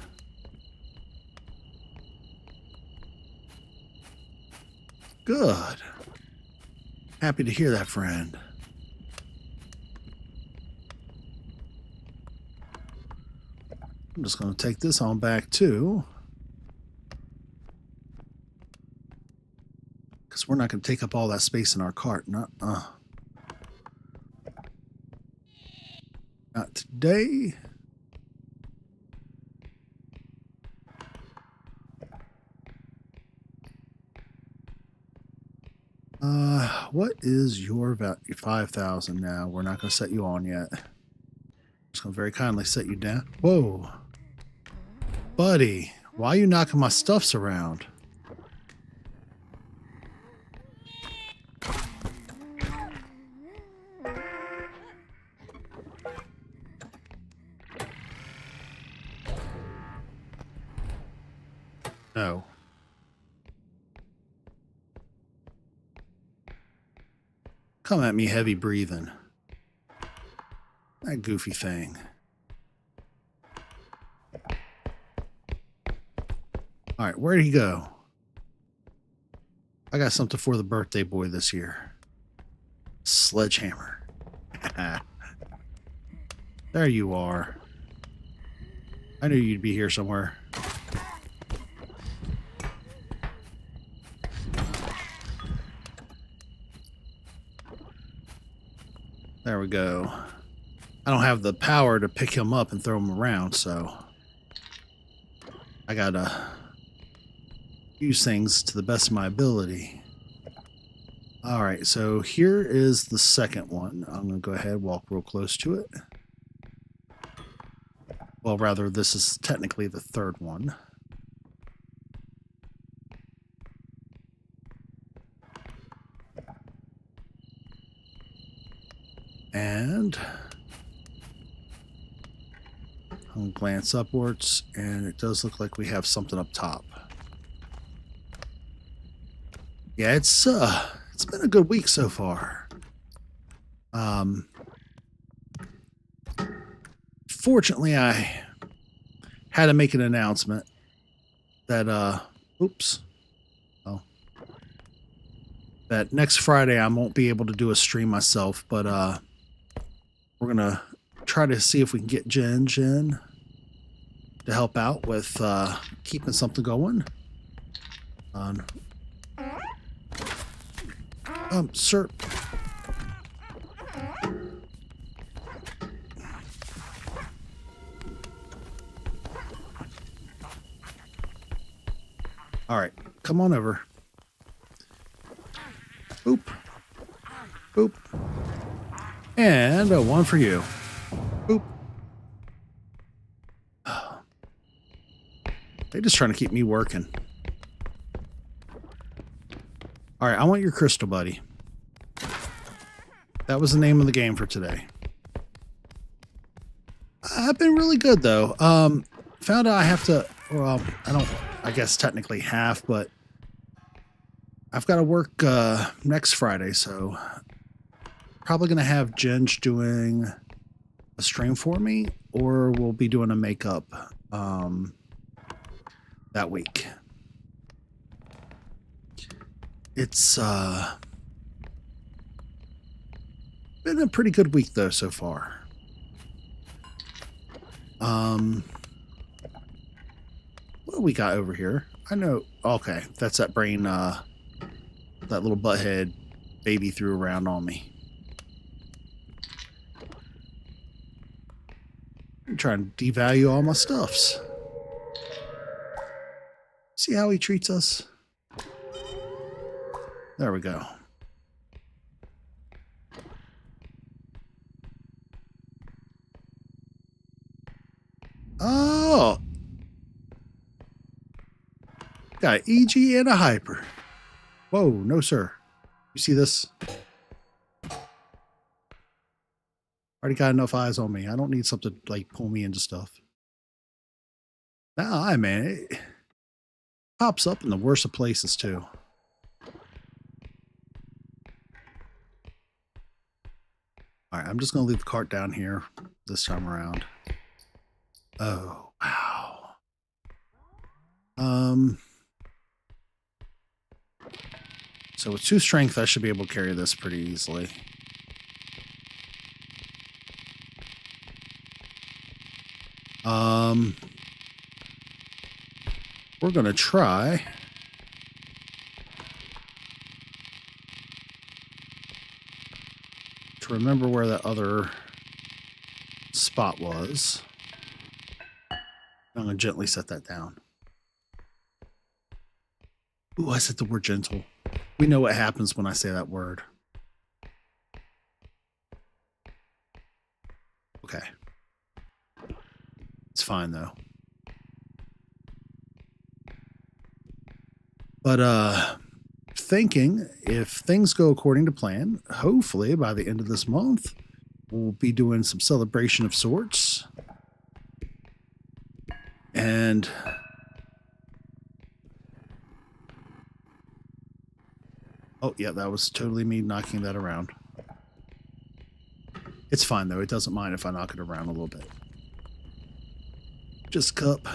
Good. Happy to hear that, friend. I'm just going to take this on back too. Because we're not going to take up all that space in our cart. Not today. What is your value? 5,000 now. We're not going to set you on yet. Just going to very kindly set you down. Whoa. Buddy, why are you knocking my stuffs around? No. Come at me heavy breathing. That goofy thing. All right, where'd he go? I got something for the birthday boy this year. Sledgehammer. There you are. I knew you'd be here somewhere. There we go. I don't have the power to pick him up and throw him around, so I gotta use things to the best of my ability. All right, so here is the second one. I'm gonna go ahead and walk real close to it. Well, rather, this is technically the third one. And I'll glance upwards, and it does look like we have something up top. Yeah, it's been a good week so far. Fortunately, I had to make an announcement that that next Friday I won't be able to do a stream myself, but we're gonna try to see if we can get Ginge in to help out with keeping something going. Sir. All right, come on over. Boop. Boop. And a one for you. Boop. They're just trying to keep me working. All right, I want your crystal, buddy. That was the name of the game for today. I've been really good, though. Found out I have to, well, I guess technically half, but I've got to work next Friday, so probably going to have Ginge doing a stream for me, or we'll be doing a makeup that week. It's been a pretty good week, though, so far. What do we got over here? I know. Okay, that's that brain, that little butthead baby threw around on me. I'm trying to devalue all my stuffs. See how he treats us? There we go. Oh! Got an EG and a hyper. Whoa, no sir. You see this? Already got enough eyes on me. I don't need something to like pull me into stuff. Nah, man, it pops up in the worst of places too. All right, I'm just gonna leave the cart down here this time around. Oh, wow. So with 2 strength, I should be able to carry this pretty easily. We're gonna try. To remember where that other spot was. I'm gonna gently set that down. Ooh, I said the word gentle. We know what happens when I say that word. Okay. It's fine though. But thinking if things go according to plan, hopefully by the end of this month, we'll be doing some celebration of sorts. And oh yeah, that was totally me knocking that around. It's fine though. It doesn't mind if I knock it around a little bit. Just a cup.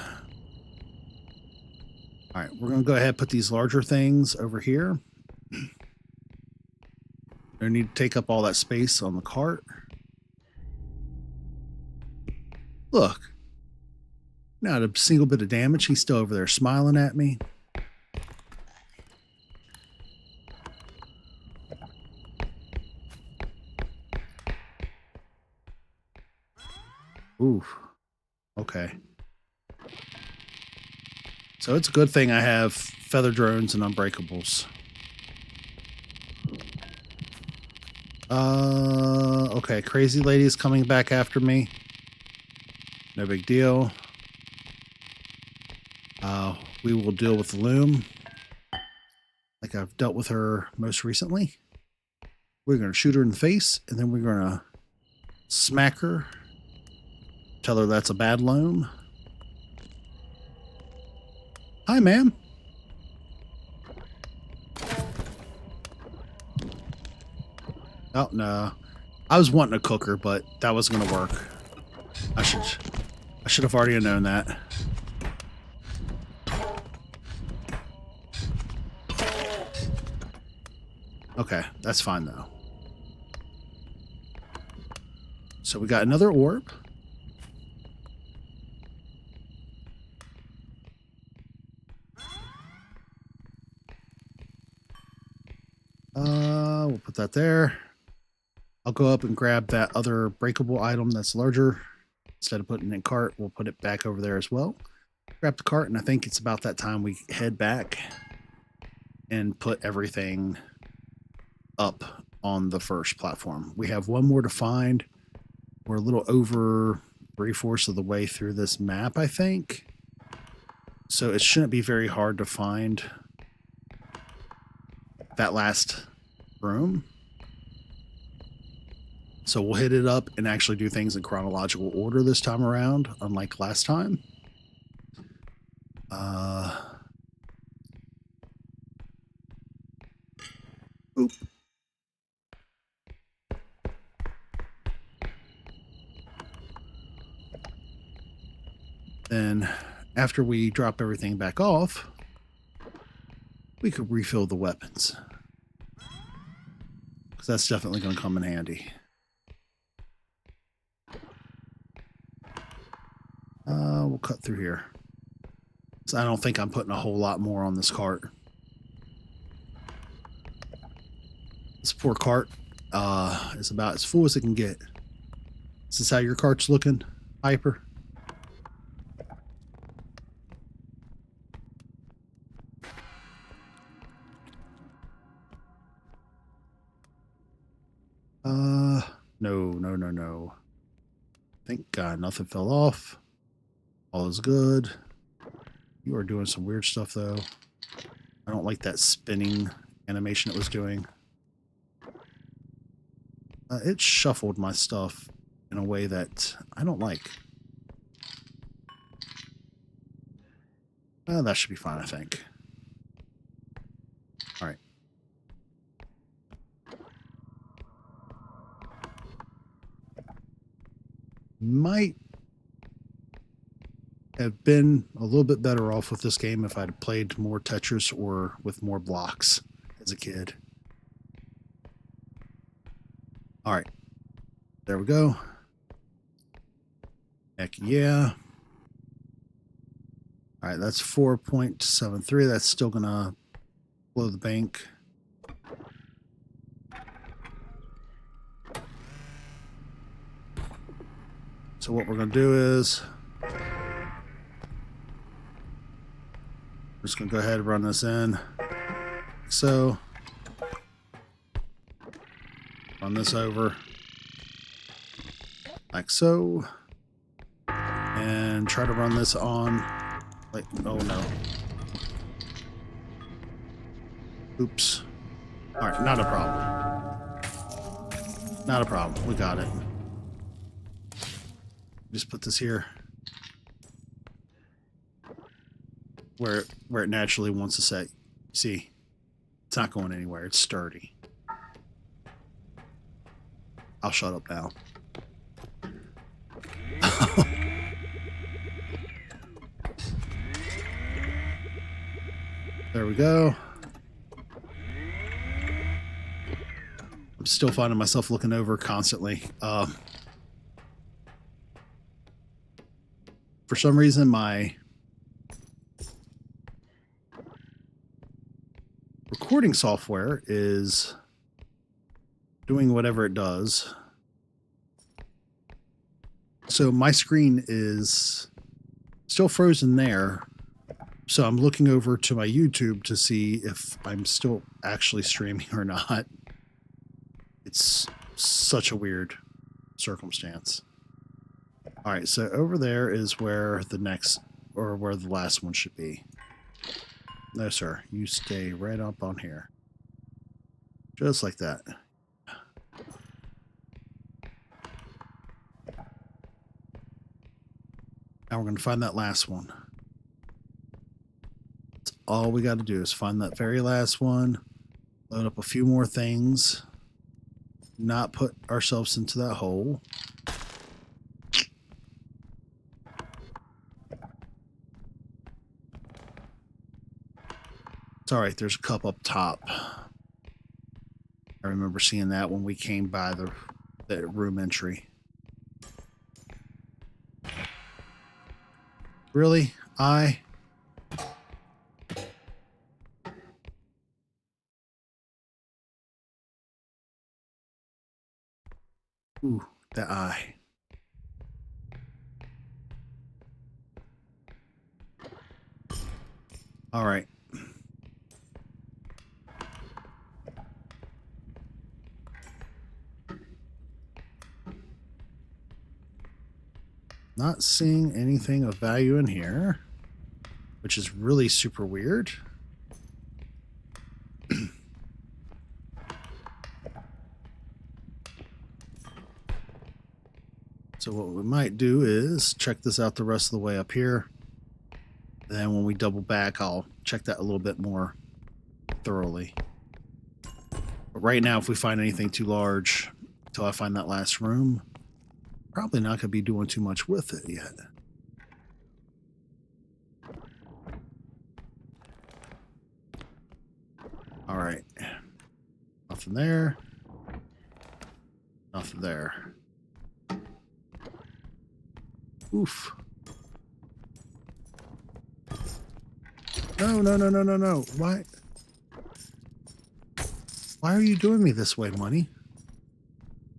All right, we're going to go ahead and put these larger things over here. They need to take up all that space on the cart. Look. Not a single bit of damage. He's still over there smiling at me. Ooh. Okay. So it's a good thing I have feather drones and unbreakables. Okay, crazy lady is coming back after me. No big deal. We will deal with the loom. Like I've dealt with her most recently. We're going to shoot her in the face, and then we're going to smack her. Tell her that's a bad loom. Hi, ma'am. Oh, no. I was wanting to cook her, but that wasn't going to work. I should have already known that. Okay, that's fine, though. So we got another orb. We'll put that there. I'll go up and grab that other breakable item that's larger. Instead of putting it in cart, we'll put it back over there as well. Grab the cart, and I think it's about that time we head back and put everything up on the first platform. We have one more to find. We're a little over 3/4 of the way through this map, I think. So it shouldn't be very hard to find that last room. So we'll hit it up and actually do things in chronological order this time around, unlike last time. Oop. Then after we drop everything back off, we could refill the weapons. Because that's definitely going to come in handy. We'll cut through here. So I don't think I'm putting a whole lot more on this cart. This poor cart is about as full as it can get. Is this how your cart's looking, Hyper? No. Thank God nothing fell off. All is good. You are doing some weird stuff, though. I don't like that spinning animation it was doing. It shuffled my stuff in a way that I don't like. That should be fine, I think. All right. Might have been a little bit better off with this game if I'd played more Tetris or with more blocks as a kid. All right. There we go. Heck yeah. All right, that's 4.73. That's still going to blow the bank. So what we're going to do is we're just going to go ahead and run this in. So Run this over. Like so. And try to run this on. Like, oh no. Oops. Alright, not a problem. Not a problem. We got it. Just put this here. Where it naturally wants to set. See, it's not going anywhere. It's sturdy. I'll shut up now. There we go. I'm still finding myself looking over constantly. For some reason, my recording software is doing whatever it does. So my screen is still frozen there. So I'm looking over to my YouTube to see if I'm still actually streaming or not. It's such a weird circumstance. All right, so over there is where the next, or where the last one should be. No, sir. You stay right up on here. Just like that. Now we're going to find that last one. That's all we got to do is find that very last one. Load up a few more things. Not put ourselves into that hole. It's all right. There's a cup up top. I remember seeing that when we came by the room entry. Really? Ooh, the eye. All right. Not seeing anything of value in here, which is really super weird. So what we might do is check this out the rest of the way up here. Then when we double back, I'll check that a little bit more thoroughly. But right now, if we find anything too large until I find that last room, probably not going to be doing too much with it yet. All right. Nothing there. Nothing there. Oof. No, no, no, no, no, no. Why? Why are you doing me this way, money?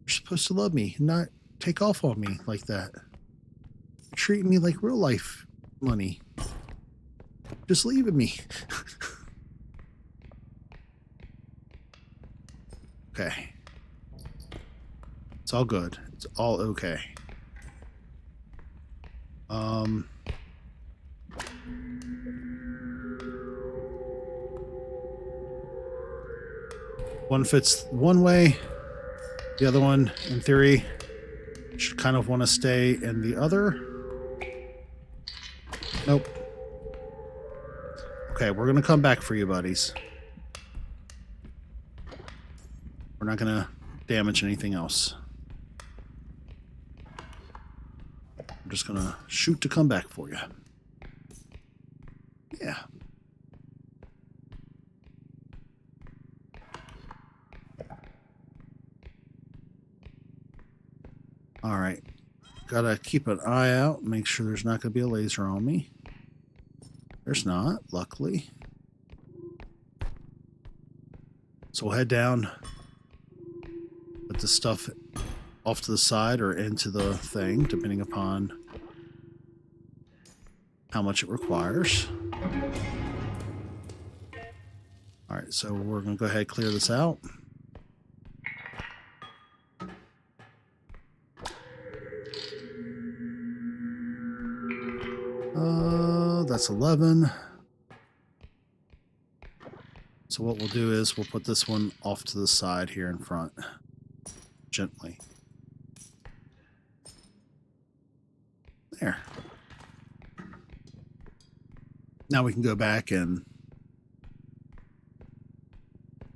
You're supposed to love me, not take off on me like that. You're treating me like real life money. Just leaving me. Okay. It's all good. It's all okay. One fits one way. The other one, in theory, should kind of want to stay in the other. Nope. Okay, we're going to come back for you, buddies. We're not going to damage anything else. I'm just going to shoot to come back for you. Yeah. All right. Gotta keep an eye out, make sure there's not going to be a laser on me. There's not, luckily. So we'll head down, put the stuff off to the side or into the thing, depending upon how much it requires. All right, so we're going to go ahead and clear this out. That's 11. So what we'll do is we'll put this one off to the side here in front. Gently. There. Now we can go back and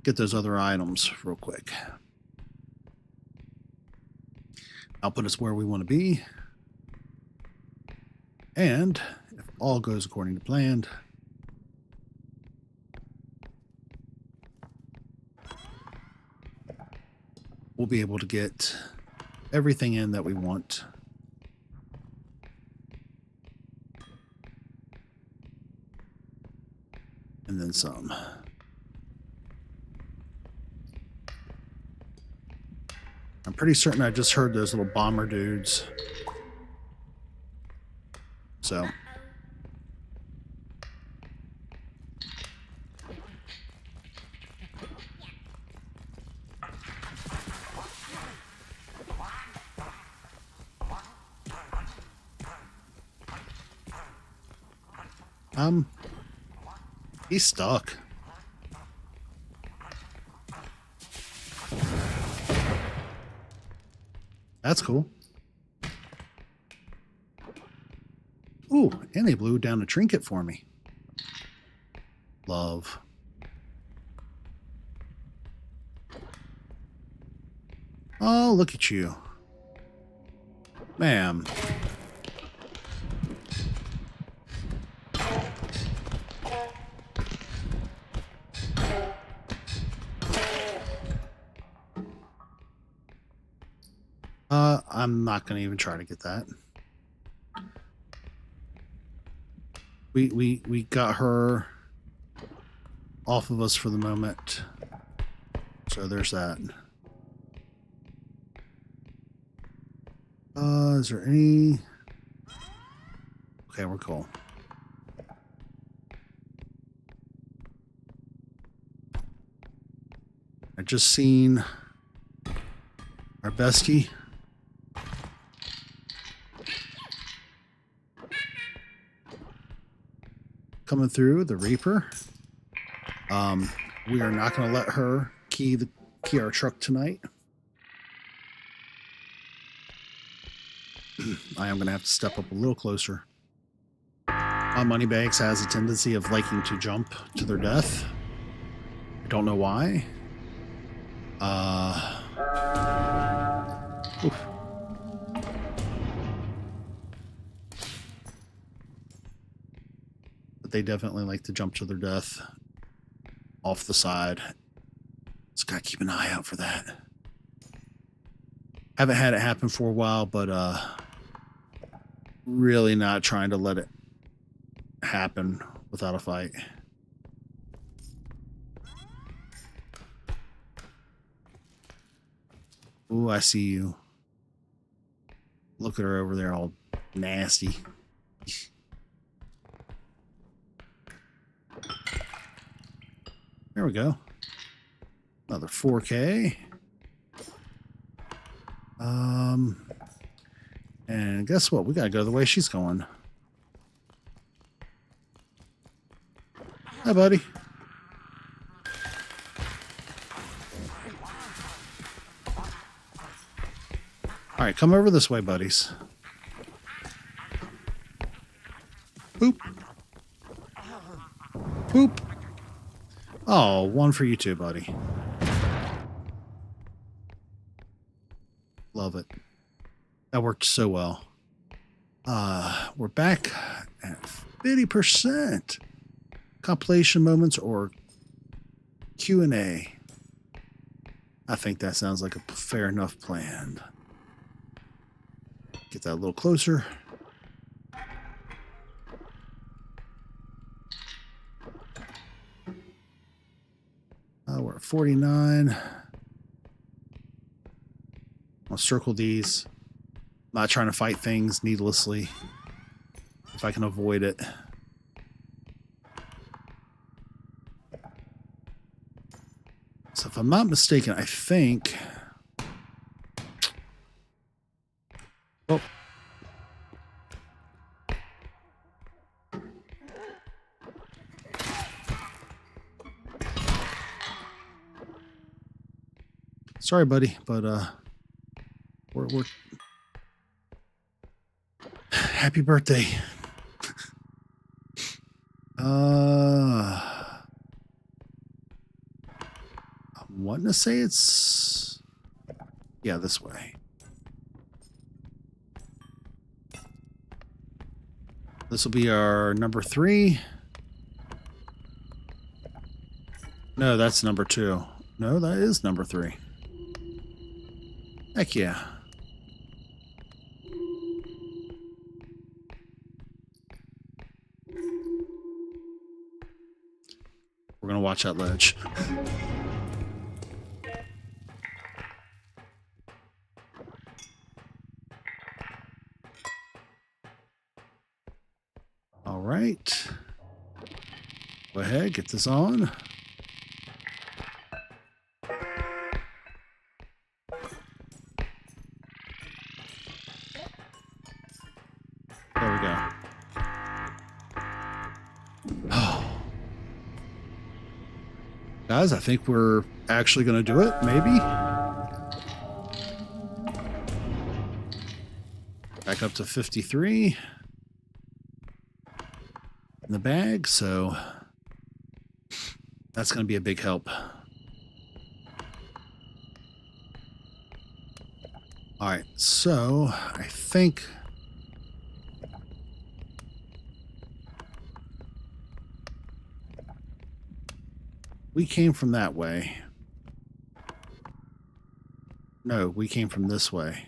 get those other items real quick. I'll put us where we want to be. And if all goes according to plan, we'll be able to get everything in that we want. And then some. I'm pretty certain I just heard those little bomber dudes. So. He's stuck. That's cool. Ooh, and they blew down a trinket for me. Love. Oh, look at you. Ma'am. I'm not going to even try to get that. We got her off of us for the moment. So there's that. Is there any... Okay, we're cool. I just seen our bestie. Coming through the Reaper. We are not going to let her key our truck tonight. I am going to have to step up a little closer. Moneybags has a tendency of liking to jump to their death. I don't know why. Oof. But they definitely like to jump to their death off the side. Just gotta keep an eye out for that. Haven't had it happen for a while, but really not trying to let it happen without a fight. Ooh, I see you. Look at her over there all nasty. There we go. Another 4K. And guess what? We gotta go the way she's going. Hi, buddy. All right, come over this way, buddies. Boop. Boop. Oh, one for you too, buddy. Love it. That worked so well. We're back at 50%. Compilation moments or Q&A. I think that sounds like a fair enough plan. Get that a little closer. We're at 49. I'll circle these. I'm not trying to fight things needlessly if I can avoid it. So if I'm not mistaken, I think... Oh. Sorry, buddy, but we're happy birthday. I'm wanting to say it's this way. This will be our number 3. No, that's number 2. No, that is number 3. Heck yeah. We're going to watch that ledge. All right. Go ahead, get this on. There we go. Oh. Guys, I think we're actually going to do it, maybe. Back up to 53 in the bag, so that's going to be a big help. All right, so I think we came from that way. No, we came from this way.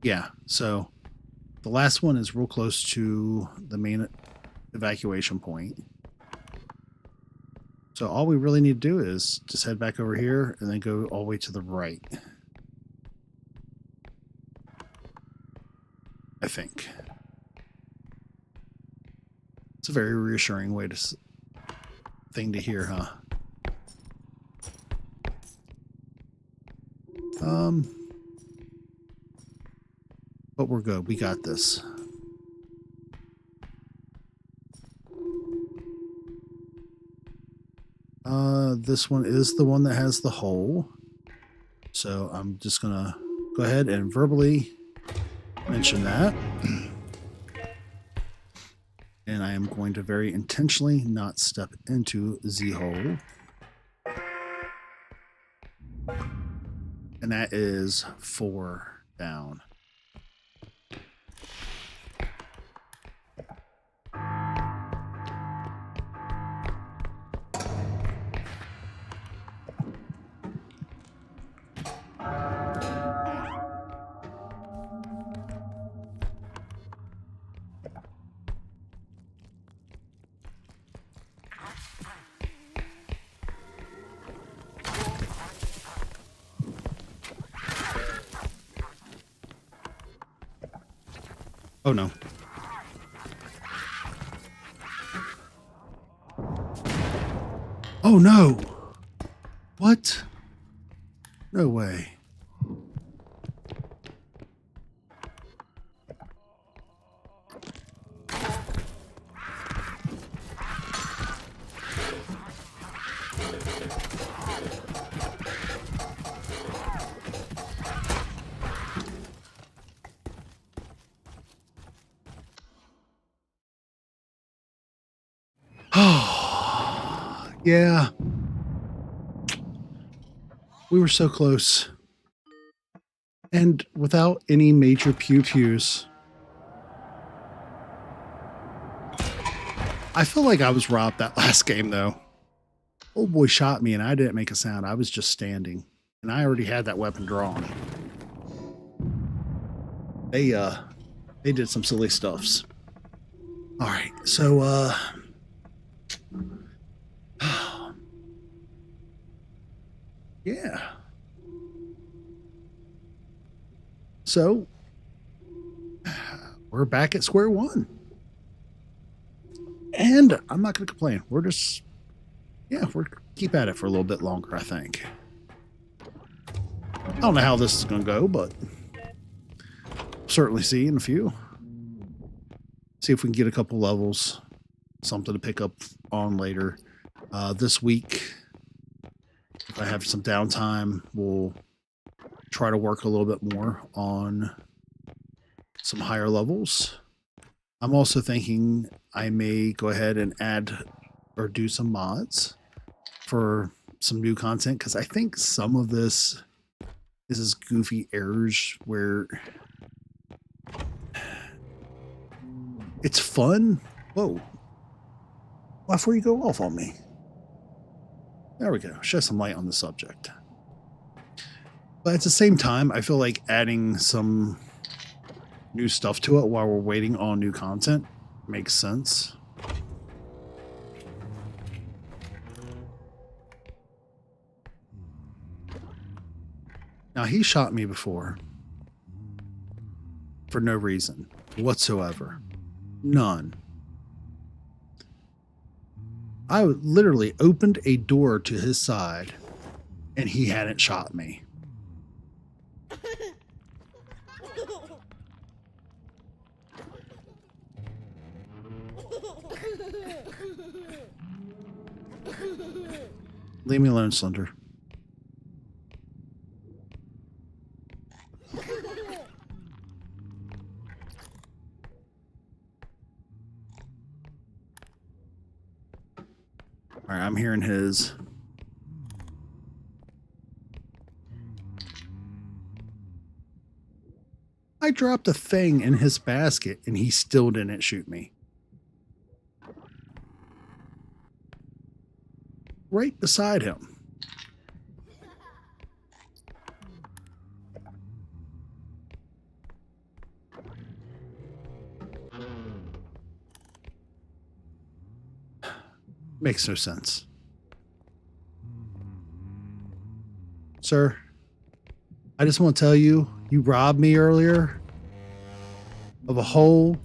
Yeah, so the last one is real close to the main evacuation point. So all we really need to do is just head back over here and then go all the way to the right. I think. It's a very reassuring thing to hear, huh? But we're good. We got this. This one is the one that has the hole. So I'm just gonna go ahead and verbally mention that. And I am going to very intentionally not step into the hole. And that is 4 down. Oh no. Oh no. What? No way. Oh, yeah. We were so close. And without any major pew-pews. I feel like I was robbed that last game, though. Old boy shot me and I didn't make a sound. I was just standing. And I already had that weapon drawn. They did some silly stuffs. All right, so, yeah. So, we're back at square one. And I'm not going to complain. We're just, we're keep at it for a little bit longer, I think. I don't know how this is going to go, but certainly see in a few. See if we can get a couple levels, something to pick up on later. This week, if I have some downtime, we'll try to work a little bit more on some higher levels. I'm also thinking I may go ahead and add or do some mods for some new content, because I think some of this is this goofy errors where it's fun. Whoa. Before you go off on me. There we go. Shed some light on the subject. But at the same time, I feel like adding some new stuff to it while we're waiting on new content makes sense. Now, he shot me before for no reason whatsoever. None. I literally opened a door to his side and he hadn't shot me. Leave me alone, Slender. All right, I'm hearing his. I dropped a thing in his basket and he still didn't shoot me. Right beside him. Makes no sense. Sir, I just want to tell you, you robbed me earlier of a whole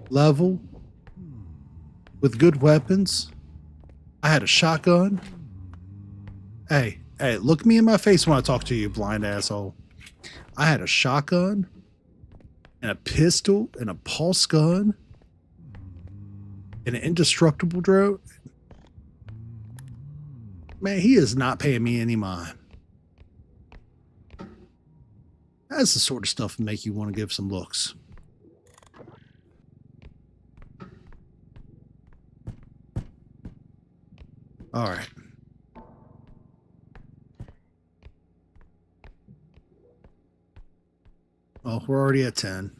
level with good weapons. I had a shotgun. Hey, look me in my face when I talk to you, blind asshole. I had a shotgun and a pistol and a pulse gun and an indestructible drone. Man, he is not paying me any mind. That's the sort of stuff that make you want to give some looks. All right. Well, we're already at 10.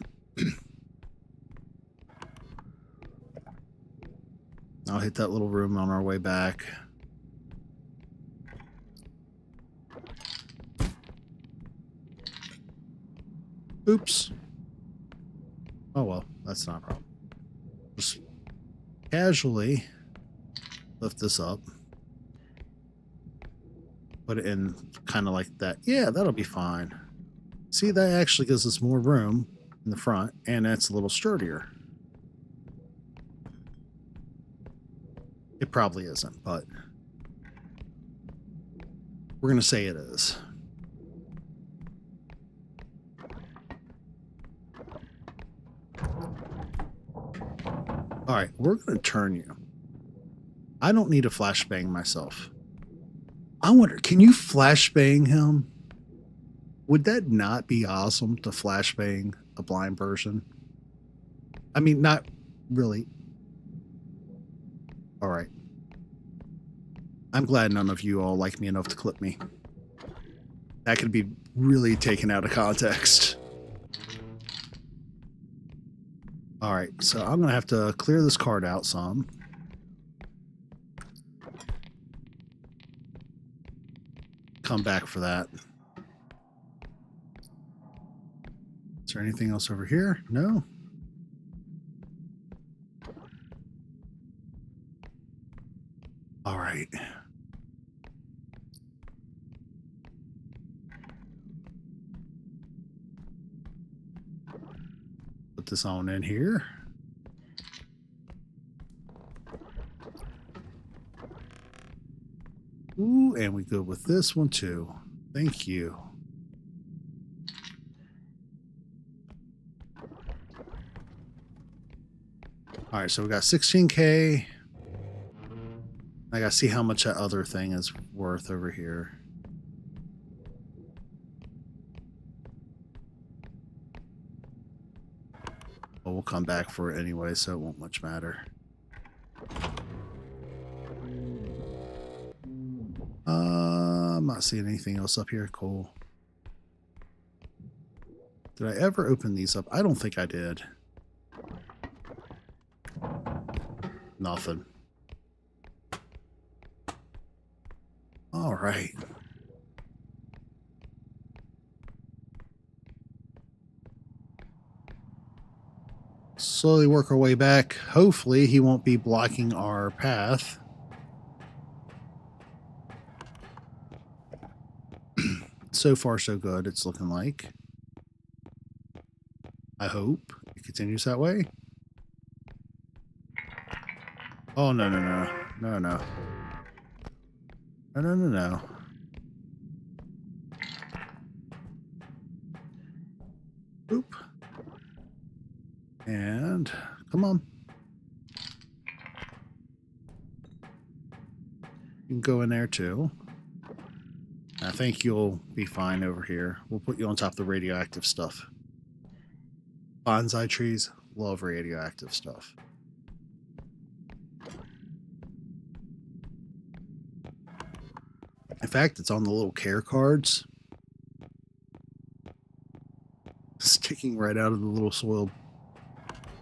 I'll hit that little room on our way back. Oops. Oh, well, that's not a problem. Just casually lift this up. Put it in kind of like that. Yeah, that'll be fine. See, that actually gives us more room in the front, and it's a little sturdier. It probably isn't, but we're going to say it is. All right, we're going to turn you. I don't need a flashbang myself. I wonder, can you flashbang him? Would that not be awesome to flashbang a blind person? I mean, not really. All right. I'm glad none of you all like me enough to clip me. That could be really taken out of context. All right, so I'm going to have to clear this card out some. Come back for that. Is there anything else over here? No. All right. Put this on in here. Ooh, and we go with this one too. Thank you. All right, so we got 16K. I gotta see how much that other thing is worth over here. Well, we'll come back for it anyway, so it won't much matter. I'm not seeing anything else up here. Cool. Did I ever open these up? I don't think I did. Nothing. All right. Slowly work our way back. Hopefully he won't be blocking our path. So far, so good, it's looking like. I hope it continues that way. Oh, no, no, no. No, no. No, no, no, no. Oop. And come on. You can go in there too. I think you'll be fine over here. We'll put you on top of the radioactive stuff. Bonsai trees love radioactive stuff. In fact, it's on the little care cards. Sticking right out of the little soil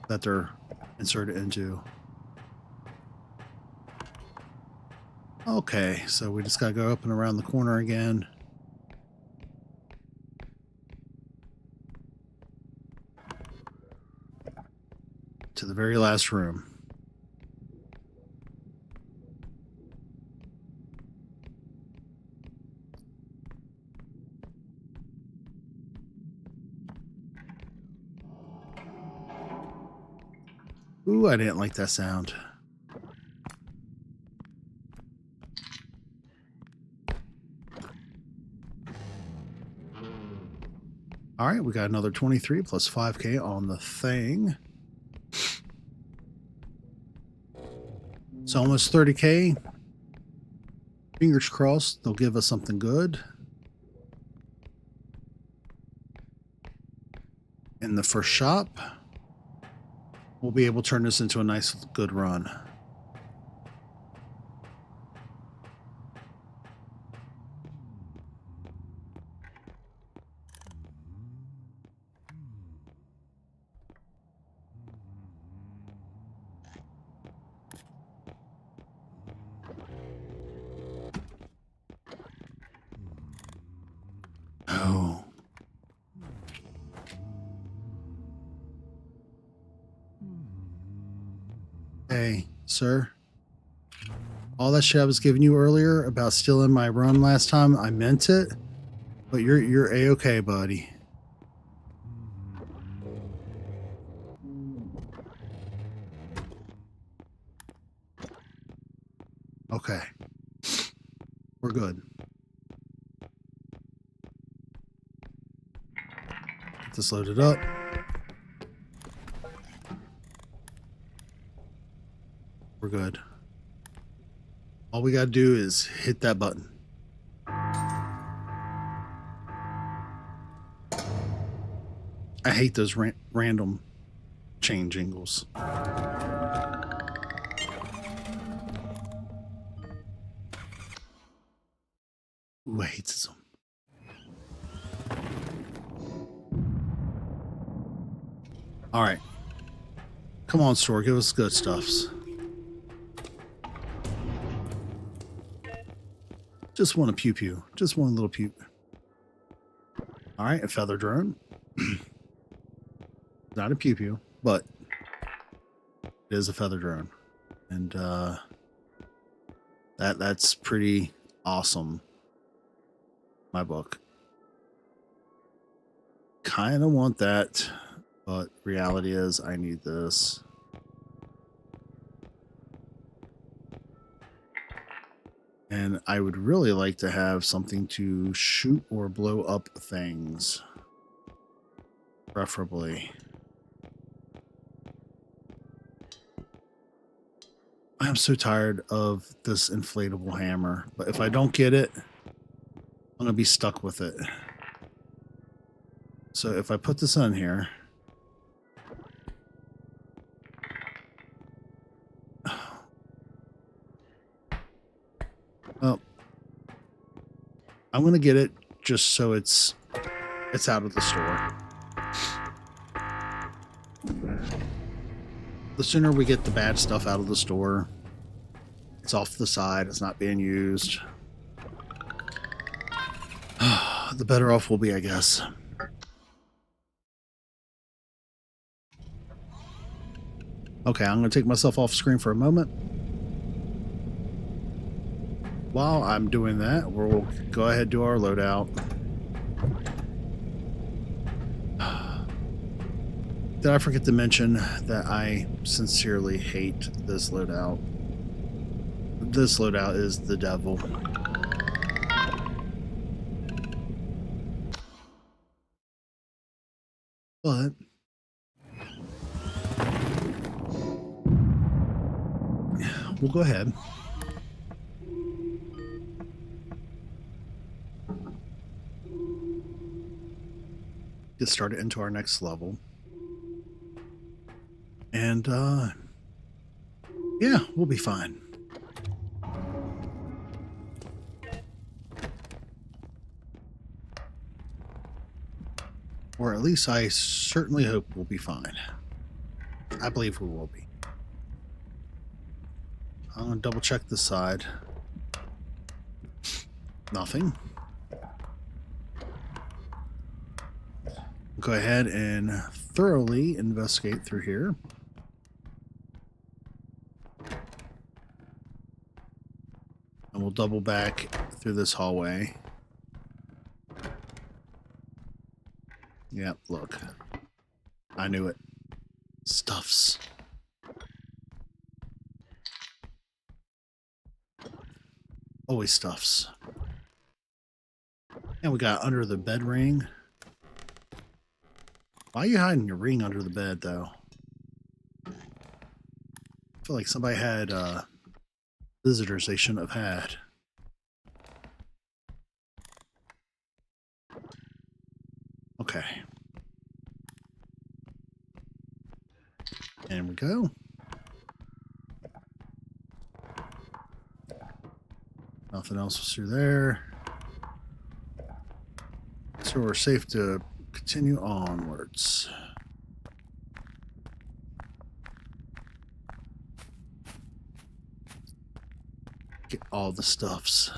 that they're inserted into. Okay, so we just gotta go up and around the corner again. To the very last room. Ooh, I didn't like that sound. All right, we got another 23 plus 5K on the thing. It's almost 30K. Fingers crossed they'll give us something good. In the first shop, we'll be able to turn this into a nice, good run. Oh. Hey, sir. All that shit I was giving you earlier about stealing my run last time, I meant it. But you're A-okay, buddy. Okay. We're good. Get this loaded up. We're good. All we gotta do is hit that button. I hate those random chain jingles. Ooh, I hate them. All right. Come on, store. Give us good stuffs. Just want a pew-pew. Just one little pew. All right, a feather drone. Not a pew-pew, but it is a feather drone. And that's pretty awesome. My book. Kind of want that, but reality is I need this. And I would really like to have something to shoot or blow up things. Preferably. I'm so tired of this inflatable hammer, but if I don't get it, I'm gonna be stuck with it. So if I put this on here, well, I'm gonna get it just so it's out of the store. The sooner we get the bad stuff out of the store, it's off the side, it's not being used, the better off we'll be, I guess. Okay, I'm going to take myself off screen for a moment. While I'm doing that, we'll go ahead and do our loadout. Did I forget to mention that I sincerely hate this loadout? This loadout is the devil. But we'll go ahead. Get started into our next level. And, yeah, we'll be fine. Or at least I certainly hope we'll be fine. I believe we will be. I'm going to double check this side. Nothing. Go ahead and thoroughly investigate through here. And we'll double back through this hallway. Yep, look. I knew it. Stuffs. Always stuffs. And we got under the bed ring. Why are you hiding your ring under the bed, though? I feel like somebody had visitors they shouldn't have had. Okay. And we go. Nothing else was through there. So we're safe to continue onwards. Get all the stuffs.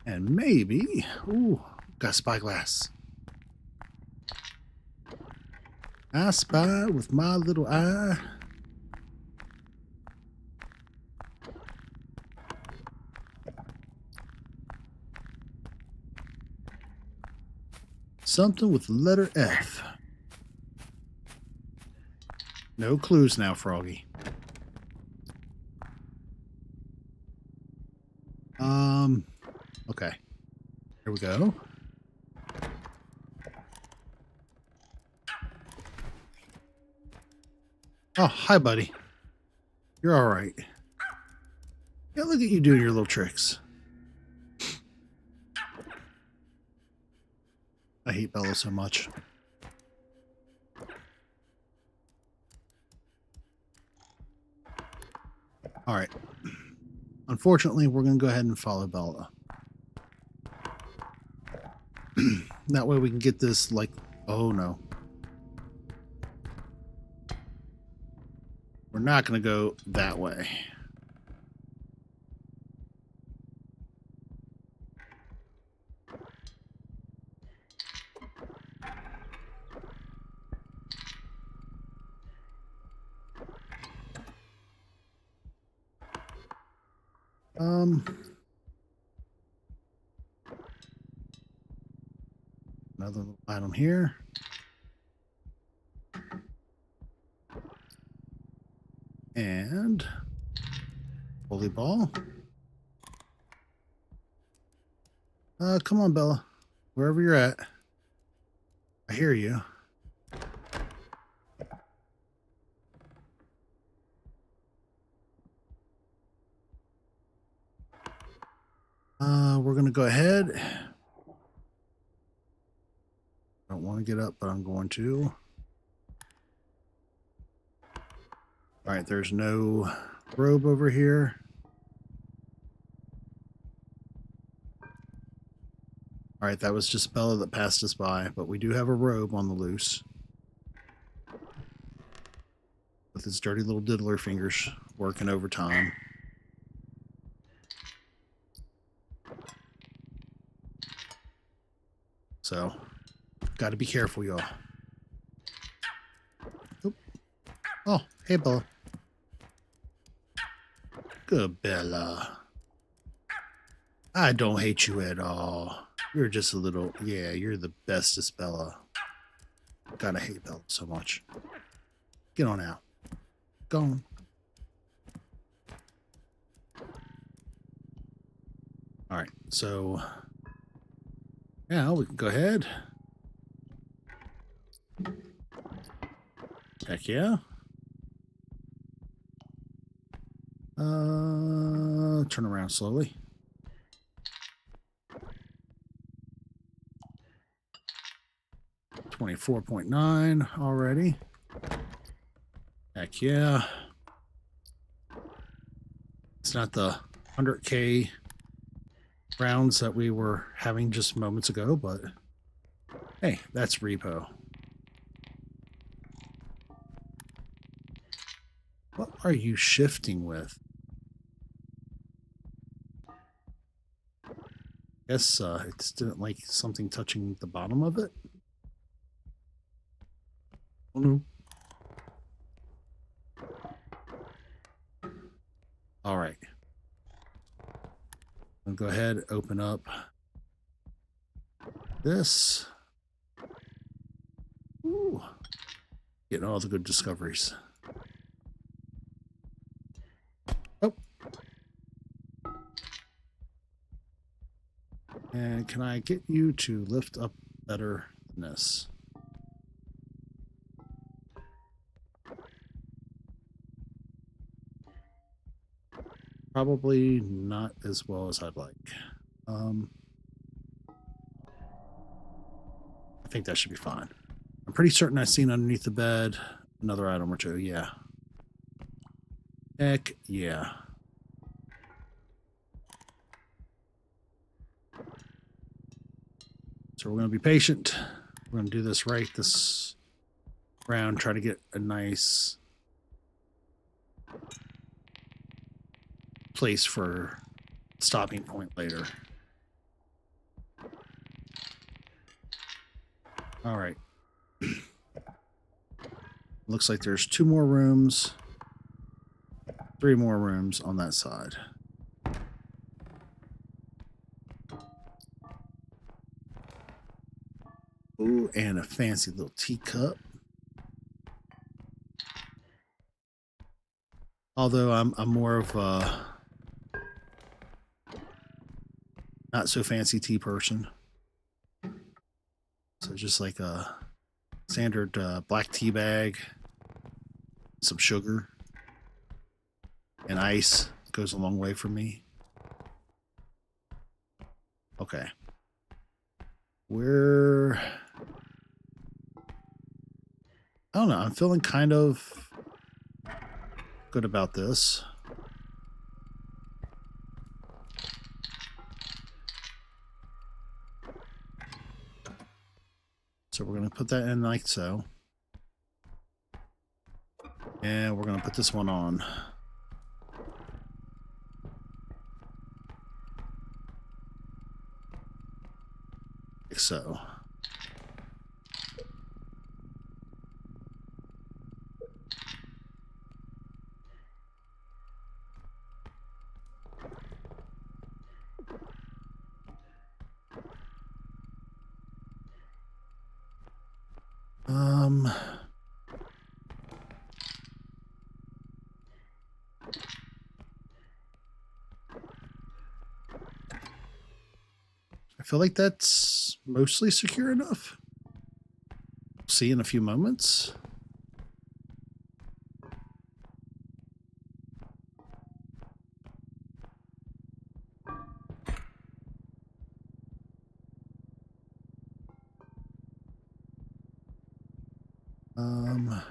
And maybe... Ooh, got spyglass. I spy with my little eye. Something with the letter F. No clues now, Froggy. Okay. Here we go. Oh, hi, buddy. You're all right. Yeah, look at you doing your little tricks. I hate Bella so much. All right. Unfortunately, we're going to go ahead and follow Bella. That way we can get this, like... Oh, no. We're not going to go that way. Another little item here. And holy ball. Come on, Bella. Wherever you're at. I hear you. going to go ahead. I don't want to get up, but I'm going to. All right, there's no robe over here. All right, that was just Bella that passed us by, but we do have a robe on the loose. With his dirty little diddler fingers working overtime. So, got to be careful, y'all. Oh, hey, Bella. Good, Bella. I don't hate you at all. You're just a little... Yeah, you're the bestest, Bella. Gotta hate Bella so much. Get on out. Go on. All right, so... Yeah, we can go ahead. Heck yeah. Turn around slowly. $24.9 already. Heck yeah. It's not the 100K rounds that we were having just moments ago, but hey, that's R.E.P.O. What are you shifting with? Guess it just didn't like something touching the bottom of it. Oh no. All right. I'll go ahead, open up this. Ooh. Getting all the good discoveries. Oh. And can I get you to lift up better than this? Probably not as well as I'd like. I think that should be fine. I'm pretty certain I've seen underneath the bed another item or two. Yeah. Heck yeah. So we're going to be patient. We're going to do this right this round. Try to get a nice place for stopping point later. All right. Looks like there's 2 more rooms, 3 more rooms on that side. Ooh, and a fancy little teacup. Although I'm more of a not so fancy tea person. So just like a standard black tea bag, some sugar, and ice goes a long way for me. Okay. I don't know. I'm feeling kind of good about this. So we're going to put that in like so. And we're going to put this one on. Like so. I feel like that's mostly secure enough. We'll see in a few moments. Um,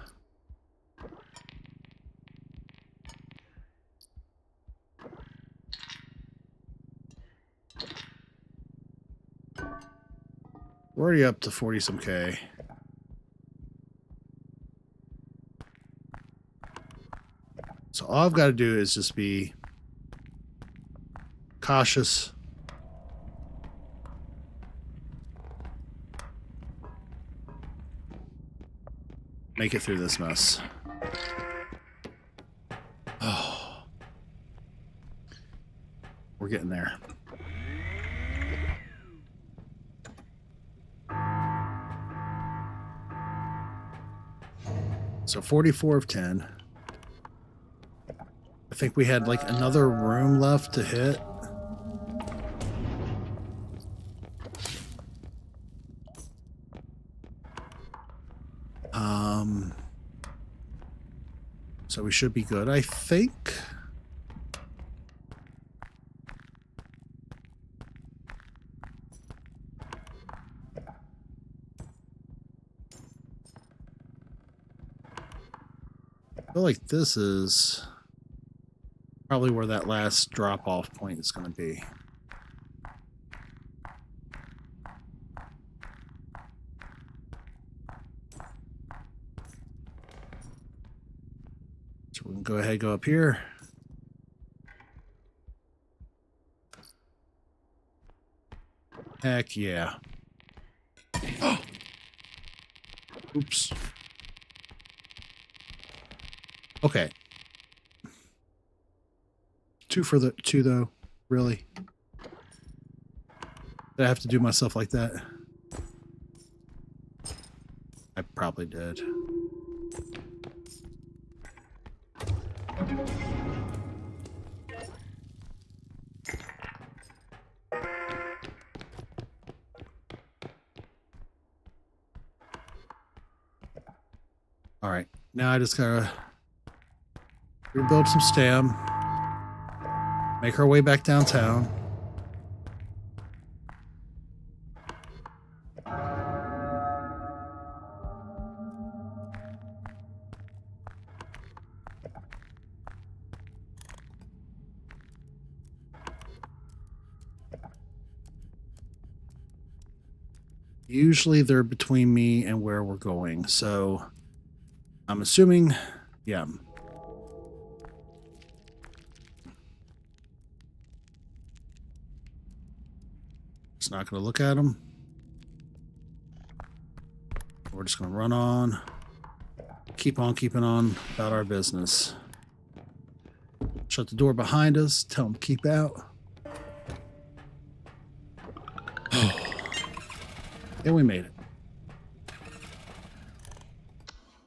we're already up to 40 some K. So all I've got to do is just be cautious. Make it through this mess. Oh, we're getting there. So 44 of 10. I think we had like another room left to hit. So we should be good, I think. I feel like this is probably where that last drop-off point is going to be. So we can go ahead and go up here. Heck yeah. Oops. Okay. Two for the two though, really. Did I have to do myself like that? I probably did. All right, now I just gotta rebuild some stam, make our way back downtown. Usually they're between me and where we're going, so I'm assuming, yeah. Just not going to look at them. We're just going to run on, keep on keeping on about our business. Shut the door behind us, tell them to keep out. And we made it.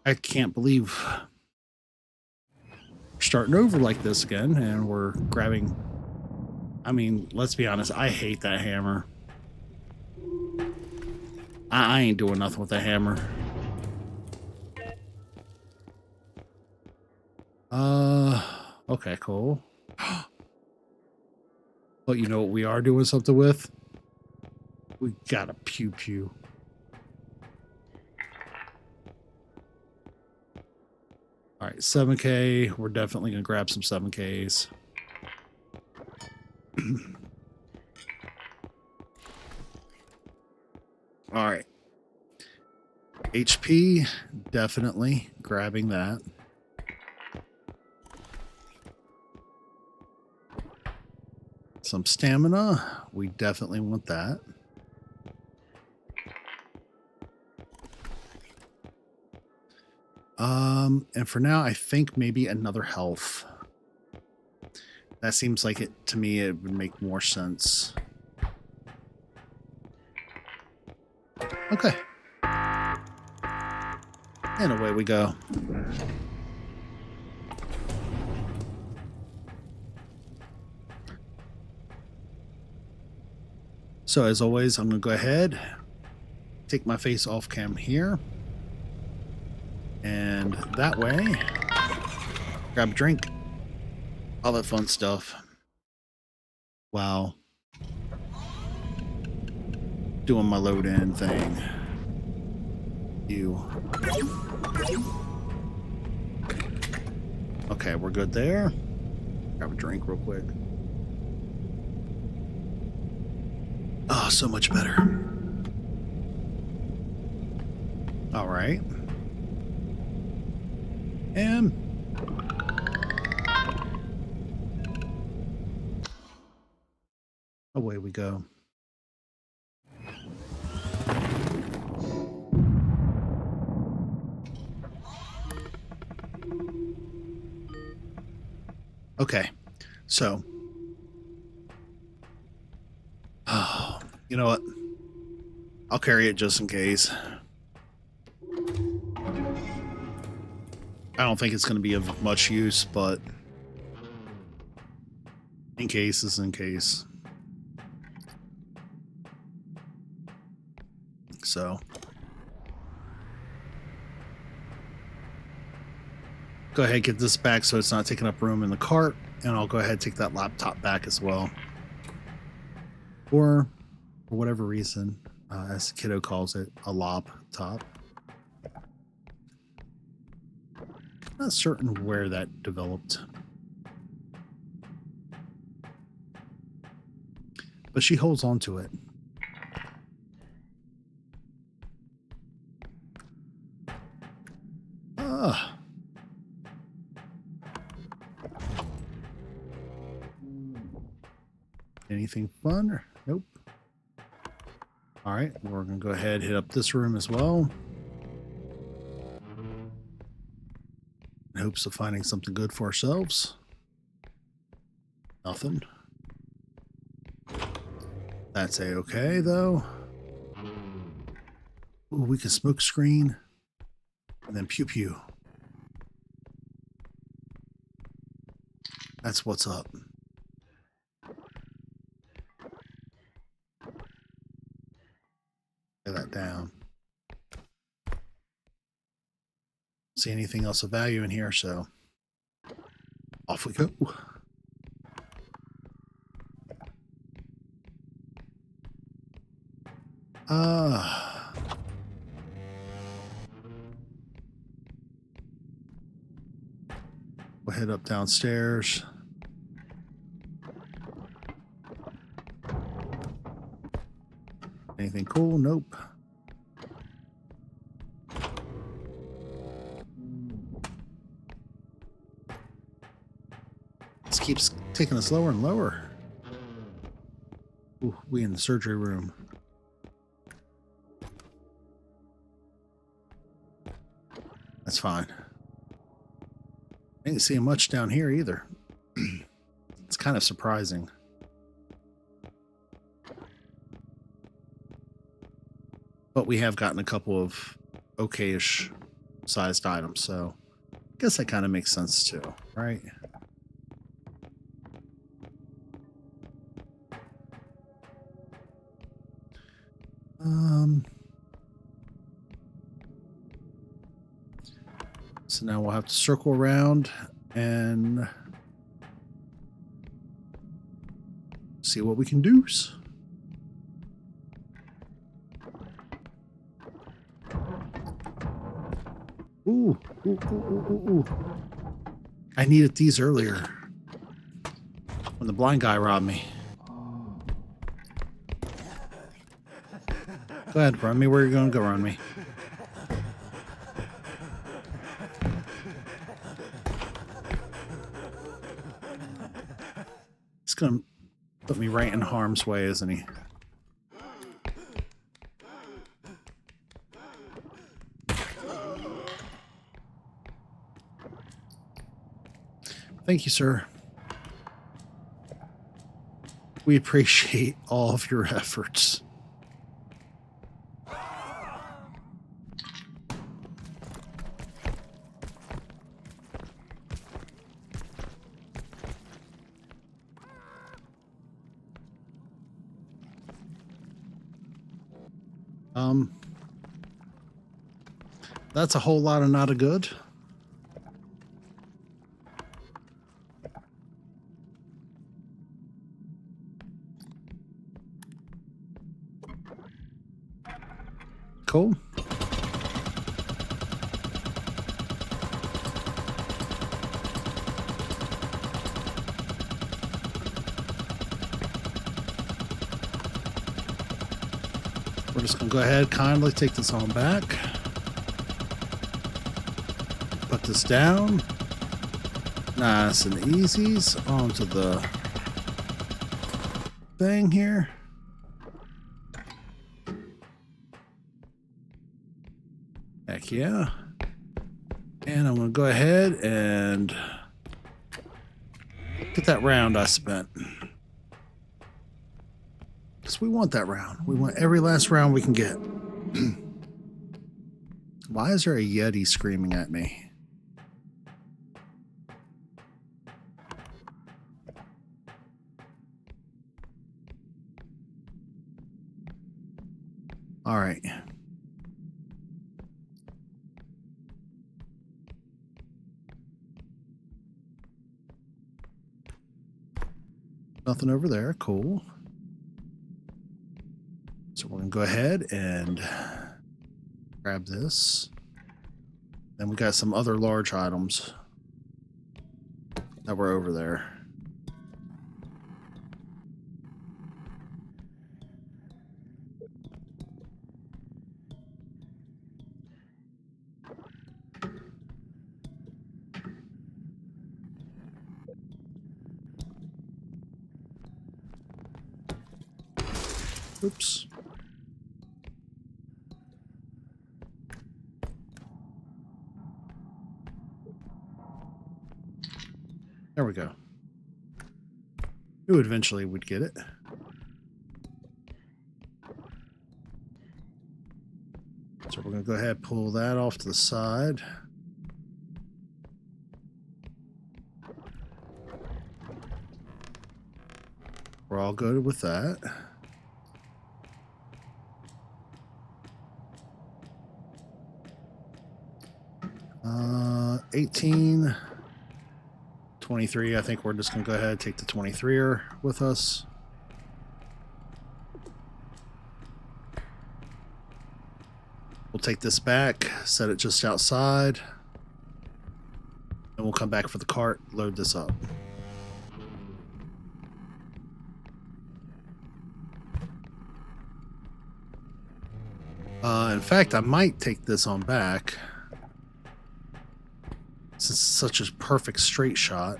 I can't believe we're starting over like this again, and we're grabbing. I mean, let's be honest, I hate that hammer. I ain't doing nothing with that hammer. Okay, cool. But you know what we are doing something with? We got a pew-pew. All right, 7K. We're definitely going to grab some 7Ks. All right. HP, definitely grabbing that. Some stamina, we definitely want that. And for now, I think maybe another health. That seems like it, to me, it would make more sense. Okay. And away we go. So as always, I'm going to go ahead, take my face off cam here. And that way, grab a drink, all that fun stuff. While doing my load in thing. You. Okay, we're good there. Grab a drink real quick. Oh, so much better. All right. And away we go. Okay, so, oh, you know what? I'll carry it just in case. I don't think it's going to be of much use, but in case is in case. So, go ahead, get this back so it's not taking up room in the cart, and I'll go ahead and take that laptop back as well. Or, for whatever reason, as the kiddo calls it, a laptop. Not certain where that developed. But she holds on to it. Ah. Anything fun? Nope. All right, we're going to go ahead and hit up this room as well. In hopes of finding something good for ourselves. Nothing. That's a-okay, though. Ooh, we can smoke screen. And then pew-pew. That's what's up. Lay that down. See anything else of value in here, so off we go. We'll head up downstairs. Anything cool? Nope. This keeps taking us lower and lower. Ooh, we in the surgery room. That's fine. I ain't seeing much down here either. It's kind of surprising. But we have gotten a couple of okay-ish sized items, so I guess that kind of makes sense too, right? So now we'll have to circle around and see what we can do. Ooh, ooh, ooh, ooh, ooh, ooh. I needed these earlier when the blind guy robbed me. Go ahead, run me where you're going to go, run me. He's going to put me right in harm's way, isn't he? Thank you, sir. We appreciate all of your efforts. That's a whole lot of not a good. Cool. we're just going to go ahead, kindly take this on back. Put this down. Nice and easies onto the thing here. Heck yeah. And I'm going to go ahead and get that round I spent. Because we want that round. We want every last round we can get. Why is there a Yeti screaming at me? All right. Nothing over there. Cool. So we're going to go ahead and grab this. Then we got some other large items that were over there. Oops. There we go. Knew eventually we'd get it. So we're going to go ahead and pull that off to the side. We're all good with that. 18, 23. I think we're just going to go ahead and take the 23er with us. We'll take this back, set it just outside, and we'll come back for the cart, load this up. In fact, I might take this on back. Since it's such a perfect straight shot.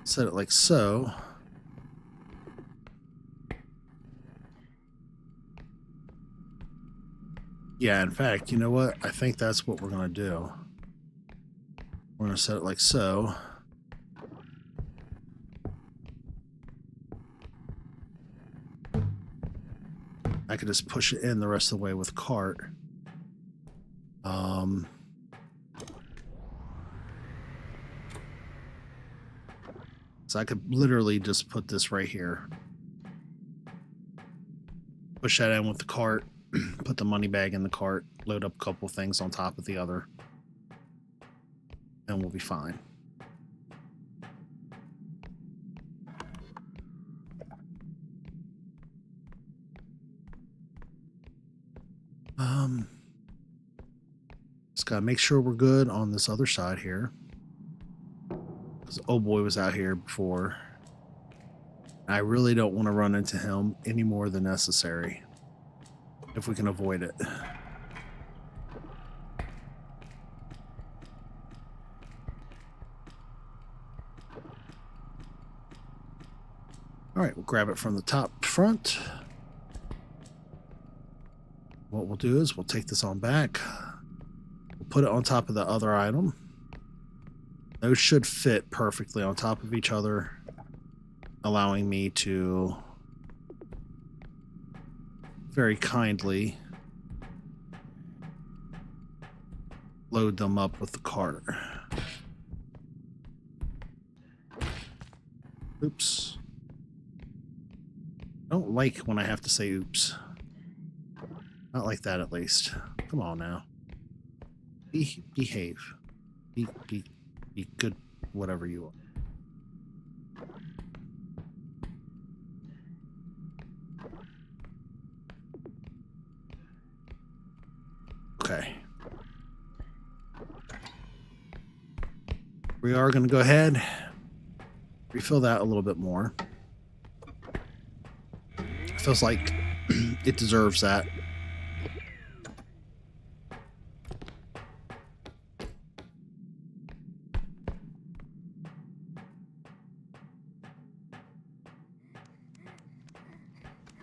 Set it like so. Yeah, in fact, you know what? I think that's what we're going to do. We're going to set it like so. I could just push it in the rest of the way with cart. So I could literally just put this right here. Push that in with the cart, put the money bag in the cart, load up a couple things on top of the other, and we'll be fine. Just gotta make sure we're good on this other side here. Because old boy was out here before. I really don't want to run into him any more than necessary. If we can avoid it. Alright, we'll grab it from the top front. What we'll do is we'll take this on back. We'll put it on top of the other item. Those should fit perfectly on top of each other, allowing me to very kindly load them up with the cart. Oops. I don't like when I have to say oops. Not like that, at least. Come on now. Behave. Be good, whatever you are. Okay. We are going to go ahead, refill that a little bit more. Feels like it deserves that.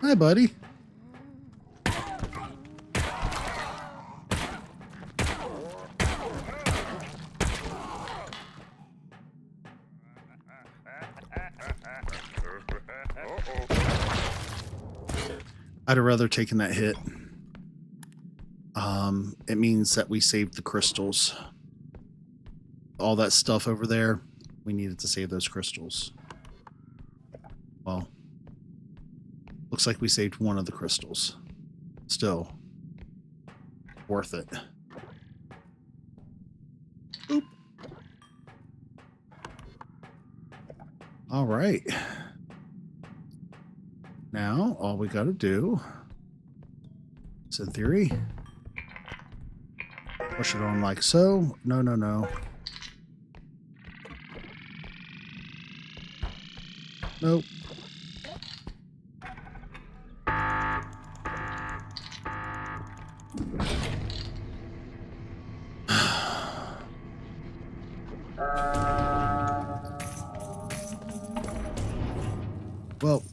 Hi, buddy. I'd have rather taken that hit. It means that we saved the crystals. All that stuff over there, we needed to save those crystals. Well, looks like we saved one of the crystals. Still, worth it. Oop. All right. Now, all we got to do is, in theory, push it on like so. No, no, no. Nope. Well,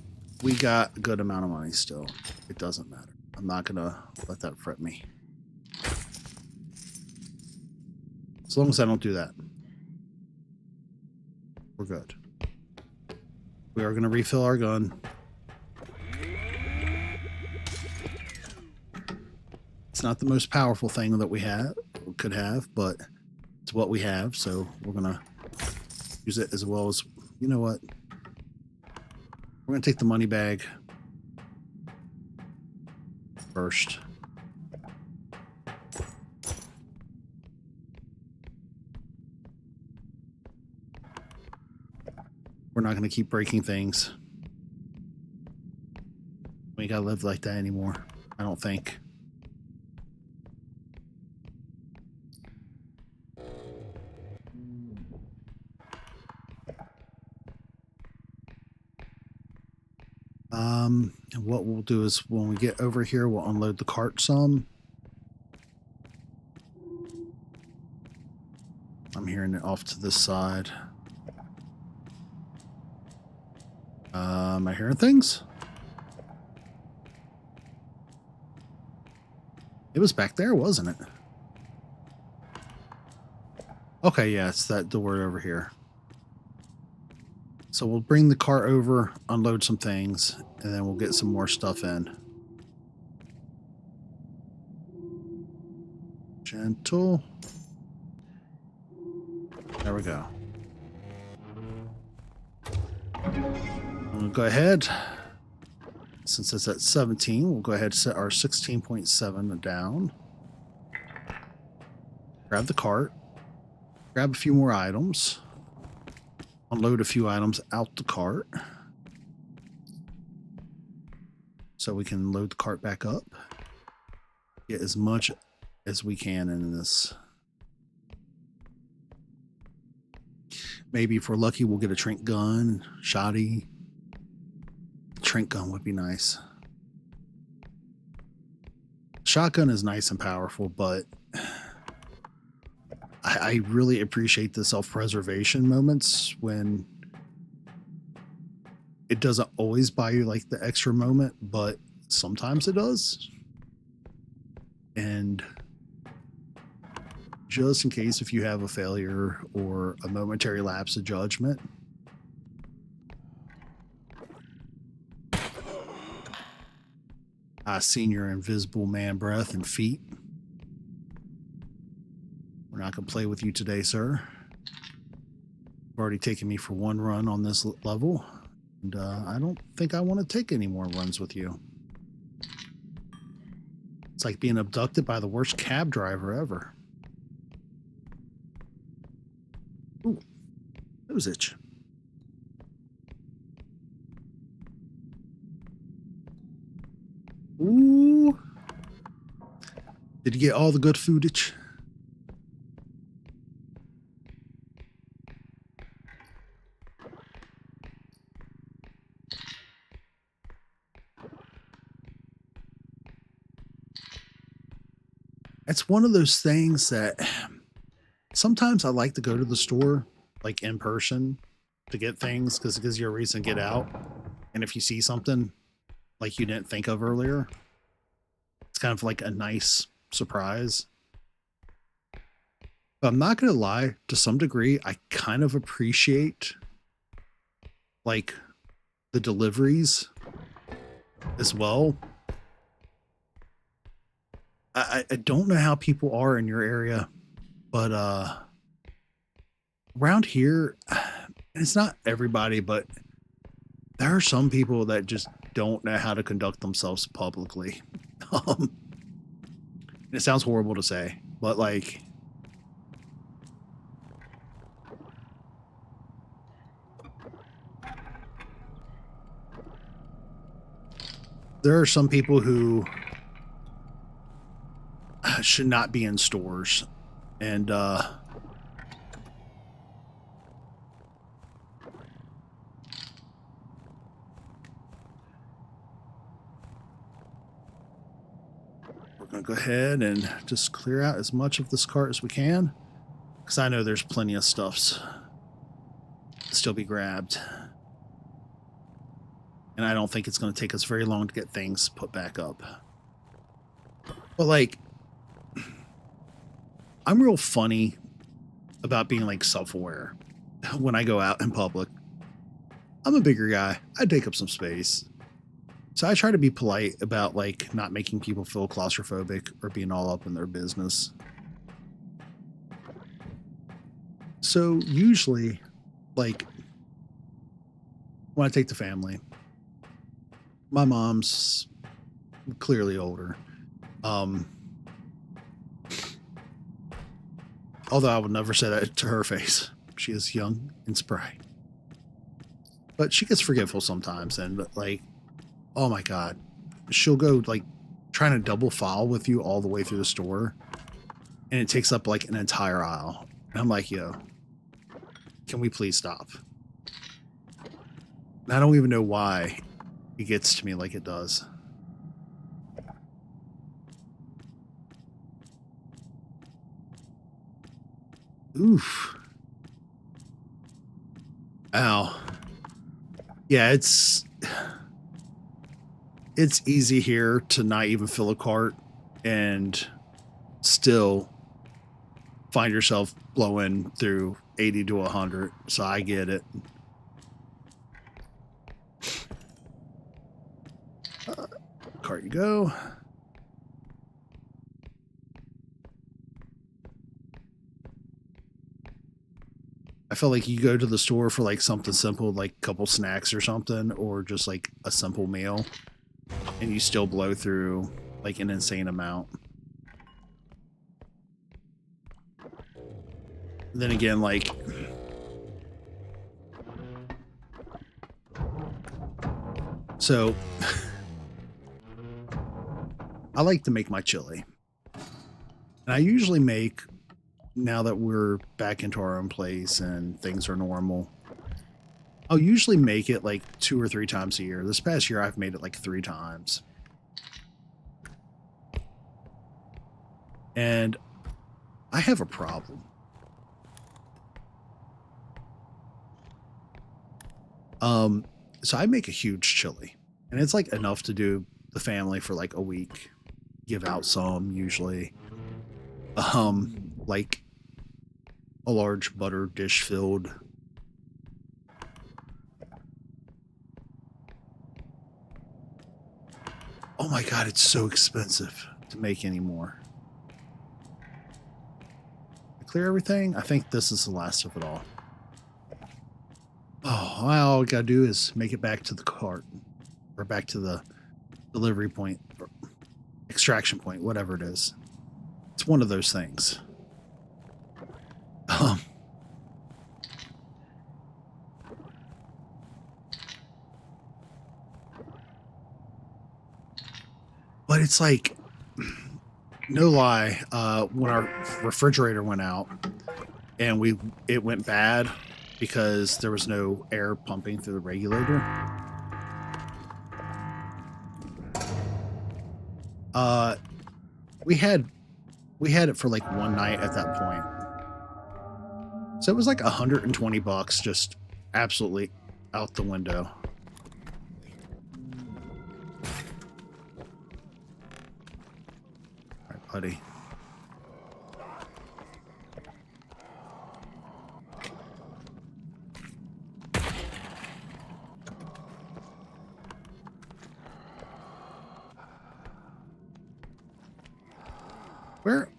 we got a good amount of money still. It doesn't matter. I'm not going to let that fret me. As long as I don't do that, we're good. We are going to refill our gun. It's not the most powerful thing that we could have, but it's what we have, so we're going to use it as well as, you know what? We're going to take the money bag first. We're not going to keep breaking things. We ain't got to live like that anymore, I don't think. What we'll do is when we get over here, we'll unload the cart some. I'm hearing it off to this side. Am I hearing things? It was back there, wasn't it? Okay, yeah, it's that door over here. So we'll bring the cart over, unload some things, and then we'll get some more stuff in. Gentle. There we go. I'm going to go ahead. Since it's at 17, we'll go ahead and set our 16.7 down. Grab the cart. Grab a few more items. Unload a few items out the cart. So we can load the cart back up. Get as much as we can in this. Maybe if we're lucky, we'll get a trink gun, shoddy. Trink gun would be nice. Shotgun is nice and powerful, but I really appreciate the self-preservation moments when it doesn't always buy you like the extra moment, but sometimes it does. And just in case if you have a failure or a momentary lapse of judgment, I seen your invisible man breath and feet. We're not going to play with you today, sir. You've already taken me for one run on this level, and I don't think I want to take any more runs with you. It's like being abducted by the worst cab driver ever. Ooh, nose itch. Ooh. Did you get all the good foodage? It's one of those things that sometimes I like to go to the store, like in person, to get things because it gives you a reason to get out. And if you see something like you didn't think of earlier, it's kind of like a nice surprise. But I'm not going to lie, to some degree, I kind of appreciate like the deliveries as well. I don't know how people are in your area, but around here, it's not everybody, but there are some people that just don't know how to conduct themselves publicly. Um, it sounds horrible to say, but like, there are some people who should not be in stores, and we're gonna go ahead and just clear out as much of this cart as we can, because I know there's plenty of stuffs still be grabbed, and I don't think it's going to take us very long to get things put back up. But like, I'm real funny about being like self-aware when I go out in public. I'm a bigger guy. I take up some space. So I try to be polite about like not making people feel claustrophobic or being all up in their business. So usually, like, when I take the family, my mom's clearly older. Although I would never say that to her face. She is young and spry. But she gets forgetful sometimes, and like, oh my god, she'll go like trying to double file with you all the way through the store, and it takes up like an entire aisle. And I'm like, yo, can we please stop? And I don't even know why it gets to me like it does. Oof. Ow. Yeah, it's easy here to not even fill a cart and still find yourself blowing through 80 to 100. So I get it. Cart you go. I feel like you go to the store for like something simple, like a couple snacks or something, or just like a simple meal, and you still blow through like an insane amount. Then again, like, so I like to make my chili, and I usually make, now that we're back into our own place and things are normal, I'll usually make it like 2 or 3 times a year. This past year, I've made it like 3 times. And I have a problem. So I make a huge chili, and it's like enough to do the family for like a week. Give out some usually. Like a large butter dish filled. Oh my god, it's so expensive to make anymore. Clear everything? I think this is the last of it all. Oh, all I gotta do is make it back to the cart, or back to the delivery point, or extraction point, whatever it is. It's one of those things. But it's like, no lie, when our refrigerator went out and it went bad because there was no air pumping through the regulator. We had We had it for like one night at that point. So it was like $120 just absolutely out the window. All right, buddy. Where?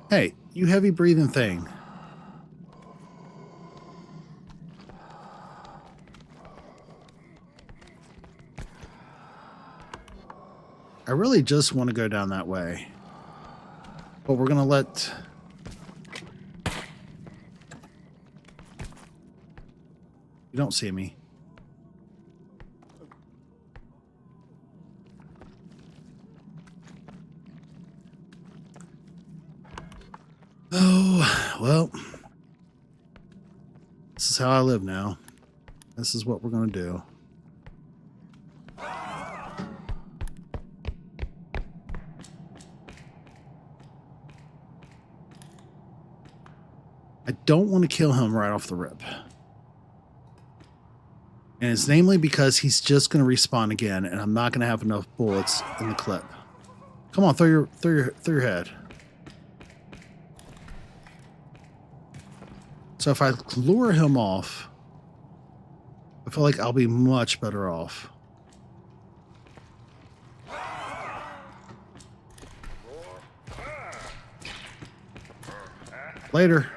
Hey, you heavy breathing thing. I really just want to go down that way. But we're going to let... You don't see me. Oh, well. This is how I live now. This is what we're going to do. I don't want to kill him right off the rip. And it's namely because he's just going to respawn again, and I'm not going to have enough bullets in the clip. Come on, throw your head. So if I lure him off, I feel like I'll be much better off. Later.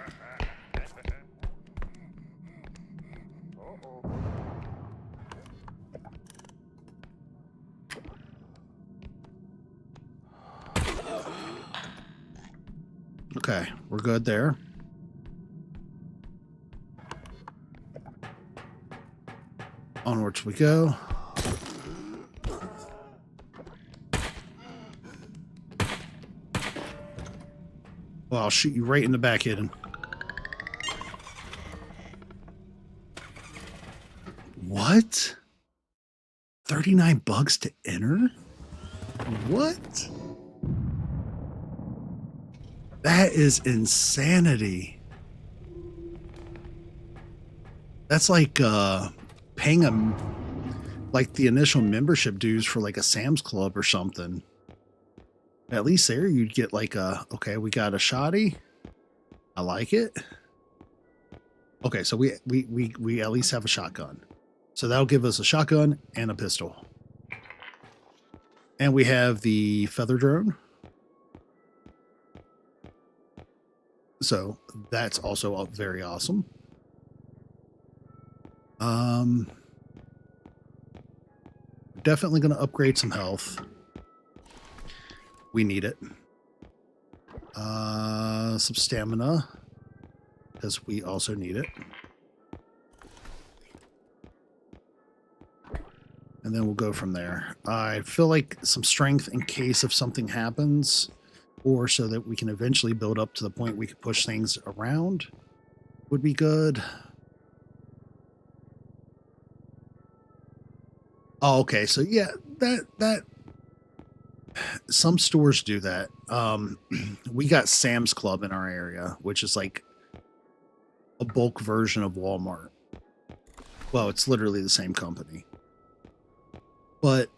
Okay, we're good there. Onwards we go. Well, I'll shoot you right in the back, Hidden. What? 39 bucks to enter? What? That is insanity. That's like paying a like the initial membership dues for like a Sam's Club or something. At least there you'd get like a, okay, we got a shotty. I like it. Okay, so we at least have a shotgun. So that'll give us a shotgun and a pistol. And we have the feather drone. So that's also very awesome. Definitely going to upgrade some health. We need it. Some stamina, because we also need it. And then we'll go from there. I feel like some strength in case if something happens, or so that we can eventually build up to the point we can push things around, would be good. Oh, okay. So yeah, that some stores do that. We got Sam's Club in our area, which is like a bulk version of Walmart. Well, it's literally the same company, but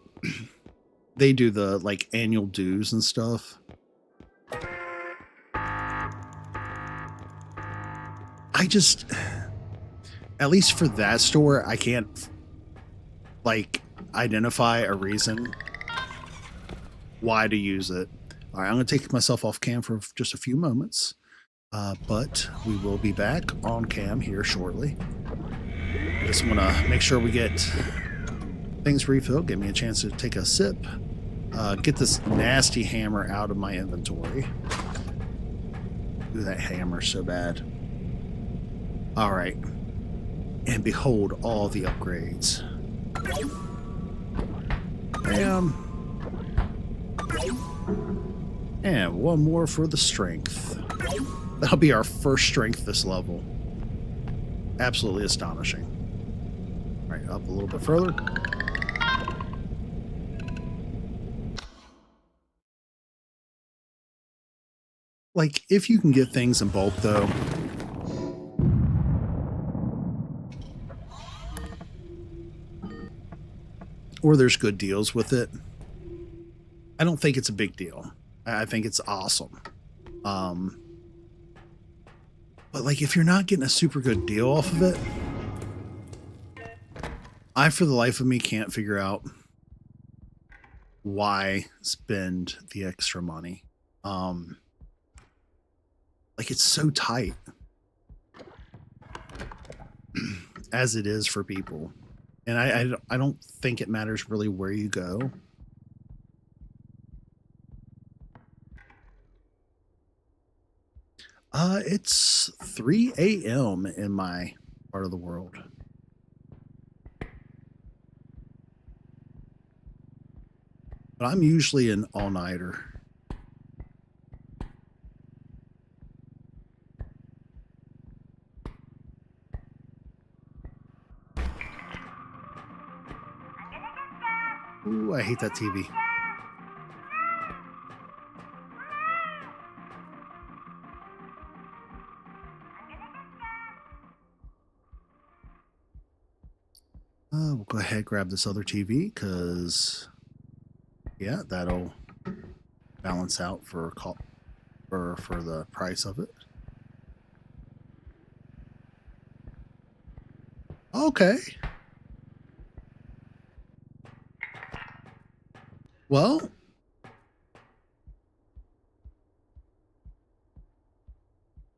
they do the like annual dues and stuff. I just, at least for that store, I can't like identify a reason why to use it. All right, I'm going to take myself off cam for just a few moments, but we will be back on cam here shortly. I just want to make sure we get things refilled. Give me a chance to take a sip. Get this nasty hammer out of my inventory. Ooh, that hammer's so bad. All right. And behold all the upgrades. Bam. And one more for the strength. That'll be our first strength this level. Absolutely astonishing. All right, up a little bit further. Like, if you can get things in bulk, though, or there's good deals with it, I don't think it's a big deal. I think it's awesome. Um, but like, if you're not getting a super good deal off of it, I, for the life of me, can't figure out why spend the extra money. Like, it's so tight as it is for people. And I don't think it matters really where you go. It's 3 a.m. in my part of the world. But I'm usually an all-nighter. Ooh, I hate that TV. We'll go ahead and grab this other TV because, yeah, that'll balance out for the price of it. Okay. Well,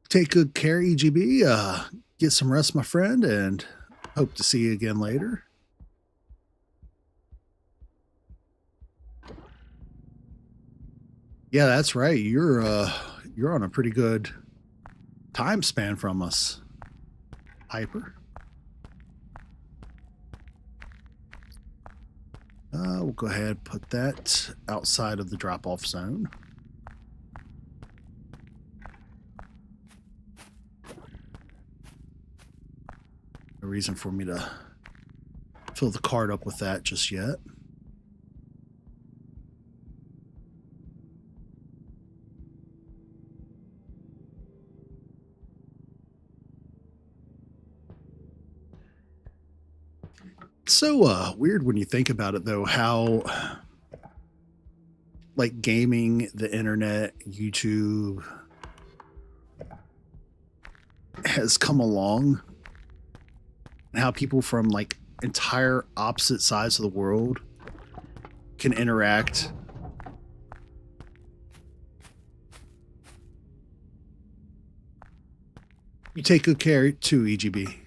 take good care, EGB. Get some rest, my friend, and hope to see you again later. Yeah, that's right. You're on a pretty good time span from us, Piper. We'll go ahead and put that outside of the drop-off zone. No reason for me to fill the cart up with that just yet. So weird when you think about it, though, how like gaming, the internet, YouTube has come along, and how people from like entire opposite sides of the world can interact. You take good care too, EGB.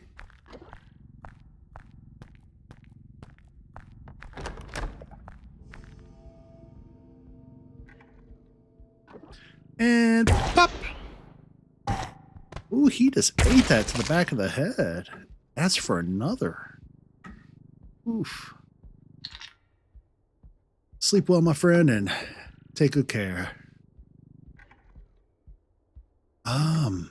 And pop! Ooh, he just ate that to the back of the head. That's for another. Oof. Sleep well, my friend, and take good care. I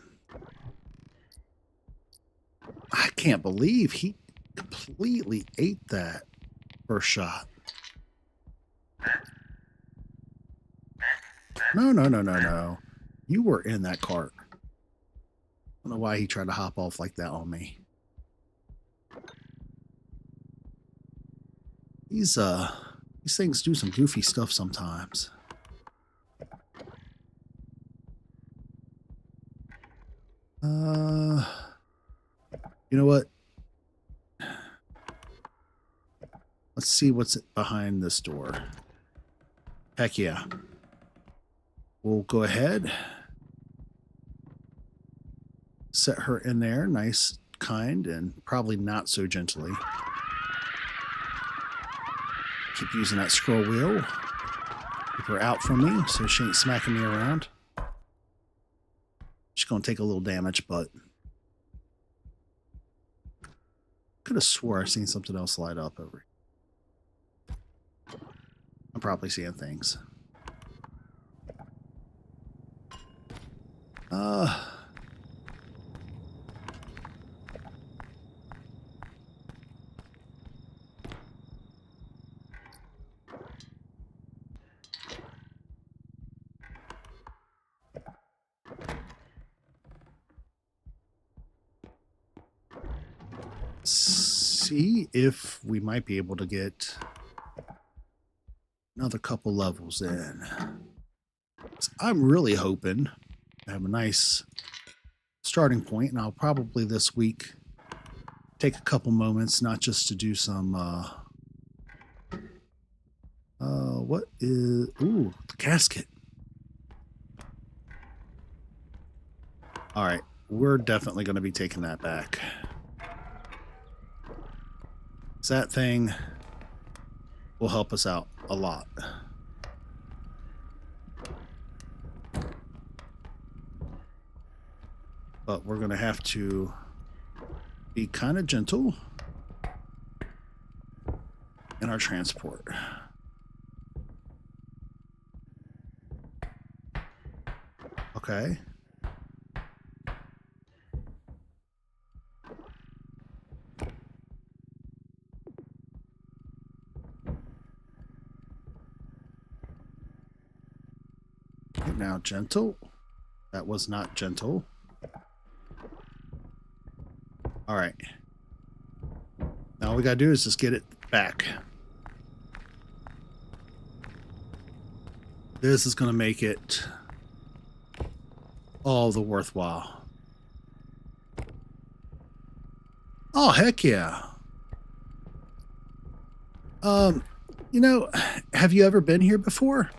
can't believe he completely ate that first shot. No. You were in that cart. I don't know why he tried to hop off like that on me. These things do some goofy stuff sometimes. You know what? Let's see what's behind this door. Heck yeah. We'll go ahead. Set her in there, nice, kind, and probably not so gently. Keep using that scroll wheel. Keep her out from me so she ain't smacking me around. She's going to take a little damage, but could have swore I've seen something else light up over here. I'm probably seeing things. see if we might be able to get another couple levels in. So I'm really hoping to have a nice starting point, and I'll probably this week take a couple moments, not just to do some what is, ooh, the casket. All right, we're definitely going to be taking that back. That thing will help us out a lot. But we're going to have to be kind of gentle in our transport. Okay. Now gentle. That was not gentle. All right. Now all we gotta do is just get it back. This is gonna make it all the worthwhile. Oh, heck yeah. You know, have you ever been here before?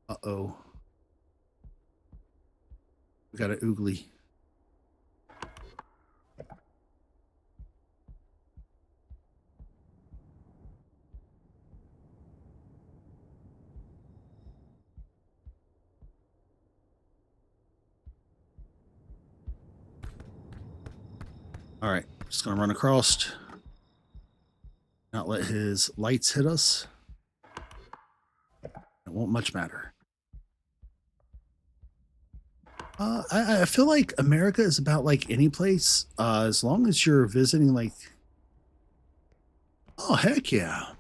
Uh-oh. We got an oogly. All right, just gonna run across. Not let his lights hit us. It won't much matter. I feel like America is about like any place. As long as you're visiting, like, oh heck yeah.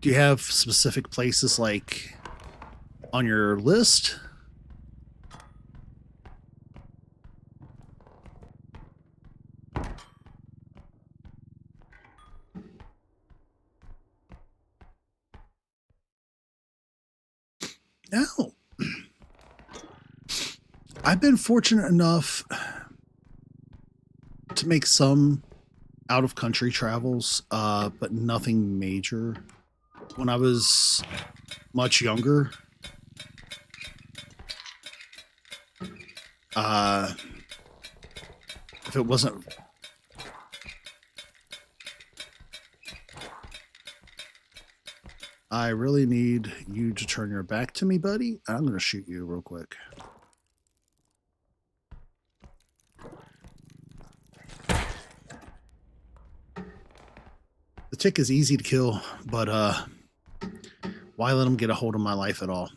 Do you have specific places like on your list? No. I've been fortunate enough to make some out of country travels, but nothing major. When I was much younger, if it wasn't I really need you to turn your back to me, buddy. I'm going to shoot you real quick. The tick is easy to kill, but why let him get a hold of my life at all?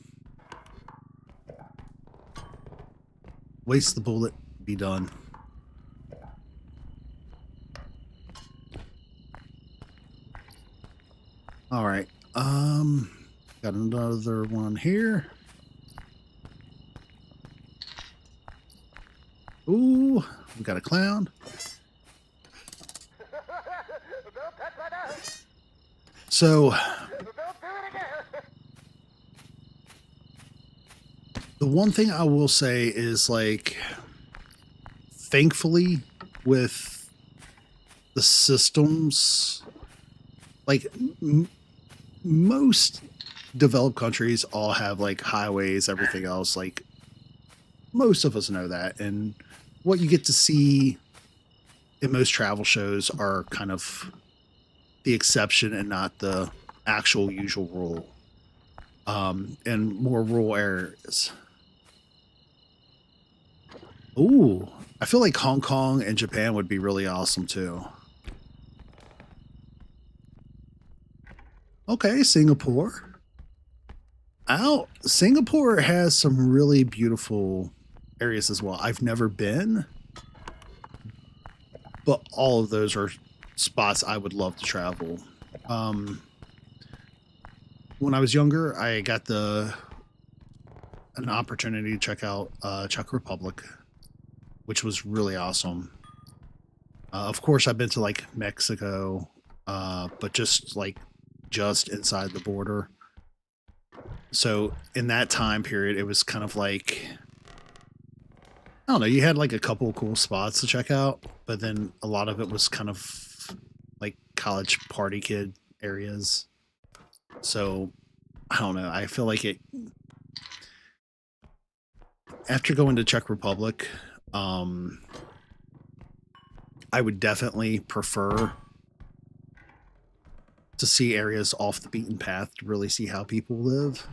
Waste the bullet, be done. All right. Got another one here. Ooh, we got a clown. So the one thing I will say is, like, thankfully with the systems, like most developed countries all have like highways, everything else. Like most of us know that, and what you get to see in most travel shows are kind of the exception and not the actual usual rule. In more rural areas. Ooh, I feel like Hong Kong and Japan would be really awesome too. Okay, Singapore. Out. Singapore has some really beautiful areas as well. I've never been, but all of those are spots I would love to travel. When I was younger, I got the an opportunity to check out Czech Republic, which was really awesome. Of course, I've been to like Mexico, but just inside the border. So in that time period, it was kind of like, I don't know, you had like a couple of cool spots to check out, but then a lot of it was kind of like college party kid areas. So I don't know. I feel like it, after going to Czech Republic, I would definitely prefer to see areas off the beaten path to really see how people live.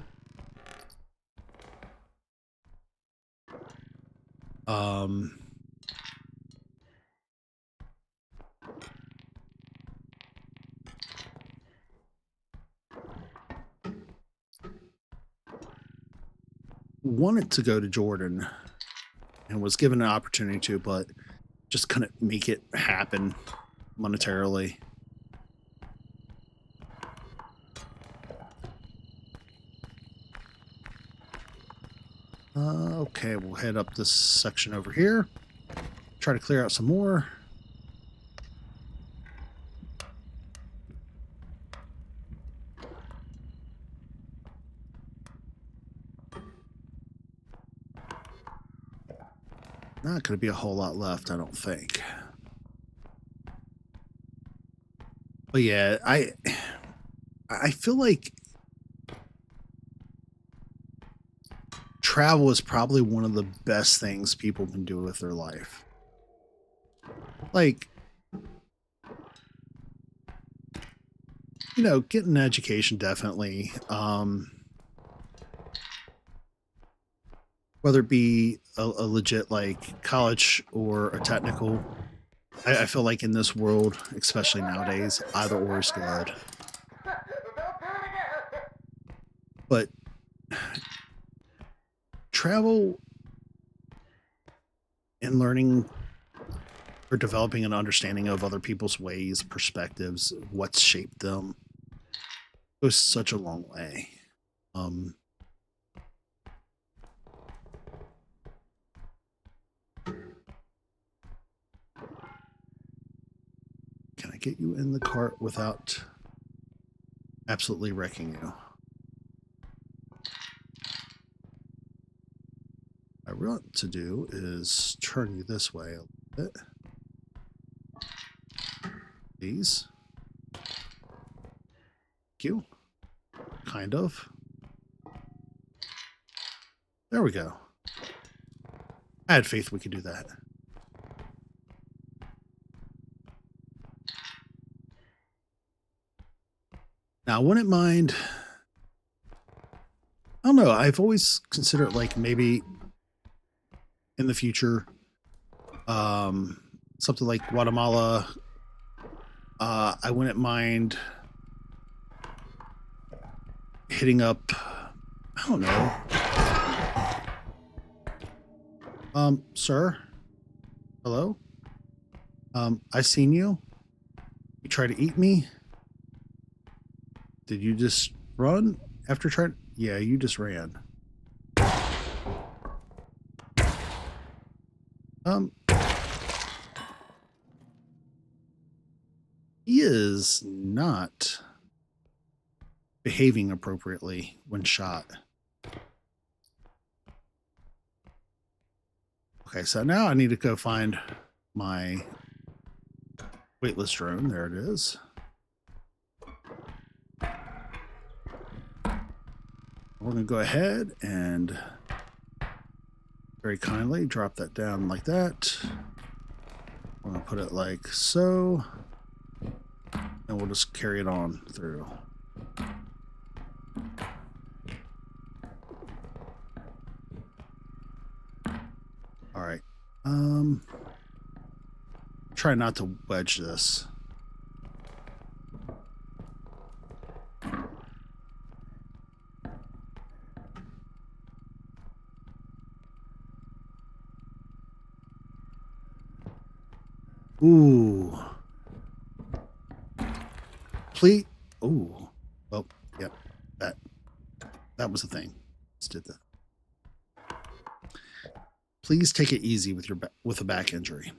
Wanted to go to Jordan and was given an opportunity to, but just couldn't make it happen monetarily. Okay, we'll head up this section over here. Try to clear out some more. Not going to be a whole lot left, I don't think. But yeah, I feel like travel is probably one of the best things people can do with their life. Like, you know, getting an education definitely. Whether it be a legit like college or a technical, I feel like in this world, especially nowadays, either or is good. But travel and learning or developing an understanding of other people's ways, perspectives, what's shaped them goes such a long way. Can I get you in the cart without absolutely wrecking you? What I want to do is turn you this way a little bit. Please. Thank you. Kind of. There we go. I had faith we could do that. Now, I wouldn't mind. I don't know. I've always considered like maybe in the future, something like Guatemala. I wouldn't mind hitting up. I don't know. Sir. Hello. I seen you. You tried to eat me. Did you just run after trying? Yeah, you just ran. He is not behaving appropriately when shot. Okay, so now I need to go find my weightless drone. There it is. We're going to go ahead and very kindly drop that down like that. We're going to put it like so. And we'll just carry it on through. All right. Try not to wedge this. Ooh. Please. Ooh. Well, yep. That was the thing. Just did that. please take it easy with your with a back injury.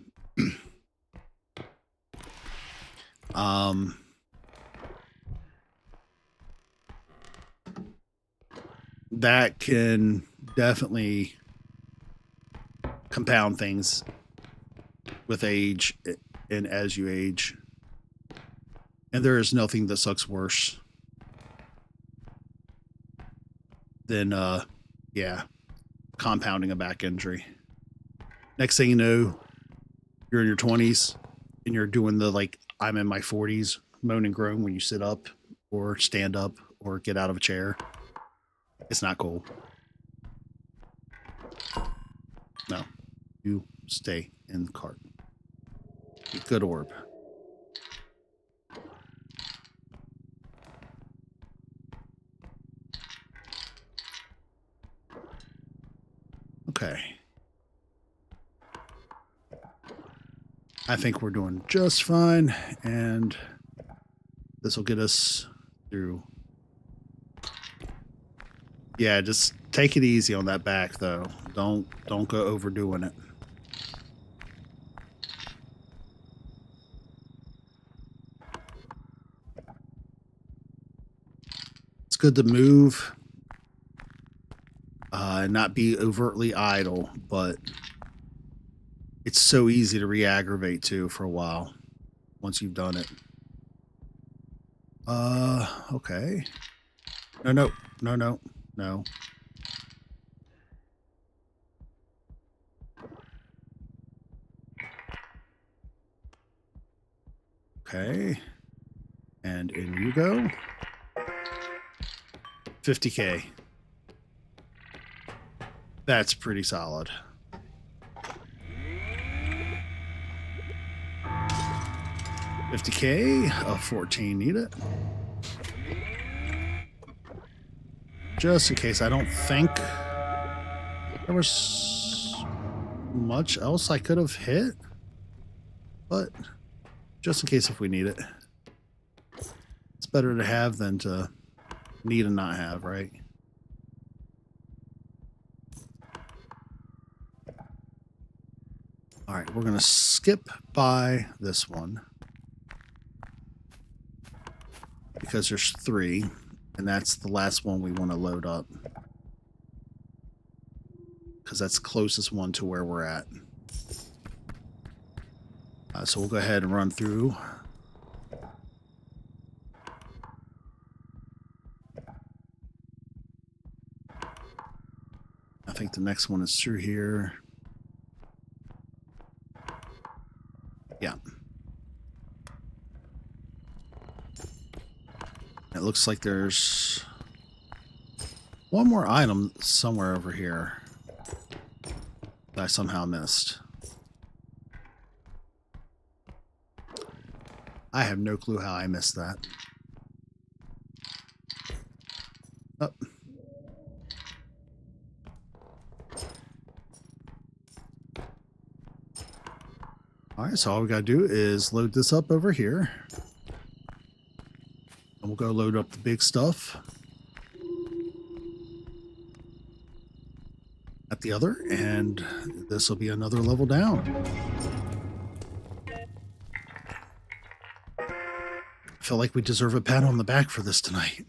That can definitely compound things with age and as you age. And there is nothing that sucks worse than yeah, compounding a back injury. Next thing you know, you're in your 20s and you're doing the like I'm in my 40s moan and groan when you sit up or stand up or get out of a chair. It's not cool. No, you stay in the cart. Good orb. Okay. I think we're doing just fine, and this will get us through. Yeah, just take it easy on that back, though. Don't go overdoing it. It's good to move and not be overtly idle, but it's so easy to re-aggravate too for a while once you've done it. Okay. No. Okay. And in you go. 50K. That's pretty solid. $50K of 14 need it. Just in case, I don't think there was much else I could have hit, but just in case if we need it. It's better to have than to need and not have, right? All right, we're going to skip by this one because there's 3, and that's the last one we want to load up because that's the closest one to where we're at. So we'll go ahead and run through. I think the next one is through here. Yeah. It looks like there's one more item somewhere over here that I somehow missed. I have no clue how I missed that. Oh. Alright, so all we gotta do is load this up over here. And we'll go load up the big stuff at the other, and this will be another level down. I feel like we deserve a pat on the back for this tonight.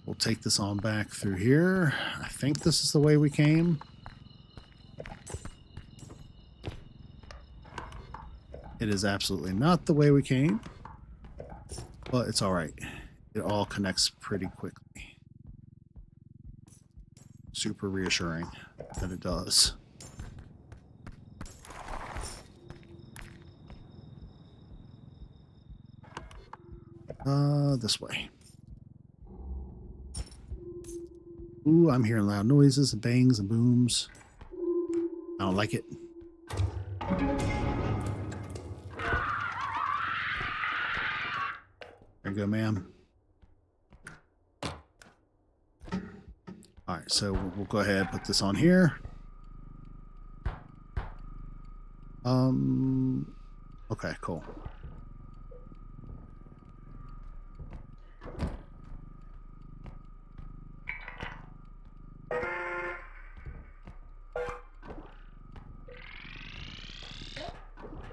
We'll take this on back through here. I think this is the way we came. It is absolutely not the way we came, but it's all right. It all connects pretty quickly. Super reassuring that it does. This way. Ooh, I'm hearing loud noises and bangs and booms. I don't like it. go, ma'am. All right, so we'll go ahead and put this on here. Okay, cool.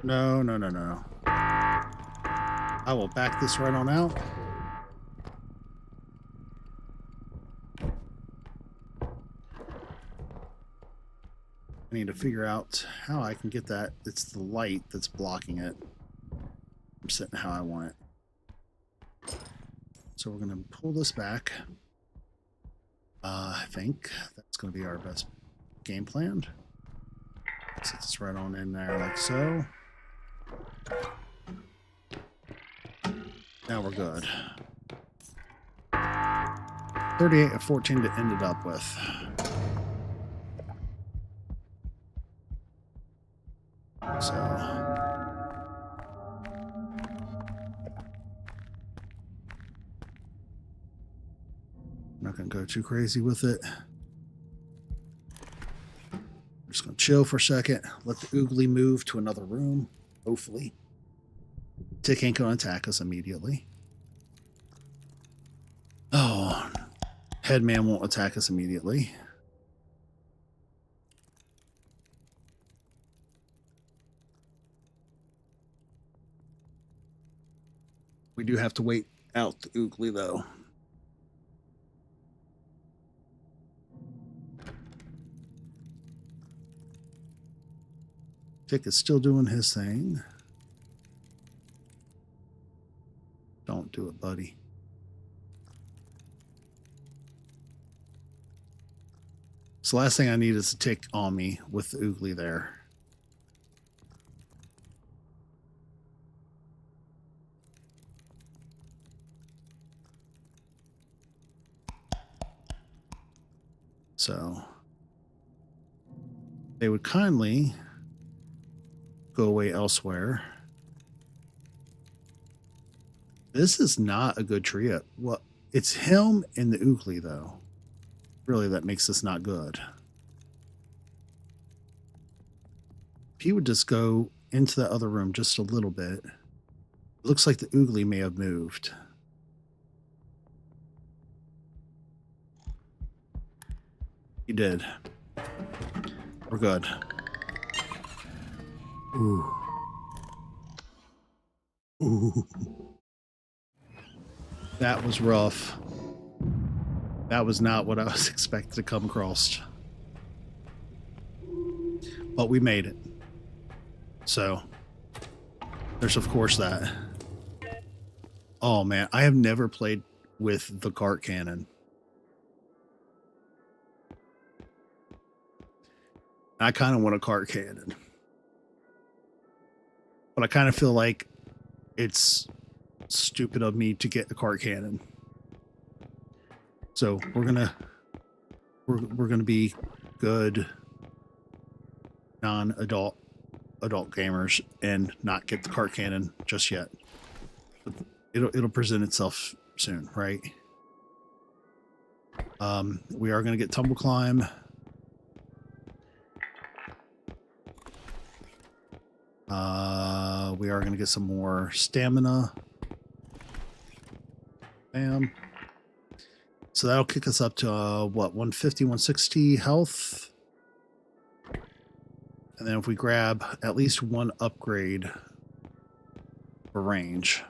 No, no, no, no. I will back this right on out. I need to figure out how I can get that. It's the light that's blocking it. I'm setting how I want it. So we're going to pull this back. I think that's going to be our best game plan. Set this right on in there like so. Now we're good. 38 of 14 to end it up with. So I'm not going to go too crazy with it. I'm just going to chill for a second. Let the oogly move to another room, hopefully. Tick ain't going to attack us immediately. Oh, Headman won't attack us immediately. We do have to wait out the oogly, though. Tick is still doing his thing. Don't do it, buddy. So last thing I need is a tick on me with the oogly there. So they would kindly go away elsewhere. This is not a good trio. Well, it's him and the oogly, though. Really, that makes this not good. If he would just go into the other room just a little bit. It looks like the oogly may have moved. He did. We're good. Ooh. Ooh. That was rough. That was not what I was expecting to come across. But we made it. So, there's of course that. Oh man, I have never played with the cart cannon. I kind of want a cart cannon. But I kind of feel like it's stupid of me to get a cart cannon. So we're gonna be good non-adult gamers and not get the cart cannon just yet. But it'll present itself soon, right? We are gonna get tumble climb. We are gonna get some more stamina. Bam. So that'll kick us up to, what, 150, 160 health? And then if we grab at least one upgrade for range,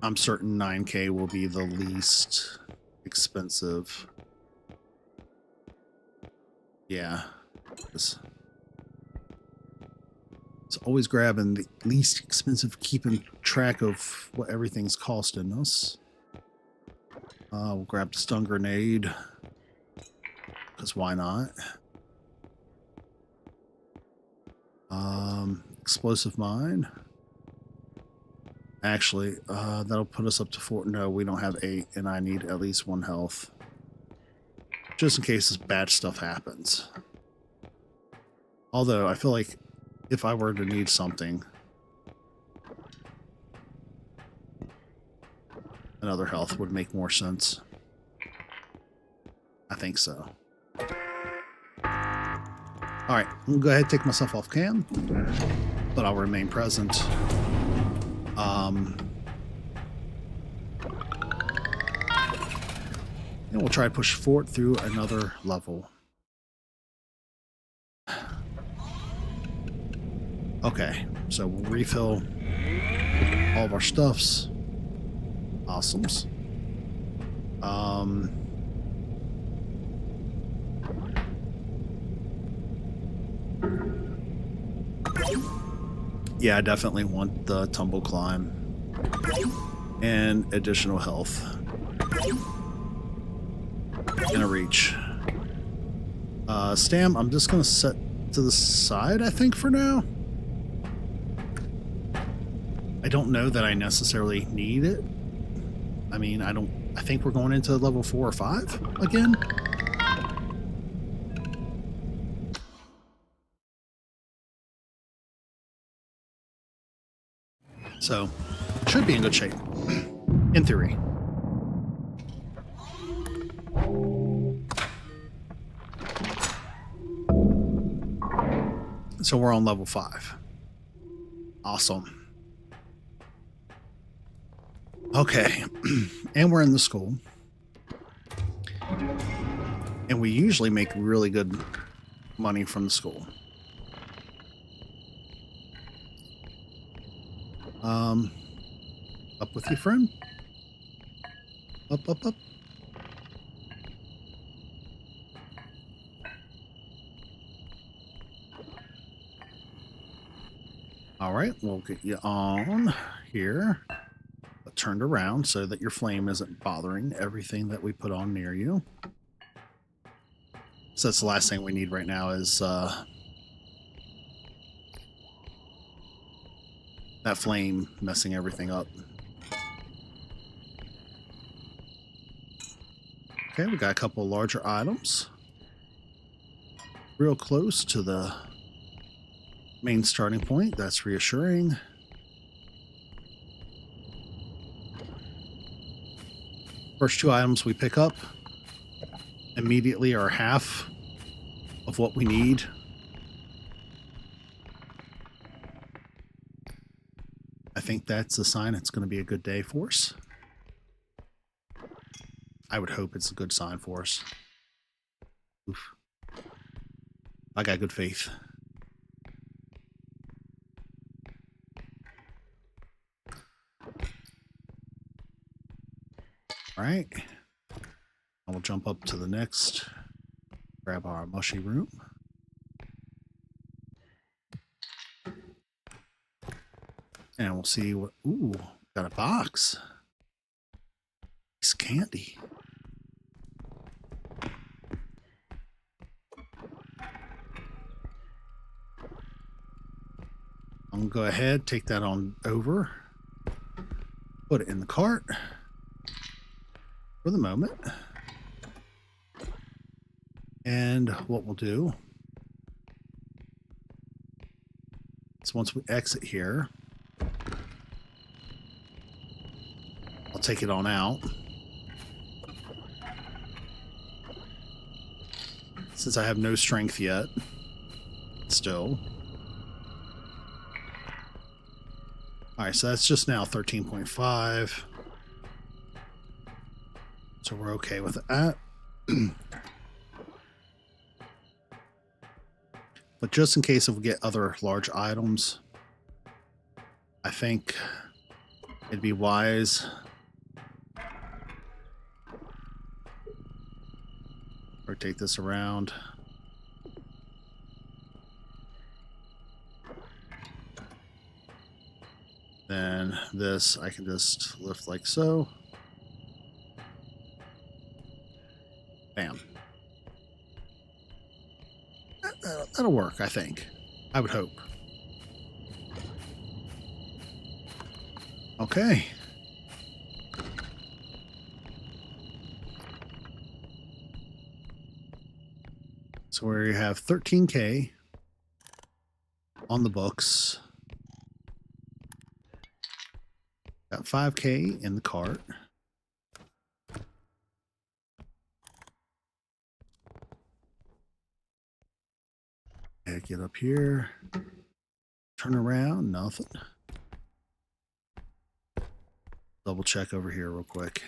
I'm certain 9K will be the least expensive. Yeah. It's always grabbing the least expensive, keeping track of what everything's costing us. We'll grab the stun grenade, because why not? Explosive mine. Actually, that'll put us up to 4. No, we don't have 8, and I need at least 1 health. Just in case this bad stuff happens. Although, I feel like if I were to need something, Another health would make more sense. I think so. Alright, I'm gonna go ahead and take myself off cam, but I'll remain present. And we'll try to push forward through another level. Okay, so we'll refill all of our stuffs. Awesomes. Yeah, I definitely want the tumble climb and additional health and a reach. Stam, I'm just going to set to the side, I think, for now. I don't know that I necessarily need it. I mean, I think we're going into level 4 or 5 again. So, should be in good shape, in theory. So we're on level 5. Awesome. Okay, and we're in the school. And we usually make really good money from the school. Up with you, friend. Up, up, up. All right, we'll get you on here, but turned around so that your flame isn't bothering everything that we put on near you. So that's the last thing we need right now is that flame messing everything up. Okay, we got a couple of larger items. Real close to the main starting point. That's reassuring. First 2 items we pick up immediately are half of what we need. I think that's a sign it's going to be a good day for us. I would hope it's a good sign for us. Oof. I got good faith. All right. I will jump up to the next, grab our mushy room. And we'll see what, ooh, got a box. It's candy. I'm gonna go ahead, take that on over, put it in the cart for the moment. And what we'll do is once we exit here, I'll take it on out. Since I have no strength yet, still. All right, so that's just now 13.5. So we're okay with that. But just in case if we get other large items, I think it'd be wise rotate this around. Then this I can just lift like so. Bam. That'll work, I think. I would hope. Okay. So we have 13K on the books. Got 5K in the cart. Okay, get up here. Turn around, nothing. Double check over here real quick.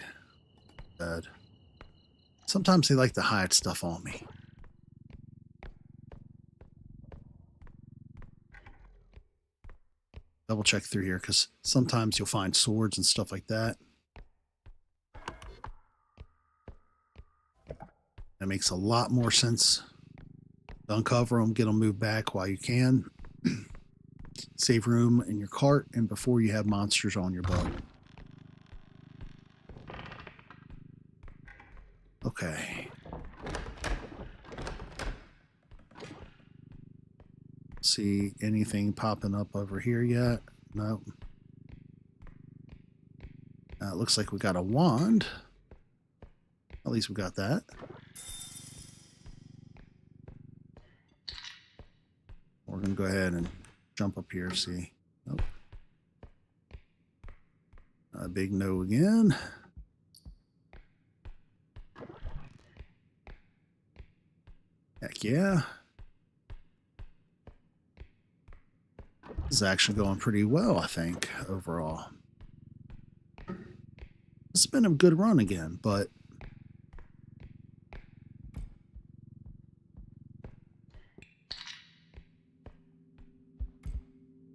Bad. Sometimes they like to hide stuff on me. Double check through here because sometimes you'll find swords and stuff like that. That makes a lot more sense. Uncover them, get them moved back while you can. Save room in your cart and before you have monsters on your boat. Okay. See anything popping up over here yet? Nope. It looks like we got a wand. At least we got that. We're going to go ahead and jump up here, see. Nope. A big no again. Heck yeah. This is actually going pretty well, I think, overall. It's been a good run again, but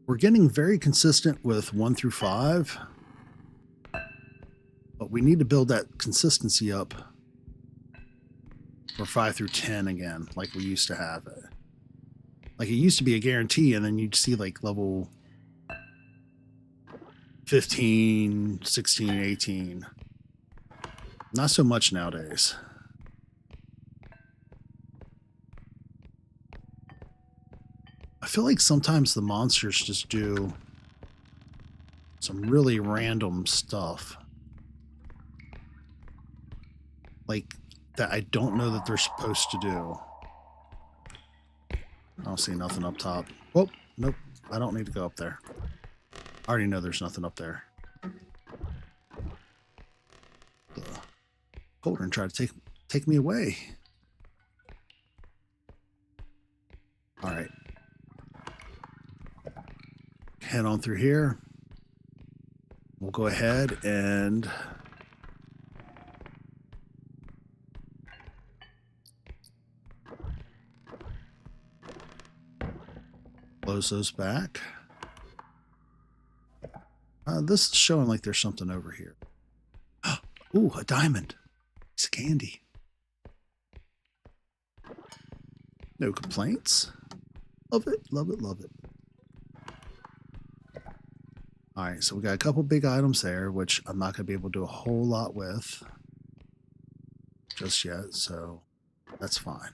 we're getting very consistent with 1 through 5, but we need to build that consistency up for 5 through 10 again, like we used to have it. Like it used to be a guarantee, and then you'd see like level 15, 16, 18. Not so much nowadays. I feel like sometimes the monsters just do some really random stuff. Like that I don't know that they're supposed to do. I don't see nothing up top. Oh, nope. I don't need to go up there. I already know there's nothing up there. The cauldron tried to take me away. All right. Head on through here. We'll go ahead and close those back. This is showing like there's something over here. Ooh, a diamond. It's a candy. No complaints. Love it, love it, love it. All right, so we got a couple big items there, which I'm not going to be able to do a whole lot with just yet, so that's fine.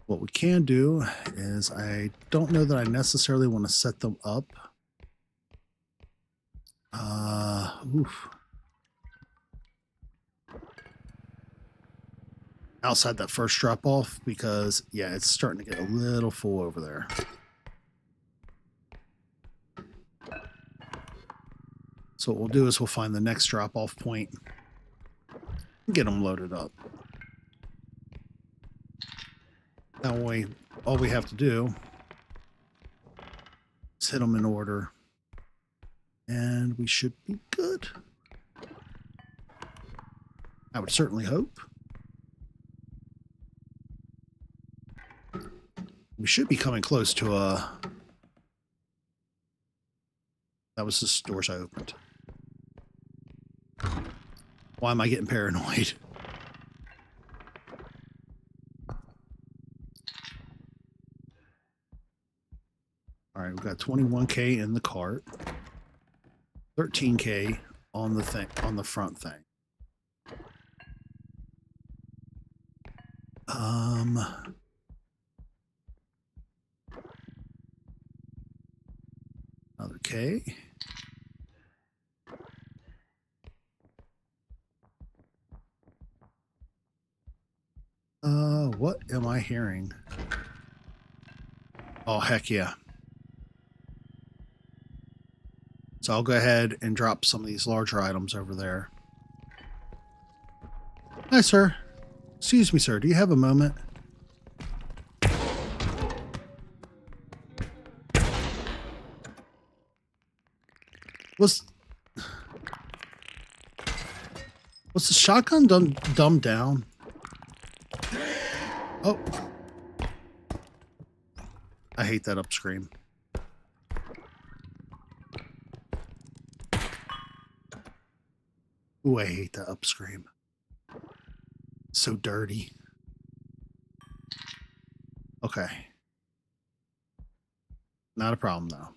What we can do is I don't know that I necessarily want to set them up. Outside that first drop off because, yeah, it's starting to get a little full over there. So what we'll do is we'll find the next drop off point and get them loaded up. That way, all we have to do is hit them in order and we should be good. I would certainly hope. We should be coming close to a... That was the doors I opened. Why am I getting paranoid? All right, we've got 21K in the cart. 13K on the thing, on the front thing. Another K. What am I hearing? Oh, heck yeah. So I'll go ahead and drop some of these larger items over there. Hi, sir. Excuse me, sir. Do you have a moment? Was the shotgun dumbed down? Oh. I hate that up scream. Ooh, I hate that up scream. So dirty. Okay. Not a problem, though.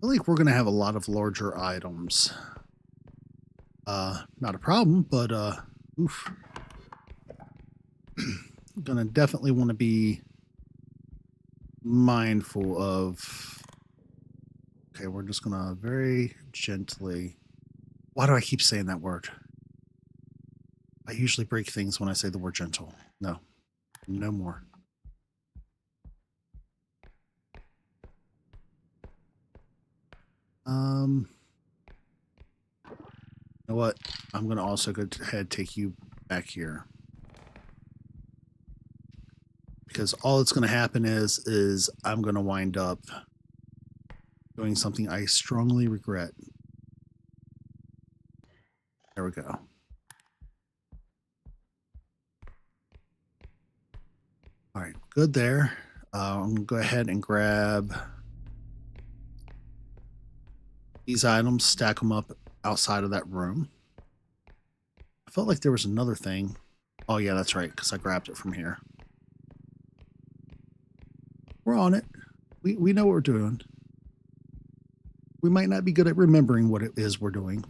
I think we're going to have a lot of larger items. Not a problem, but, oof. Going to definitely want to be mindful of... Okay, we're just going to very gently... Why do I keep saying that word? I usually break things when I say the word gentle. No. No more. You know what? I'm going to also go ahead and take you back here. Because all that's going to happen is I'm going to wind up doing something I strongly regret. There we go. All right, good there. I'm going to go ahead and grab these items, stack them up outside of that room. I felt like there was another thing. Oh, yeah, that's right, because I grabbed it from here. We're on it. We know what we're doing. We might not be good at remembering what it is we're doing,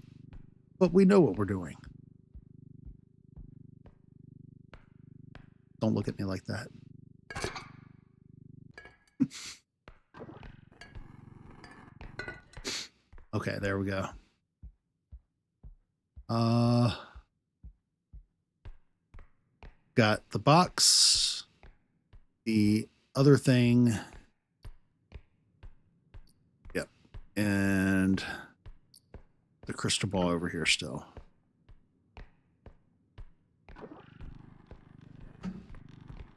but we know what we're doing. Don't look at me like that. Okay, there we go. Got the box. The other thing. Yep. And the crystal ball over here still.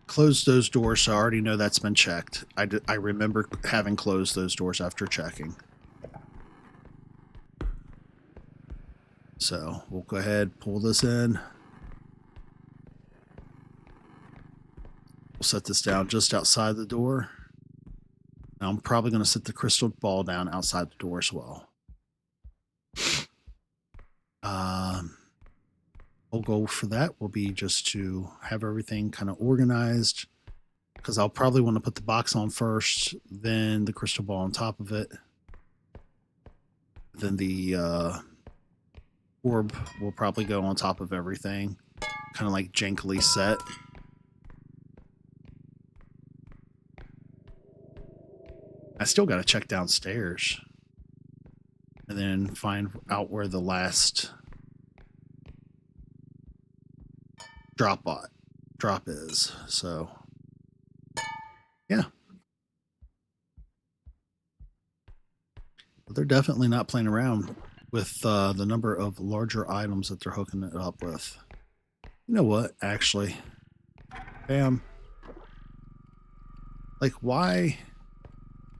Close those doors, so I already know that's been checked. I remember having closed those doors after checking. So we'll go ahead, pull this in. We'll set this down just outside the door. Now I'm probably going to set the crystal ball down outside the door as well. Whole goal for that will be just to have everything kind of organized, because I'll probably want to put the box on first, then the crystal ball on top of it. Then the orb will probably go on top of everything, kind of like jankily set. I still got to check downstairs and then find out where the last drop is. So yeah, but they're definitely not playing around with the number of larger items that they're hooking it up with. You know what, actually, bam, like, why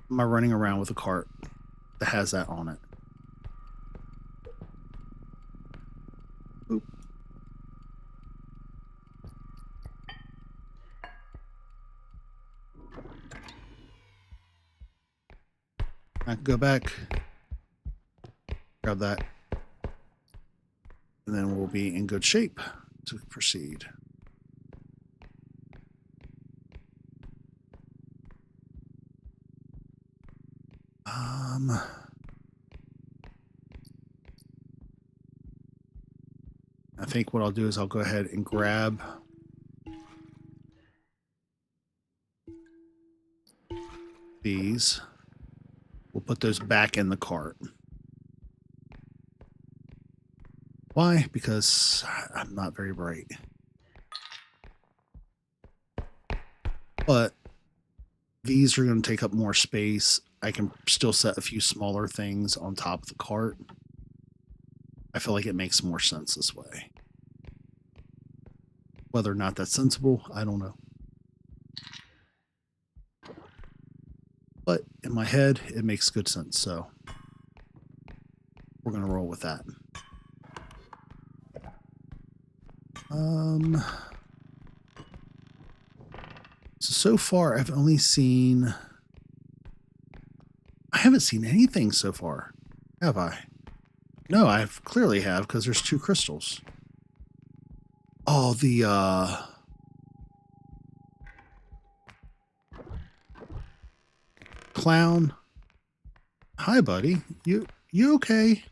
am I running around with a cart that has that on it? Oop. I can go back, grab that, and then we'll be in good shape to proceed. I think what I'll do is I'll go ahead and grab these. We'll put those back in the cart. Why? Because I'm not very bright. But These are going to take up more space. I can still set a few smaller things on top of the cart. I feel like it makes more sense this way. Whether or not that's sensible, I don't know. But in my head, it makes good sense, so we're going to roll with that. So far, I've only seen... I haven't seen anything so far, have I? No, I clearly have, because there's 2 crystals. Oh, the, clown. Hi, buddy. You okay?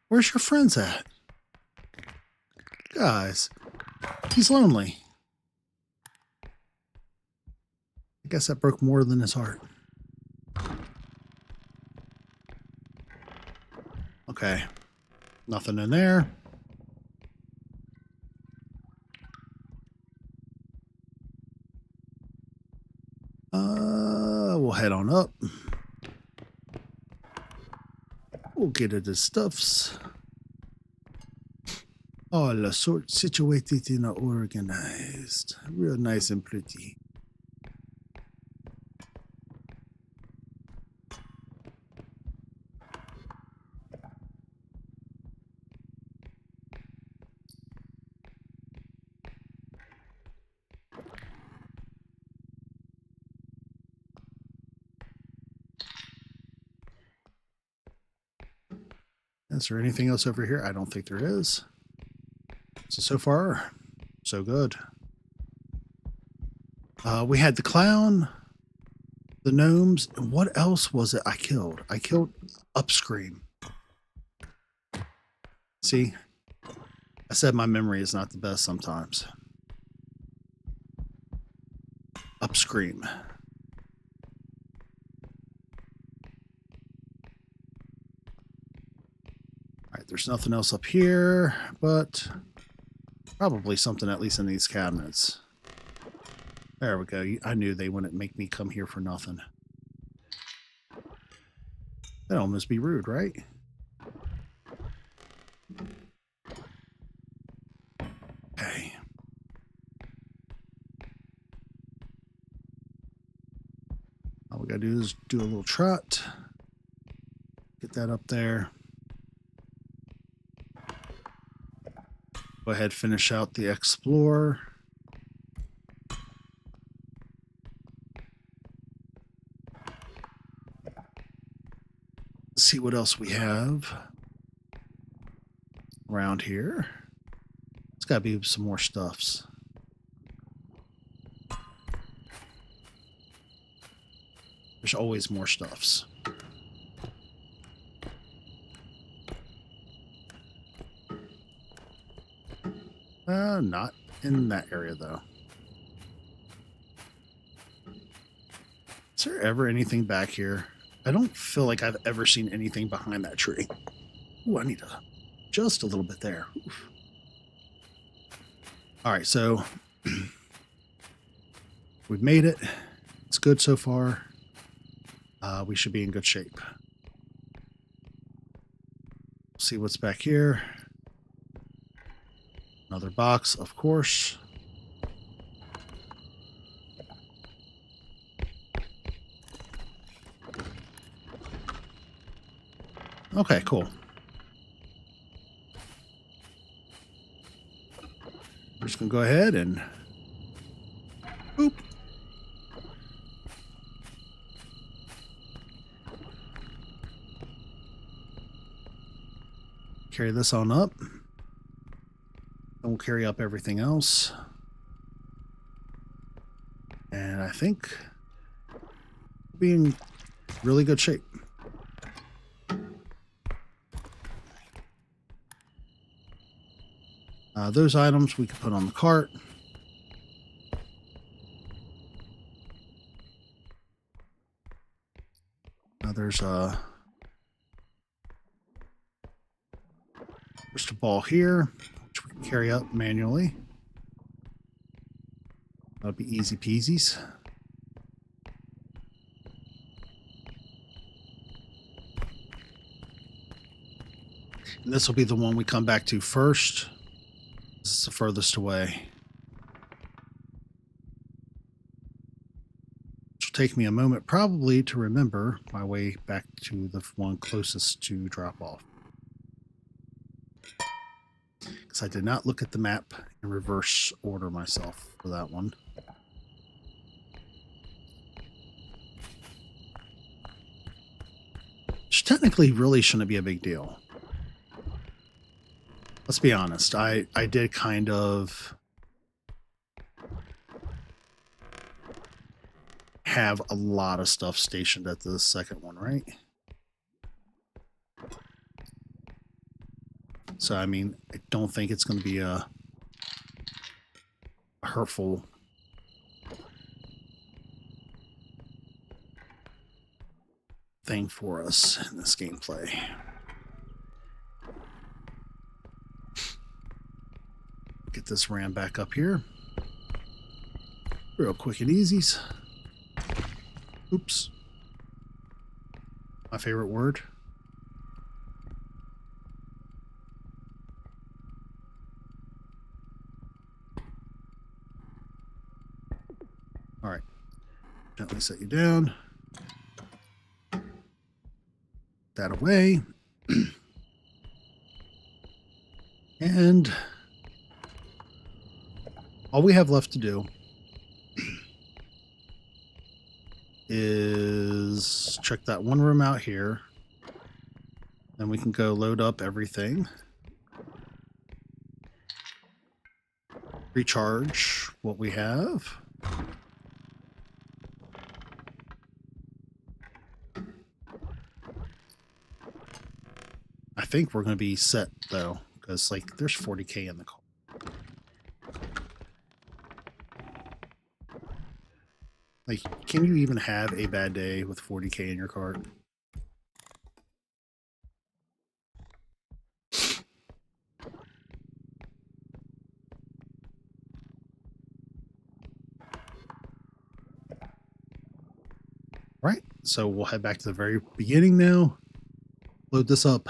Where's your friends at? Guys, he's lonely. I guess that broke more than his heart. Okay. Nothing in there. We'll head on up. We'll get at the stuffs. All the sort situated in a organized. Real nice and pretty. Is there anything else over here? I don't think there is. So far, so good. We had the clown, the gnomes, and what else was it I killed? I killed Upscream. See? I said my memory is not the best sometimes. Upscream. Alright, there's nothing else up here, but probably something at least in these cabinets. There we go. I knew they wouldn't make me come here for nothing. That'd almost be rude, right? Okay. All we gotta do is do a little trot. Get that up there. Go ahead, finish out the Explorer. See what else we have around here. It's got to be some more stuffs. There's always more stuffs. Not in that area, though. Is there ever anything back here? I don't feel like I've ever seen anything behind that tree. Ooh, I need to just a little bit there. Oof. All right, so we've made it. It's good so far. We should be in good shape. See what's back here. Another box, of course. Okay, cool. We're just going to go ahead and boop. Carry this on up. And we'll carry up everything else. And I think we'll be in really good shape. Those items we can put on the cart. There's a crystal ball here, which we can carry up manually. That'll be easy peasies. And this will be the one we come back to first. This is the furthest away. Which will take me a moment probably to remember my way back to the one closest to drop off. Because I did not look at the map in reverse order myself for that one. Which technically really shouldn't be a big deal. Let's be honest, I did kind of have a lot of stuff stationed at the second one, right? So, I mean, I don't think it's going to be a hurtful thing for us in this gameplay. Get this ram back up here. Real quick and easies. Oops. My favorite word. All right. Gently set you down. That away. And all we have left to do is check that one room out here. Then we can go load up everything. Recharge what we have. I think we're going to be set though, because like there's 40K in the car. Like, can you even have a bad day with 40K in your cart? Right, so we'll head back to the very beginning now. Load this up.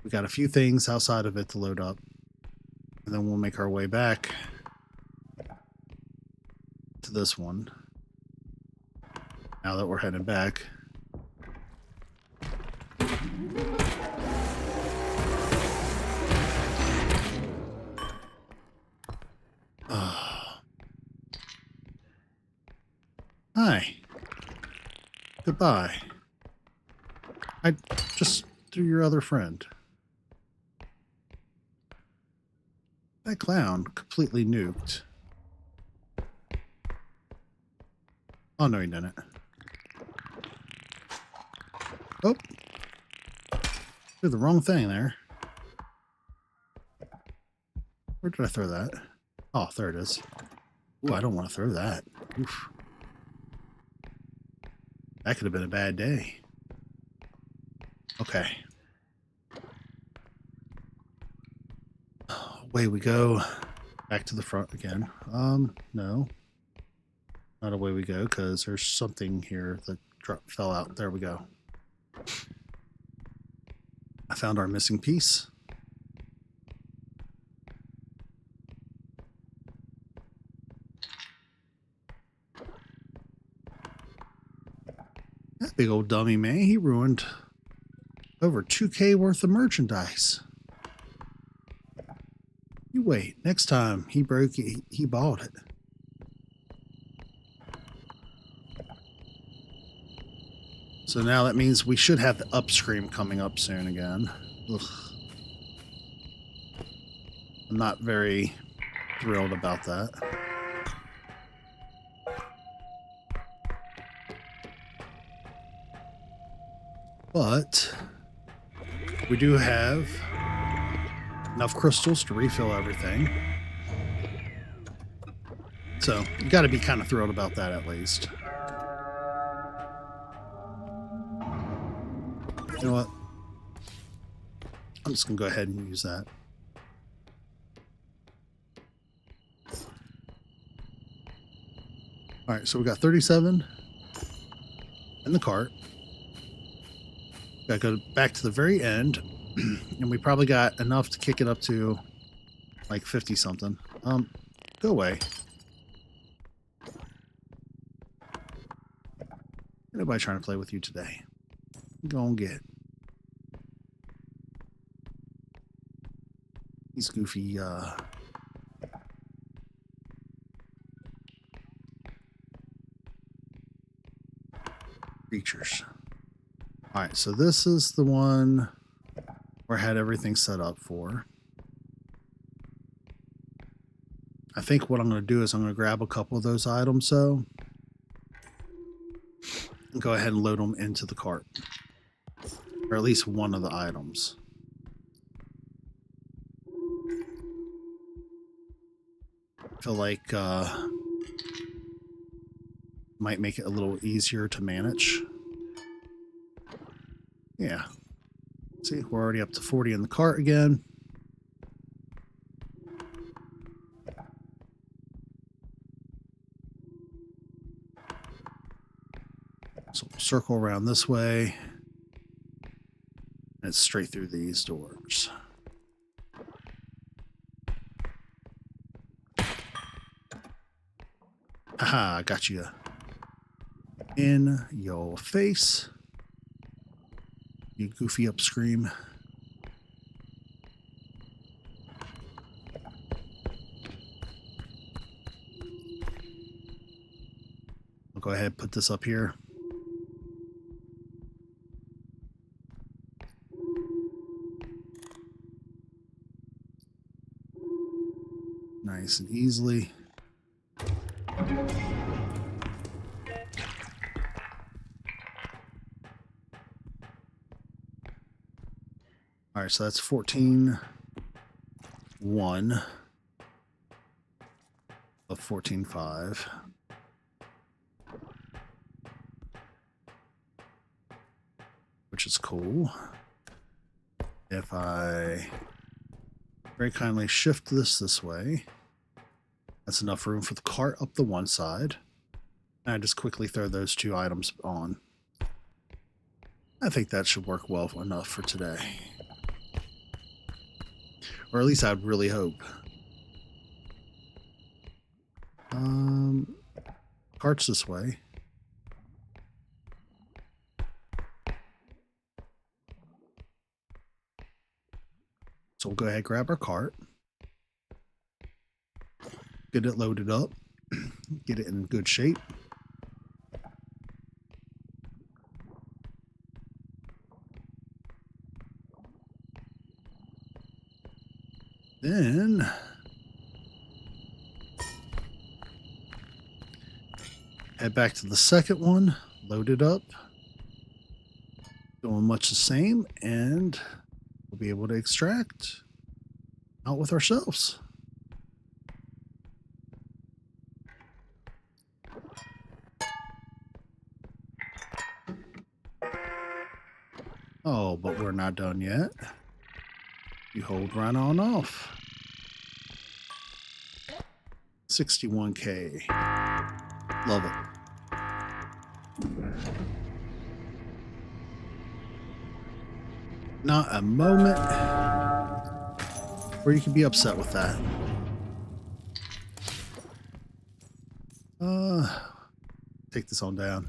We got a few things outside of it to load up. And then we'll make our way back to this one. Now that we're heading back. Hi. Goodbye. I just threw your other friend. That clown completely nuked. Oh, no, he didn't. Oh. Threw the wrong thing there. Where did I throw that? Oh, there it is. Ooh, I don't want to throw that. Oof. That could have been a bad day. Okay. Away we go. Back to the front again. No. Not away we go, because there's something here that fell out. There we go. I found our missing piece. That big old dummy, man, he ruined over 2K worth of merchandise. You wait. Next time he broke it, he bought it. So now that means we should have the upstream coming up soon again. Ugh. I'm not very thrilled about that. But we do have enough crystals to refill everything. So you got to be kind of thrilled about that at least. You know what? I'm just going to go ahead and use that. All right, so we got 37 in the cart. Gotta go back to the very end, and we probably got enough to kick it up to like 50 something. Go away. Nobody trying to play with you today. Go and get these goofy creatures. All right, so this is the one where I had everything set up for. I think what I'm going to do is I'm going to grab a couple of those items, so and go ahead and load them into the cart, or at least one of the items. I feel like might make it a little easier to manage. Yeah. See, we're already up to 40 in the cart again. So we'll circle around this way. And it's straight through these doors. Haha, I got you in your face. You goofy up scream. I'll go ahead and put this up here. Nice and easily. All right, so that's 14.1 of 14.5. Which is cool. If I very kindly shift this way, that's enough room for the cart up the one side. And I just quickly throw those two items on. I think that should work well enough for today. Or at least I'd really hope. Cart's this way. So we'll go ahead and grab our cart. Get it loaded up. Get it in good shape. Then head back to the second one, load it up, doing much the same, and we'll be able to extract out with ourselves. Oh, but we're not done yet. You hold right on off. 61K. Love it. Not a moment where you can be upset with that. Take this on down.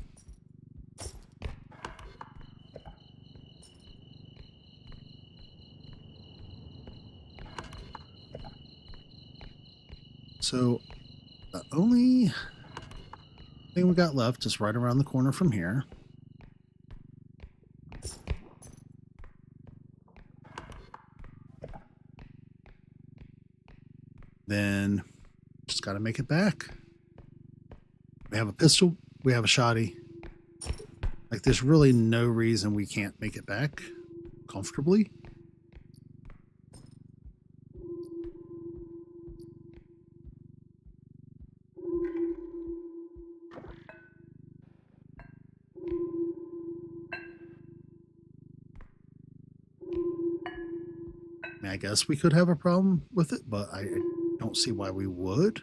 So the only thing we got left is right around the corner from here. Then just got to make it back. We have a pistol. We have a shotty. Like, there's really no reason we can't make it back comfortably. I mean, I guess we could have a problem with it, but I don't see why we would.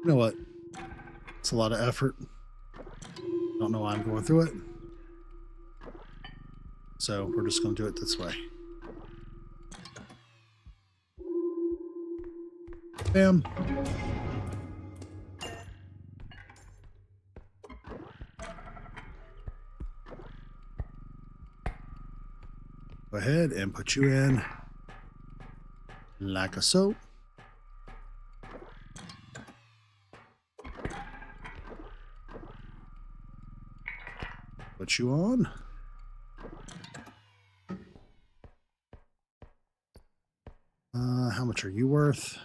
You know what? It's a lot of effort. Don't know why I'm going through it. So we're just going to do it this way. Bam. Go ahead and put you in like a so. Put you on. How much are you worth?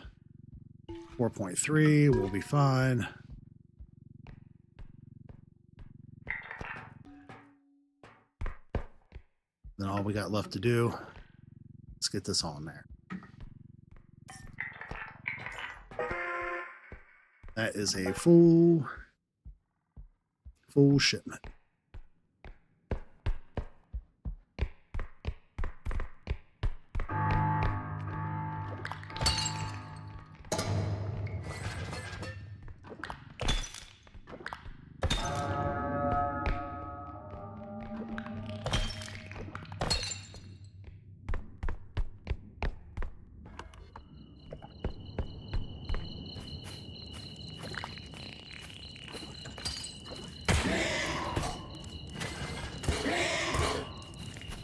4.3. We'll be fine. Then all we got left to do is get this on there. That is a full shipment.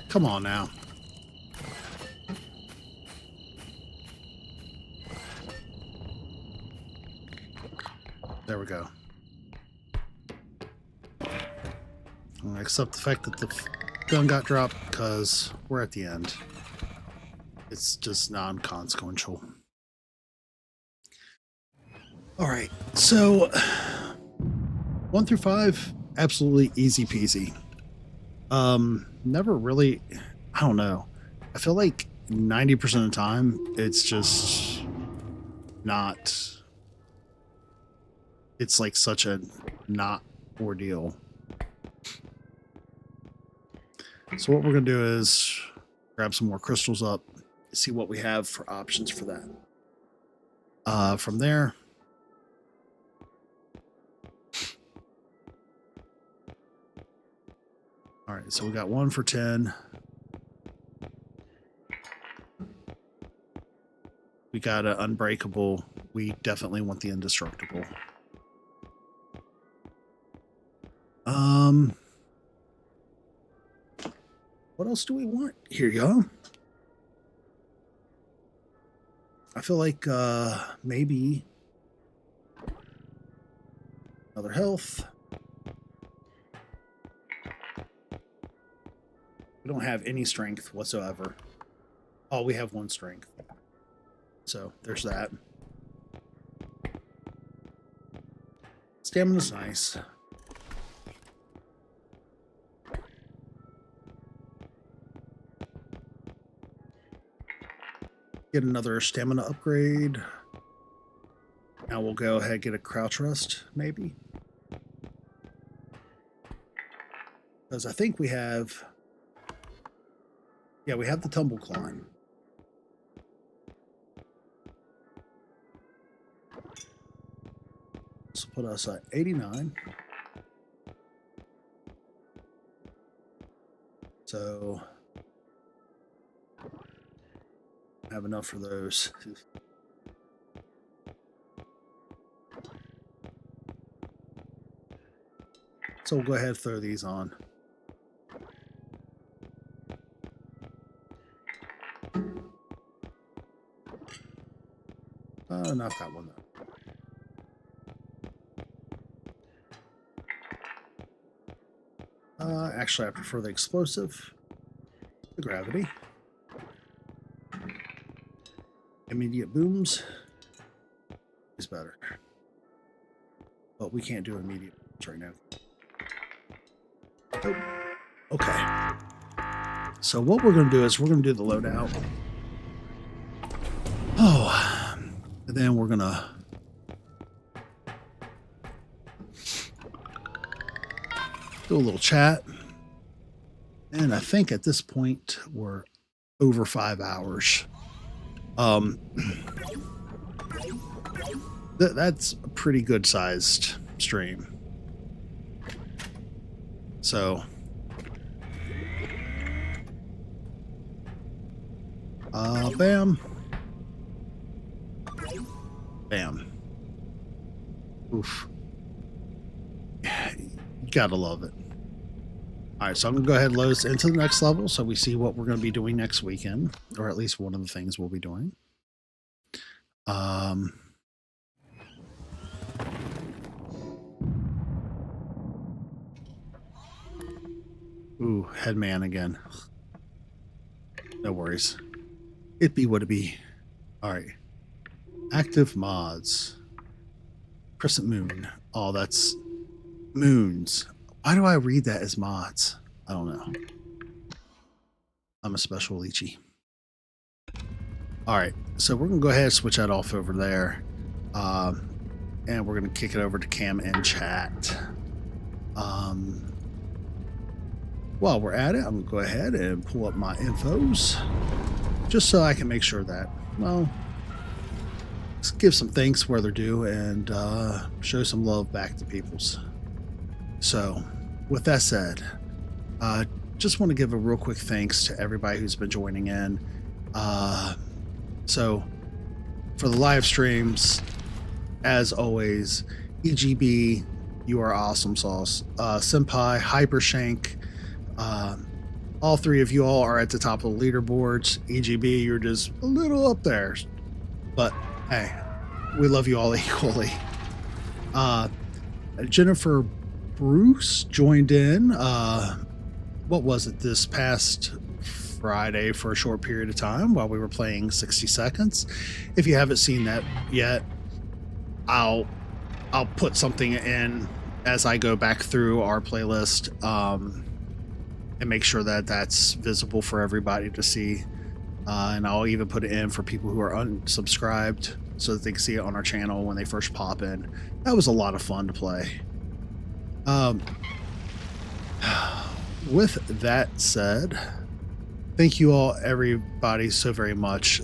Come on now. There we go. I'll accept the fact that the gun got dropped because we're at the end. It's just non-consequential. All right, so 1 through 5, absolutely easy peasy. Never really, I don't know. I feel like 90% of the time, it's just not, it's like such a not ordeal. So what we're going to do is grab some more crystals up, see what we have for options for that. From there, all right, so we got 1 for 10. We got an unbreakable. We definitely want the indestructible. What else do we want? Here you go. I feel like maybe another health. We don't have any strength whatsoever. Oh, we have 1 strength. So there's that. Stamina's nice. Get another stamina upgrade. Now we'll go ahead and get a crouch rest, maybe. Because I think we have... Yeah, we have the tumble climb. This will put us at 89. So have enough for those. So we'll go ahead and throw these on. Not that one though. Actually, I prefer the explosive. The gravity. Immediate booms is better. But we can't do immediate booms right now. Oh, okay. So what we're going to do is we're going to do the loadout. Oh, and then we're going to do a little chat. And I think at this point we're over 5 hours. That's a pretty good sized stream. So bam. Bam. Oof. You gotta love it. All right, so I'm gonna go ahead and load us into the next level so we see what we're gonna be doing next weekend, or at least one of the things we'll be doing. Ooh, Headman again. No worries. It be what it be. All right. Active mods. Crescent moon. Oh, that's moons. Why do I read that as mods? I don't know. I'm a special lychee. All right, so we're gonna go ahead and switch that off over there, and we're gonna kick it over to cam and chat. While we're at it, I'm gonna go ahead and pull up my infos, just so I can make sure that, well, let's give some thanks where they're due and show some love back to peoples. So, with that said, just want to give a real quick thanks to everybody who's been joining in. So, for the live streams, as always, EGB, you are awesome sauce. Senpai, Hypershank, all three of you all are at the top of the leaderboards. EGB, you're just a little up there. But, hey, we love you all equally. Jennifer Bruce joined in, what was it, this past Friday for a short period of time while we were playing 60 Seconds. If you haven't seen that yet, I'll put something in as I go back through our playlist, and make sure that that's visible for everybody to see. And I'll even put it in for people who are unsubscribed so that they can see it on our channel when they first pop in. That was a lot of fun to play. With that said, thank you all, everybody, so very much.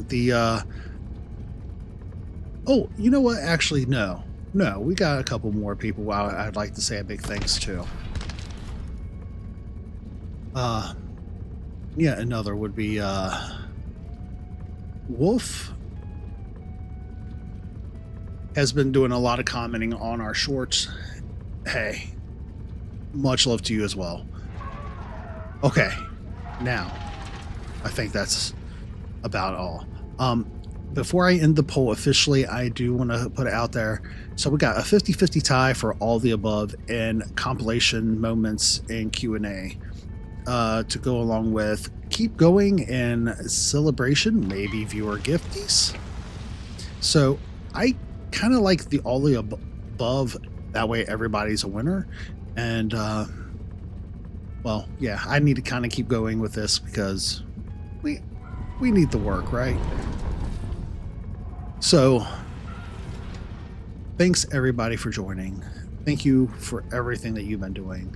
Oh, you know what? Actually, no, we got a couple more people I'd like to say a big thanks to. Yeah, another would be Wolf has been doing a lot of commenting on our shorts. Hey, much love to you as well. Okay, now I think that's about all. Before I end the poll officially, I do want to put it out there. So we got a 50-50 tie for all the above and compilation moments and Q&A to go along with keep going and celebration, maybe viewer gifties. So I kind of like the all the above. That way everybody's a winner. And well, yeah, I need to kind of keep going with this because we need the work, right? So thanks everybody for joining. Thank you for everything that you've been doing.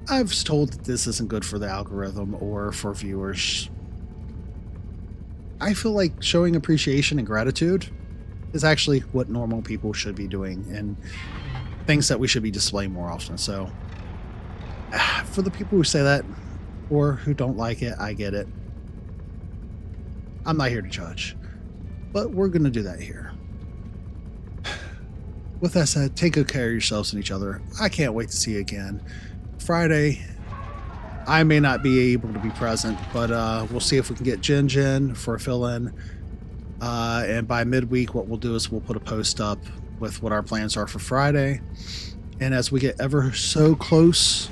I was told that this isn't good for the algorithm or for viewers. I feel like showing appreciation and gratitude is actually what normal people should be doing and things that we should be displaying more often. So for the people who say that or who don't like it, I get it. I'm not here to judge, but we're going to do that here. With that said, take good care of yourselves and each other. I can't wait to see you again. Friday, I may not be able to be present, but we'll see if we can get Jen for a fill-in. And by midweek, what we'll do is we'll put a post up with what our plans are for Friday. And as we get ever so close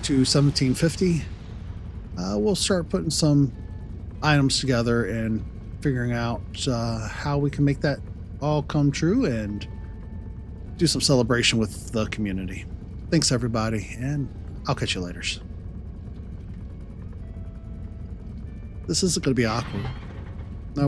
to 1750, we'll start putting some items together and figuring out how we can make that all come true and do some celebration with the community. Thanks, everybody, and I'll catch you later. This isn't going to be awkward.